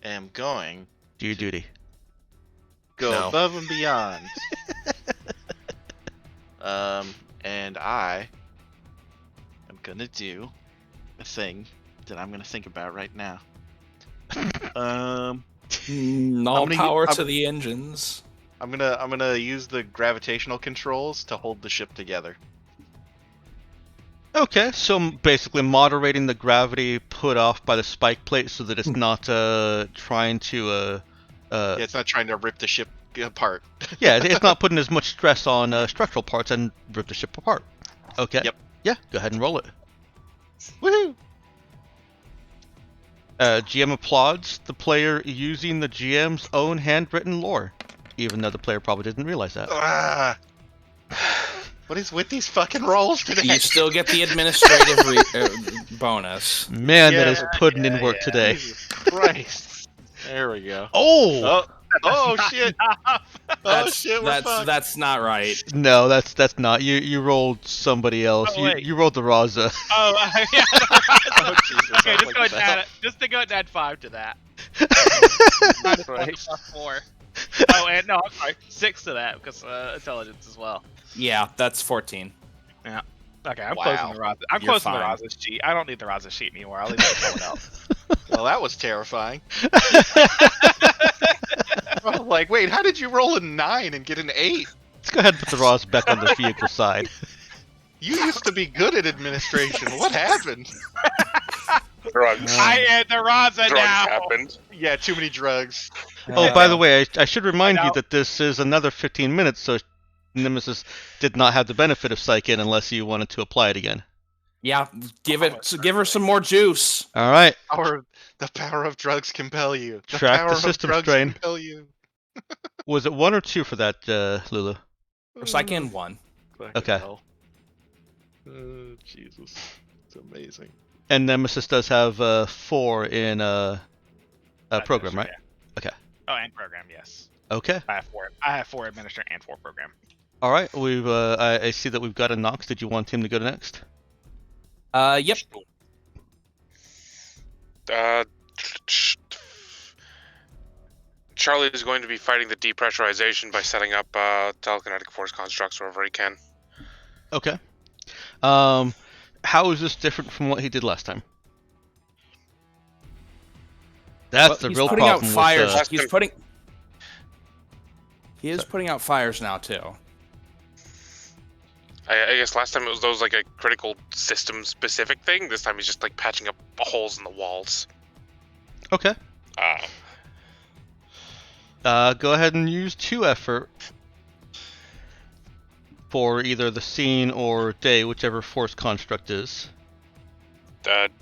am going Do your duty. go No. above and beyond. And I am gonna do a thing that I'm gonna think about right now. All gonna power I'm- to the engines. I'm gonna use the gravitational controls to hold the ship together. Okay, so basically moderating the gravity put off by the spike plate so that it's not trying to Yeah, it's not trying to rip the ship apart. yeah, it's not putting as much stress on structural parts and rip the ship apart. Okay. Yep. Yeah, go ahead and roll it. Woohoo! GM applauds the player using the GM's own handwritten lore, even though the player probably didn't realize that. Ah. What is with these fucking rolls today? You still get the administrative bonus. Man, that is Yeah, putting in work today. Jesus Christ. There we go. Oh! Oh shit! Oh shit! We're fucked. That's not right. No, that's not. You rolled somebody else. Oh, wait. You rolled the Raza. Oh, yeah. Oh Jesus! Okay, I was just like, go what ahead the and hell? add it. Just to go ahead and add 5 to that. Christ. 4. Oh, and no, I'm sorry, 6 to that because intelligence as well. Yeah, that's 14. Okay, I'm Wow. closing the Raza. I'm You're closing the fine. Raza sheet. I don't need the Raza sheet anymore. I'll leave it to someone else. Well, that was terrifying. I was like, wait, how did you roll a 9 and get an 8? Let's go ahead and put the Raza back on the vehicle side. You used to be good at administration. What happened? Drugs. I am the Raza Drugs now. happened. Yeah, too many drugs. Oh, by the way, I should remind you know. that this is another 15 minutes, so Nemesis did not have the benefit of Psych In unless you wanted to apply it again. Yeah, give her some more juice. All right. The power of drugs compel you. The Track the power system of drugs strain. compel you. Was it 1 or 2 for that, Lulu? Or Psych In 1. Fucking Okay. hell. Jesus. It's amazing. And Nemesis does have 4 in program, right? Yeah. Okay. Oh, and program, yes. Okay. I have 4 administer and 4 program. All right. We've I see that we've got a Nox. Did you want him to go next? Yep. Charlie is going to be fighting the depressurization by setting up telekinetic force constructs wherever he can. Okay. How is this different from what he did last time? That's the He's real putting out problem fires. with He is putting out fires now too. I guess last time it was those like a critical system specific thing. This time he's just like patching up holes in the walls. Okay. Go ahead and use 2 effort for either the scene or day, whichever force construct is.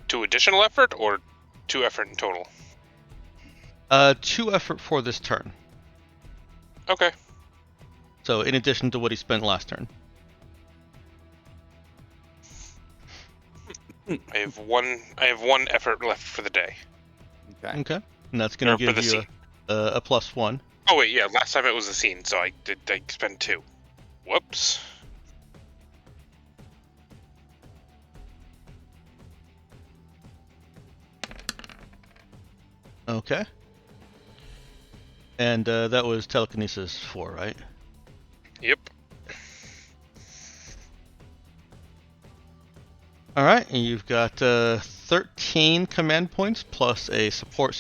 2 additional effort or 2 effort in total? 2 effort for this turn. Okay. So in addition to what he spent last turn. I have one effort left for the day. Okay. Okay. And that's going Or to for give the you scene. a +1. Oh wait, yeah. Last time it was a scene, so I spent 2. Whoops. Okay. And that was telekinesis 4, right? Yep. All right, and you've got 13 command points plus a support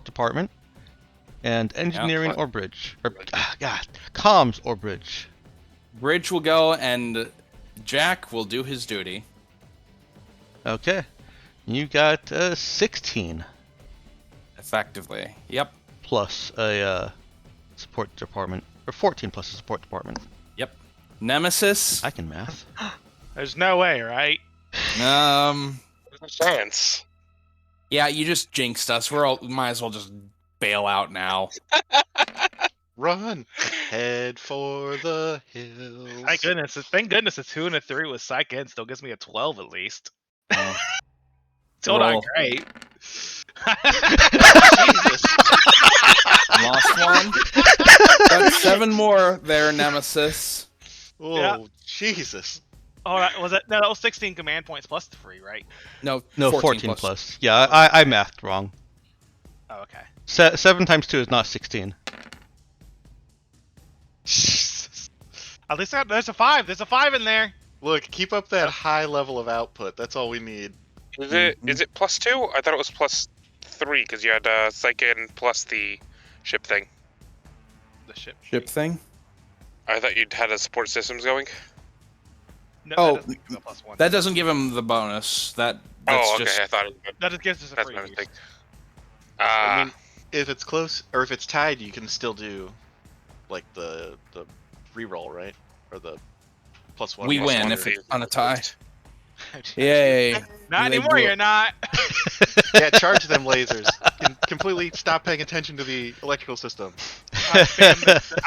department, and engineering what? or bridge. Or, God, comms or bridge. Bridge will go, and Jack will do his duty. Okay. You got 16 Effectively. Yep. plus a support department, or 14 plus a support department. Yep. Nemesis. I can math. There's no way, right? Chance. Yeah, you just jinxed us. We might as well just bail out now. Run, head for the hills. Thank goodness a 2 and a 3 with psych in still gives me a 12 at least. Oh. Still Roll. not great. Jesus. Lost one. Got 7 more there, Nemesis. Oh, Yeah. Jesus. Oh, that was 16 command points plus 3, right? No, No, 14 plus. Yeah, I mathed wrong. Oh, okay. 7 times 2 is not 16. At least there's a 5. There's a 5 in there. Look, keep up that high level of output. That's all we need. Is it +2? I thought it was +3 because you had Psychic plus the ship thing. The ship. Ship thing? I thought you'd had a support systems going. No, Oh, that doesn't give him a +1. That doesn't give him the bonus. That's Okay. just... I thought it did. That just gives us a That's free my use. mistake. I mean, if it's close or if it's tied, you can still do like the reroll, right? Or the +1. We plus win one if for it's you. on a tie. Yay. Not They anymore, blew you're it. not. Yeah, charge them lasers. Completely stop paying attention to the electrical system. I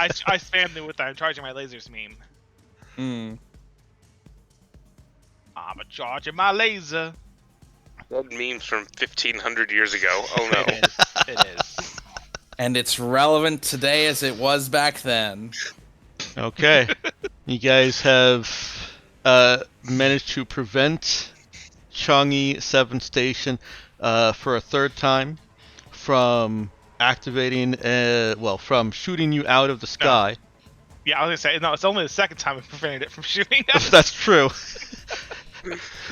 spammed it with that I'm charging my lasers meme. I'm a charging my laser. That memes from 1500 years ago. Oh no. It is. And it's relevant today as it was back then. Okay. You guys have managed to prevent Changi 7 Station for a third time from activating, from shooting you out of the sky. Yeah, I was gonna say no. It's only the second time I've prevented it from shooting us. That's true.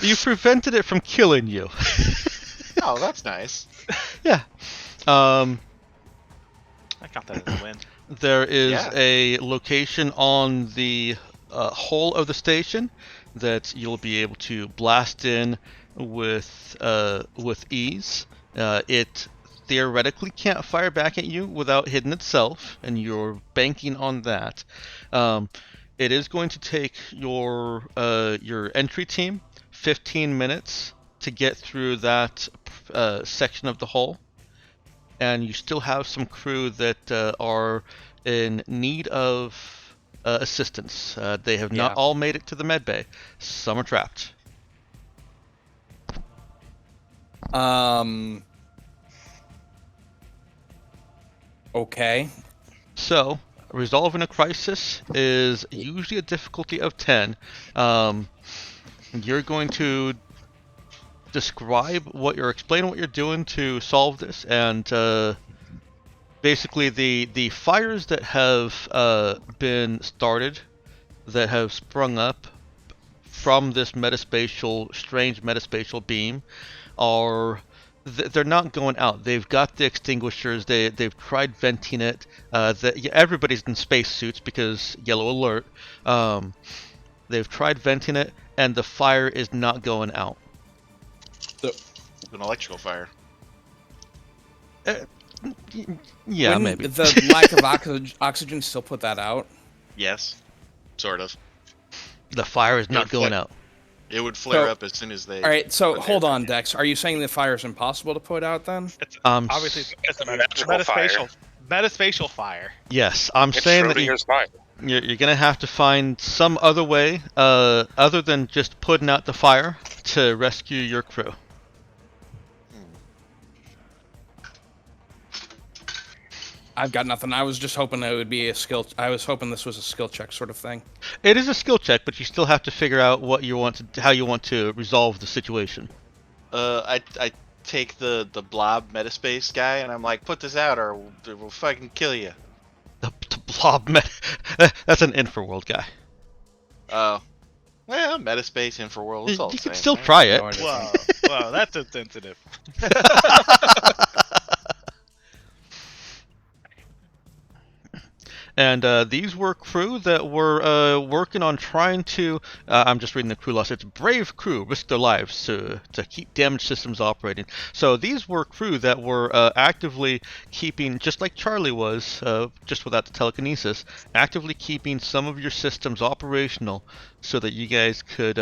You prevented it from killing you. Oh, that's nice. Yeah. I count that as a win. There is Yeah. a location on the hull of the station that you'll be able to blast in with ease. It theoretically can't fire back at you without hitting itself, and you're banking on that. It is going to take your entry team 15 minutes to get through that section of the hull, and you still have some crew that are in need of assistance. They have not all made it to the med bay. Some are trapped. Okay. So, resolving a crisis is usually a difficulty of 10. You're going to explain what you're doing to solve this, and basically the fires that have been started, that have sprung up from this strange metaspatial beam, they're not going out. They've got the extinguishers. They've tried venting it. Everybody's in spacesuits because yellow alert. They've tried venting it, and the fire is not going out. An electrical fire. Yeah, Wouldn't maybe. the lack of oxygen still put that out? Yes, sort of. The fire is not going out. It would flare So- up as soon as they. All right, so put hold their- on, Dex. Are you saying the fire is impossible to put out then? It's Um, obviously it's a magical fire. metaspatial fire. Yes, I'm It's saying that Schrodinger's fire. you're gonna have to find some other way, other than just putting out the fire, to rescue your crew. I've got nothing. I was just hoping it would be a skill. I was hoping this was a skill check sort of thing. It is a skill check, but you still have to figure out how you want to resolve the situation. I take the blob metaspace guy and I'm like, put this out or we'll fucking kill you. The blob that's an Infraworld guy. Oh, Well, Metaspace, Infraworld, it's all You the can same. still right? try it. No, it Whoa, isn't. whoa, that's insensitive. And these were crew that were working on trying to. I'm just reading the crew list. It's brave crew risk their lives to keep damaged systems operating. So these were crew that were actively keeping, just like Charlie was, just without the telekinesis, actively keeping some of your systems operational, so that you guys could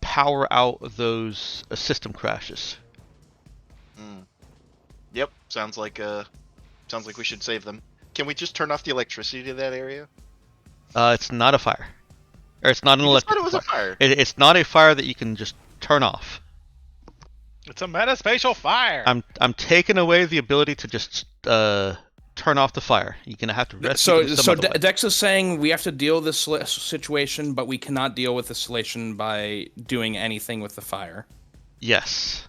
power out those system crashes. Yep, sounds like we should save them. Can we just turn off the electricity to that area? It's not a fire, or it's not an I just thought electric it was a fire. fire. It's not a fire that you can just turn off. It's a metaspatial fire. I'm taking away the ability to just turn off the fire. You're gonna have to rescue them some other way. Dex is saying we have to deal with this situation, but we cannot deal with the situation by doing anything with the fire. Yes.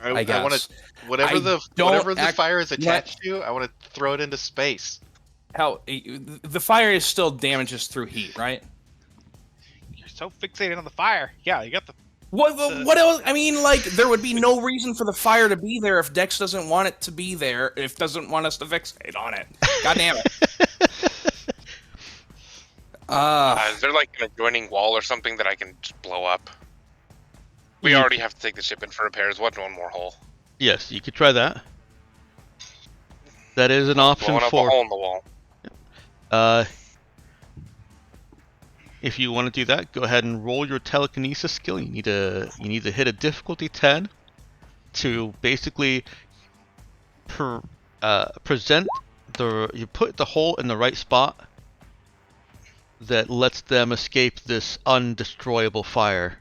I guess. want to whatever I the don't fire is attached to. I want to throw it into space. Hell, the fire is still damages through heat, right? You're so fixated on the fire. Yeah, you got the. What else? I mean, like, there would be no reason for the fire to be there if Dex doesn't want it to be there, if doesn't want us to fixate on it. God damn it. Is there like an adjoining wall or something that I can just blow up? We You- already have to take the ship in for repairs. What one more hole? Yes, you could try that. That is an option Blowing up a for. hole in the wall. If you want to do that, go ahead and roll your telekinesis skill. You need to hit a difficulty 10 to basically present you put the hole in the right spot that lets them escape this undestroyable fire.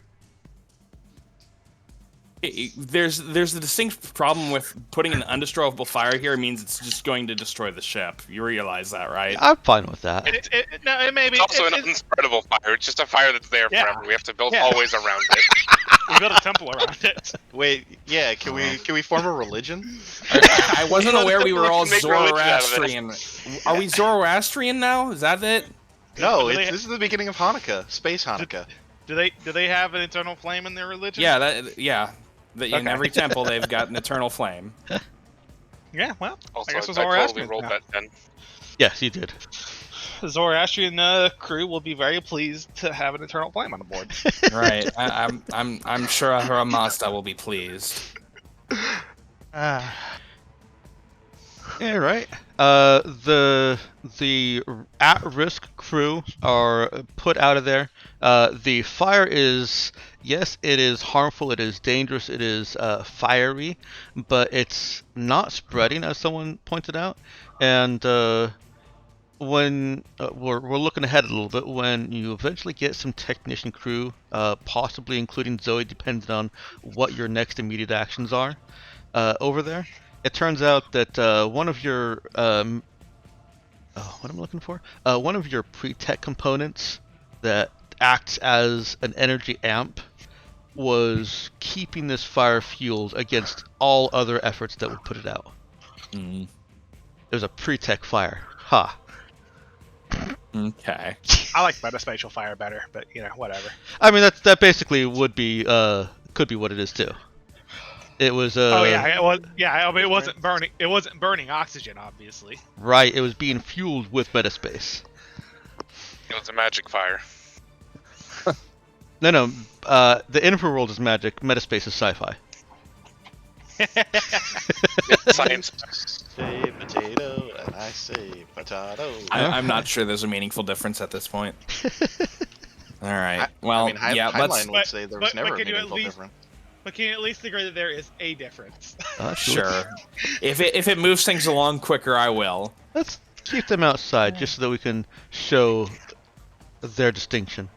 There's a distinct problem with putting an undestroyable fire here. It means it's just going to destroy the ship. You realize that, right? I'm fine with that. No, it may be. It's also an unspreadable fire. It's just a fire that's there Yeah. forever. We have to build Yeah. hallways around it. We built a temple around it. Wait, yeah. Can we form a religion? I wasn't aware we were all We can make religion out of Zoroastrian. Are we Zoroastrian now? Is that it? No, Do they- this is the beginning of Hanukkah, space Hanukkah. Do they have an eternal flame in their religion? Yeah. In Okay. every temple, they've got an eternal flame. Yeah. Well, Also, I guess I it's totally Zoroastrian. rolled that 10. Yes, you did. The Zoroastrian crew will be very pleased to have an eternal flame on the board. Right. I'm sure her master will be pleased. Yeah, right. The at-risk crew are put out of there. The fire is, yes, it is harmful, it is dangerous, it is fiery, but it's not spreading, as someone pointed out. And when we're looking ahead a little bit, when you eventually get some technician crew, possibly including Zoe, depending on what your next immediate actions are over there. It turns out that one of your what am I looking for? One of your pre-tech components that acts as an energy amp was keeping this fire fueled against all other efforts that would put it out. Mm. It was a pre-tech fire. Ha. Okay. I like metaspatial fire better, but whatever. I mean that basically would be could be what it is too. It was Oh yeah, it was. Yeah, I mean, it wasn't burning. It wasn't burning oxygen, obviously. right. It was being fueled with metaspace. It was a magic fire. No. The infraworld is magic. Metaspace is sci-fi. Science. Say potato, and I say potato. I'm not sure there's a meaningful difference at this point. All right. Well, I mean, yeah. Timeline Let's would say there was but never a can you at meaningful least- difference. But can you at least agree that there is a difference? sure. If it moves things along quicker, I will. Let's keep them outside just so that we can show their distinction.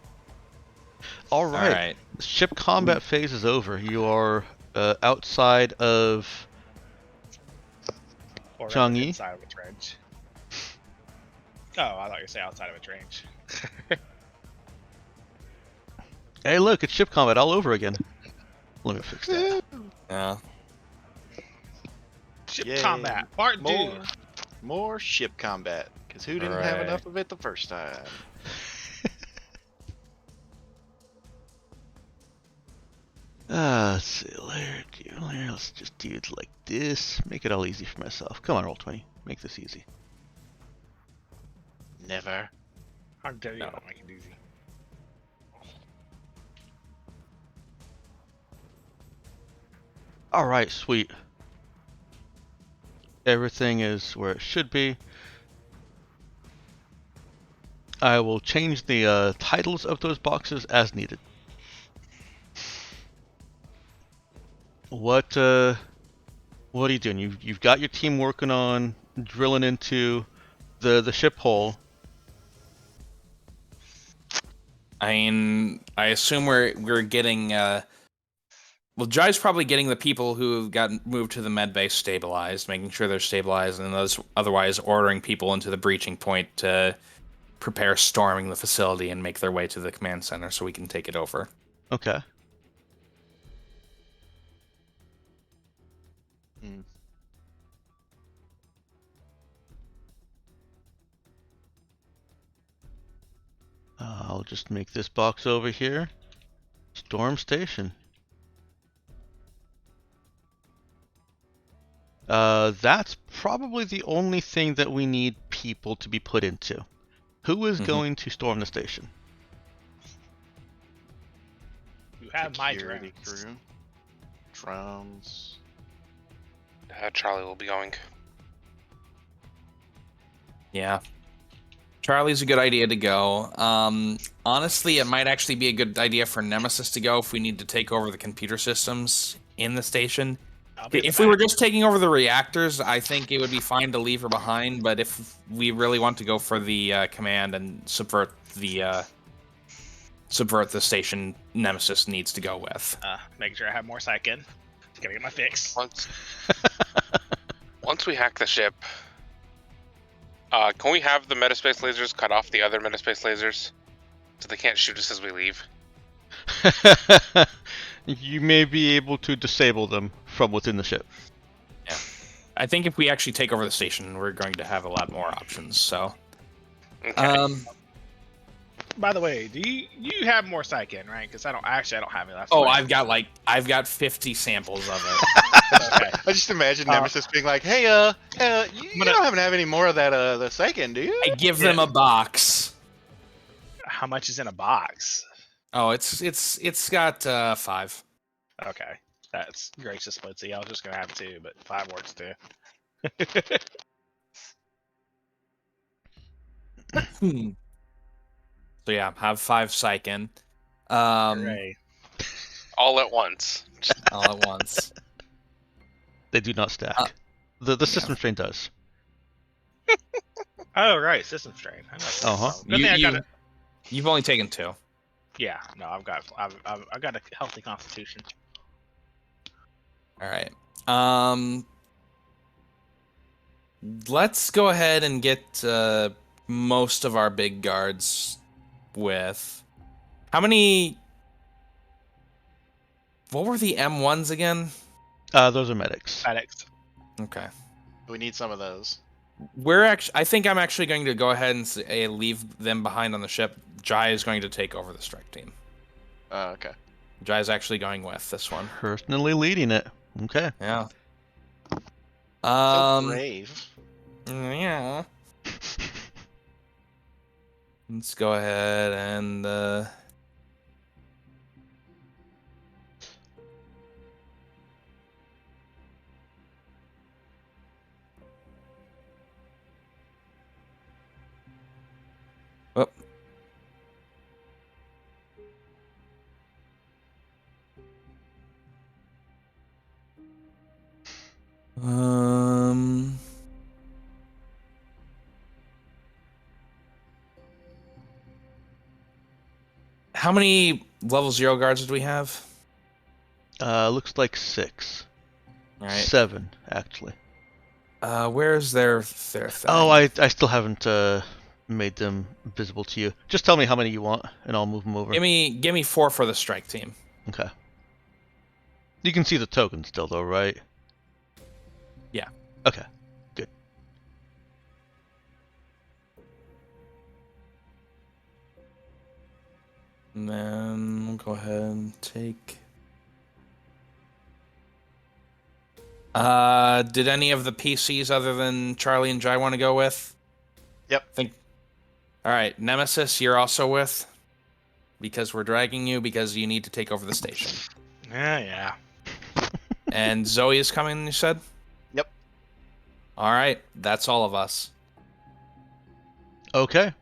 All All right. right. Ship combat phase is over. You are outside of. Or Chang'e? inside of its range. Oh, I thought you were saying outside of its range. Hey, look, it's ship combat all over again. Let me fix that. Yeah. Ship Yay. combat, part 2. More ship combat. Because who didn't have Right. enough of it the first time? Let's see, layer. Let's just do it like this. Make it all easy for myself. Come on, roll 20. Make this easy. Never. How dare you No. not make it easy? All right, sweet. Everything is where it should be. I will change the titles of those boxes as needed. What are you doing? You've got your team working on drilling into the ship hole. I mean, I assume we're getting. Well, Jai's probably getting the people who got moved to the med base stabilized, making sure they're stabilized, and those otherwise ordering people into the breaching point to prepare storming the facility and make their way to the command center so we can take it over. Okay. Hmm. I'll just make this box over here. Storm Station. That's probably the only thing that we need people to be put into. Who is going to storm the station? You have my Security drones. crew. Drones. Charlie will be going. Yeah. Charlie's a good idea to go. Honestly, it might actually be a good idea for Nemesis to go if we need to take over the computer systems in the station. I'll be in the If we were back. just taking over the reactors, I think it would be fine to leave her behind. But if we really want to go for the command and subvert the station, Nemesis needs to go with. Making sure I have more psych in. Gotta get my fix. Once we hack the ship, can we have the metaspace lasers cut off the other metaspace lasers so they can't shoot us as we leave? You may be able to disable them from within the ship. Yeah. I think if we actually take over the station, we're going to have a lot more options. So, Okay. By the way, do you have more psych in, right? Because I don't have any left. oh, I've got 50 samples of it. Okay. I just imagine Nemesis being like, "Hey, you don't happen to have any more of that the second, do you?" I give them a box. How much is in a box? Oh, it's got 5. Okay, that's gracious, Blitzy. I was just gonna have 2, but 5 works too. So yeah, have 5 psych in. Hooray. All at once. All at once. They do not stack. The system strain does. Oh right, system strain. I know what you're Uh-huh. talking about. Good thing I got it. You've only taken 2. Yeah, no, I've got a healthy constitution. All right. Let's go ahead and get most of our big guards with. How many? What were the M1s again? Those are medics. FedEx. Okay. We need some of those. I think I'm actually going to go ahead and leave them behind on the ship. Jai is going to take over the strike team. Oh, okay. Jai is actually going with this one. Personally leading it. Okay. Yeah. So brave. Yeah. Let's go ahead and oh. How many level 0 guards do we have? Looks like 6. All right. 7, actually. Where's their thing? Oh, I still haven't made them visible to you. Just tell me how many you want, and I'll move them over. Give me 4 for the strike team. Okay. You can see the token still, though, right? Yeah. Okay. Good. And then we'll go ahead and take Did any of the PCs other than Charlie and Jai want to go with? Yep. All right, Nemesis, you're also with, because we're dragging you because you need to take over the station. Yeah. And Zoe is coming, you said? Yep. All right, that's all of us. Okay.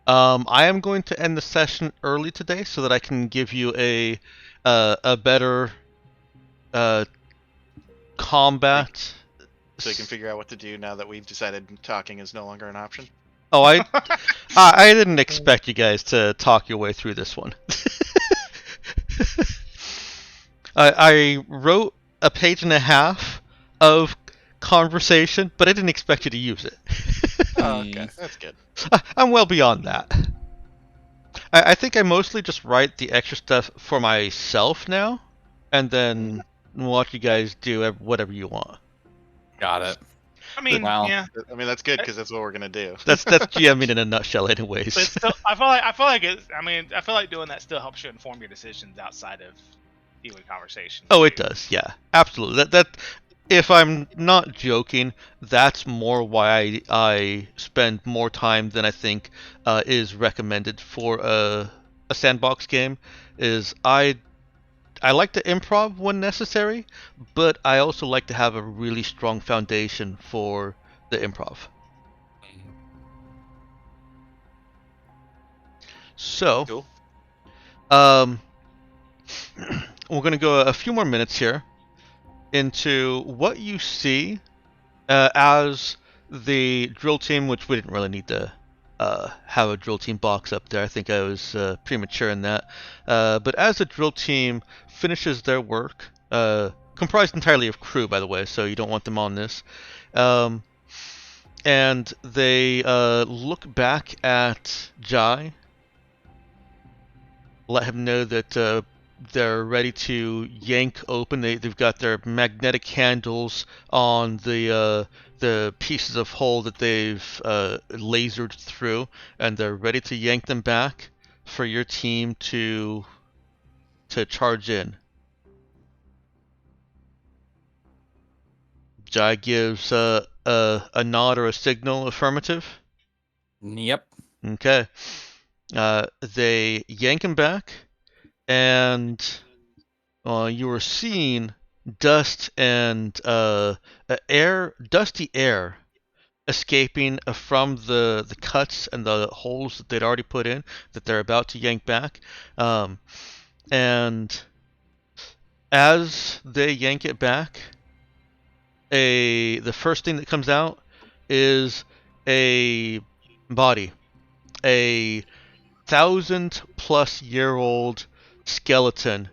I am going to end the session early today so that I can give you a better combat. So you can figure out what to do now that we've decided talking is no longer an option. Oh, I didn't expect you guys to talk your way through this one. I wrote a page and a half of conversation, but I didn't expect you to use it. Oh, okay, that's good. I'm well beyond that. I think I mostly just write the extra stuff for myself now, and then watch you guys do whatever you want. Got it. I mean, Wow. yeah. I mean, that's good because that's what we're gonna do. That's GMing in a nutshell, anyways. But it's still, I feel like it's. I mean, I feel like doing that still helps you inform your decisions outside of even conversation. Oh, it does. Yeah, absolutely. That if I'm not joking, that's more why I spend more time than I think is recommended for a sandbox game. Is I like to improv when necessary, but I also like to have a really strong foundation for the improv. So, Cool. we're going to go a few more minutes here into what you see as the drill team, which we didn't really need to have a drill team box up there. I think I was premature in that. But as the drill team finishes their work, comprised entirely of crew, by the way, so you don't want them on this, and they look back at Jai, let him know that they're ready to yank open. They've got their magnetic handles on the pieces of hull that they've lasered through, and they're ready to yank them back for your team to charge in. Jai gives a nod or a signal affirmative. Yep. Okay. They yank him back, and you are seeing dust and dusty air escaping from the cuts and the holes that they'd already put in that they're about to yank back. And as they yank it back, the first thing that comes out is a body, a 1,000-plus-year-old skeleton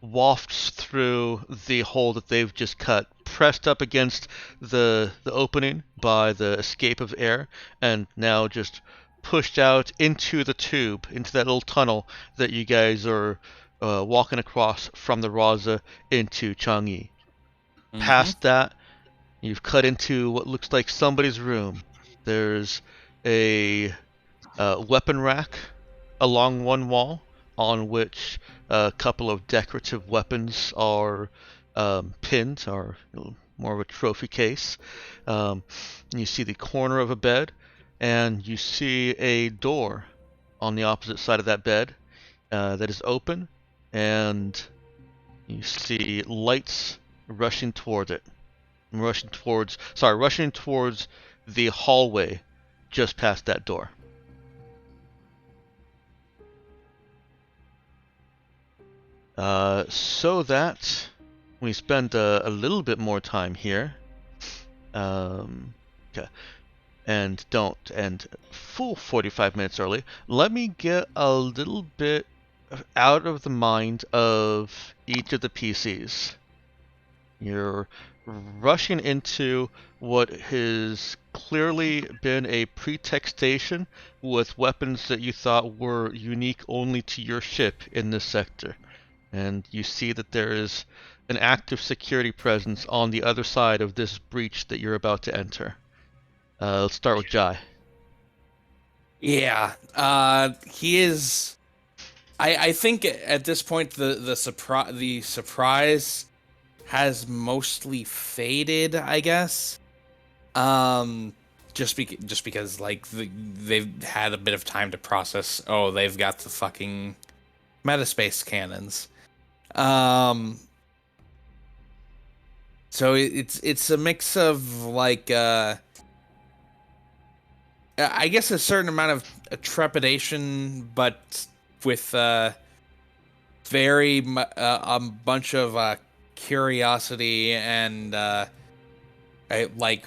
wafts through the hole that they've just cut, pressed up against the opening by the escape of air, and now just pushed out into the tube, into that little tunnel that you guys are walking across from the Raza into Changi. Past that, you've cut into what looks like somebody's room. There's a weapon rack along one wall on which a couple of decorative weapons are pinned, or more of a trophy case. You see the corner of a bed, and you see a door on the opposite side of that bed that is open, and you see lights rushing toward it. Rushing towards the hallway just past that door. So that we spend a little bit more time here, okay, and don't end full 45 minutes early. Let me get a little bit out of the mind of each of the PCs. You're rushing into what has clearly been a pretext station with weapons that you thought were unique only to your ship in this sector. And you see that there is an active security presence on the other side of this breach that you're about to enter. Let's start with Jai. Yeah, he is. I think at this point the surprise has mostly faded, I guess. Just because like they've had a bit of time to process. Oh, they've got the fucking metaspace cannons. So it's a mix of like I guess a certain amount of trepidation, but with a bunch of curiosity and like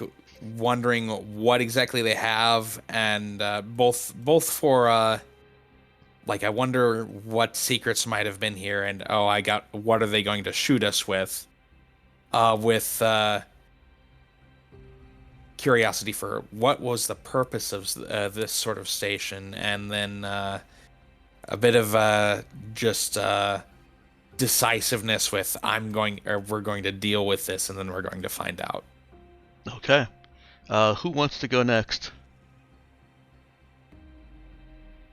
wondering what exactly they have, and both for like I wonder what secrets might have been here, and what are they going to shoot us with? With curiosity for what was the purpose of this sort of station, and then a bit of just decisiveness with we're going to deal with this, and then we're going to find out. Okay. Who wants to go next?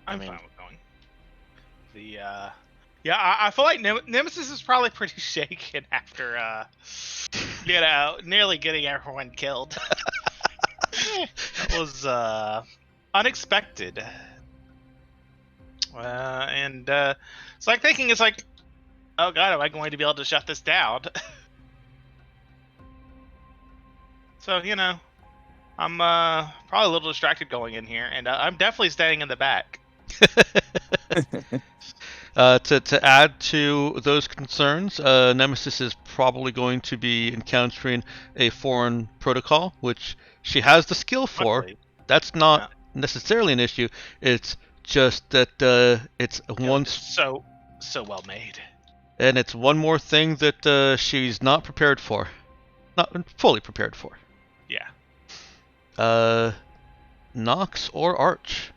I'm fine with going. I feel like Nemesis is probably pretty shaken after nearly getting everyone killed. That was unexpected. And it's like thinking, it's like, oh god, am I going to be able to shut this down? So, I'm probably a little distracted going in here, and I'm definitely staying in the back. To add to those concerns, Nemesis is probably going to be encountering a foreign protocol, which she has the skill for. Luckily. That's not necessarily an issue. It's just that it's so well made. And it's one more thing that she's not prepared for. Not fully prepared for. Yeah. Nox or Arch?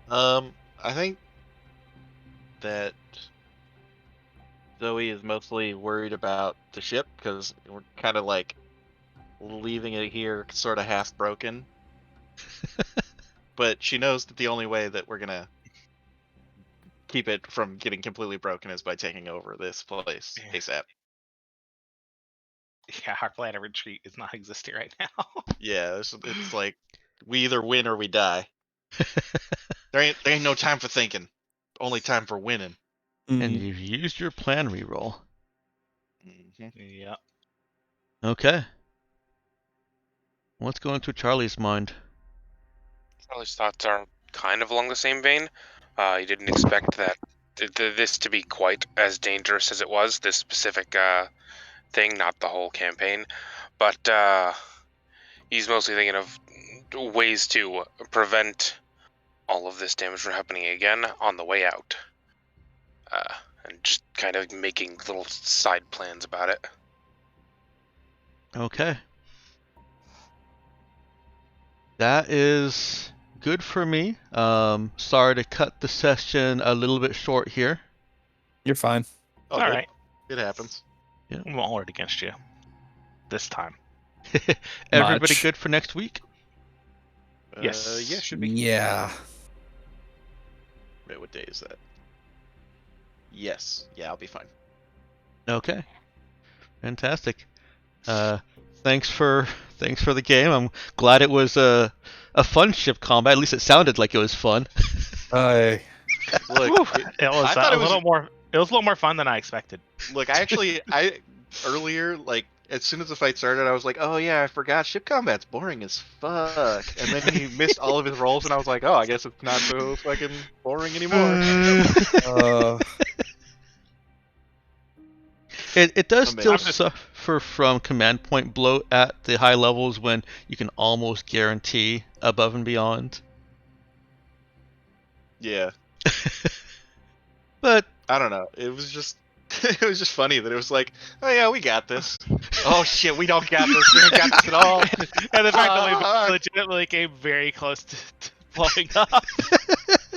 I think that Zoe is mostly worried about the ship because we're kind of like leaving it here sort of half broken. But she knows that the only way that we're gonna keep it from getting completely broken is by taking over this place ASAP. Yeah, our plan of retreat is not existing right now. Yeah, it's like we either win or we die. There ain't no time for thinking. Only time for winning. And you've used your plan reroll. Mm-hmm. Yeah. Okay. What's going through Charlie's mind? Charlie's thoughts are kind of along the same vein. He didn't expect that this to be quite as dangerous as it was, this specific thing, not the whole campaign. But he's mostly thinking of ways to prevent all of this damage from happening again on the way out. And just kind of making little side plans about it. Okay. That is good for me. Sorry to cut the session a little bit short here. You're fine. Oh, All good. right. It happens. We won't hold it against you this time. Everybody Much. good for next week? Yes. Yeah, should be. Yeah. Wait, what day is that? Yes. Yeah, I'll be fine. Okay. Fantastic. Thanks for the game. I'm glad it was a fun ship combat. At least it sounded like it was fun. Look, It was I thought a it was- little more. It was a little more fun than I expected. look, I earlier, like, as soon as the fight started, I was like, oh yeah, I forgot ship combat's boring as fuck. And then he missed all of his rolls, and I was like, oh, I guess it's not so fucking boring anymore. It does still Amazing. suffer from command point bloat at the high levels when you can almost guarantee above and beyond. Yeah, But I don't know. It was just funny that it was like, oh yeah, we got this. Oh shit, we don't got this. We don't got this at all. And the fact that we legitimately came very close to blowing up.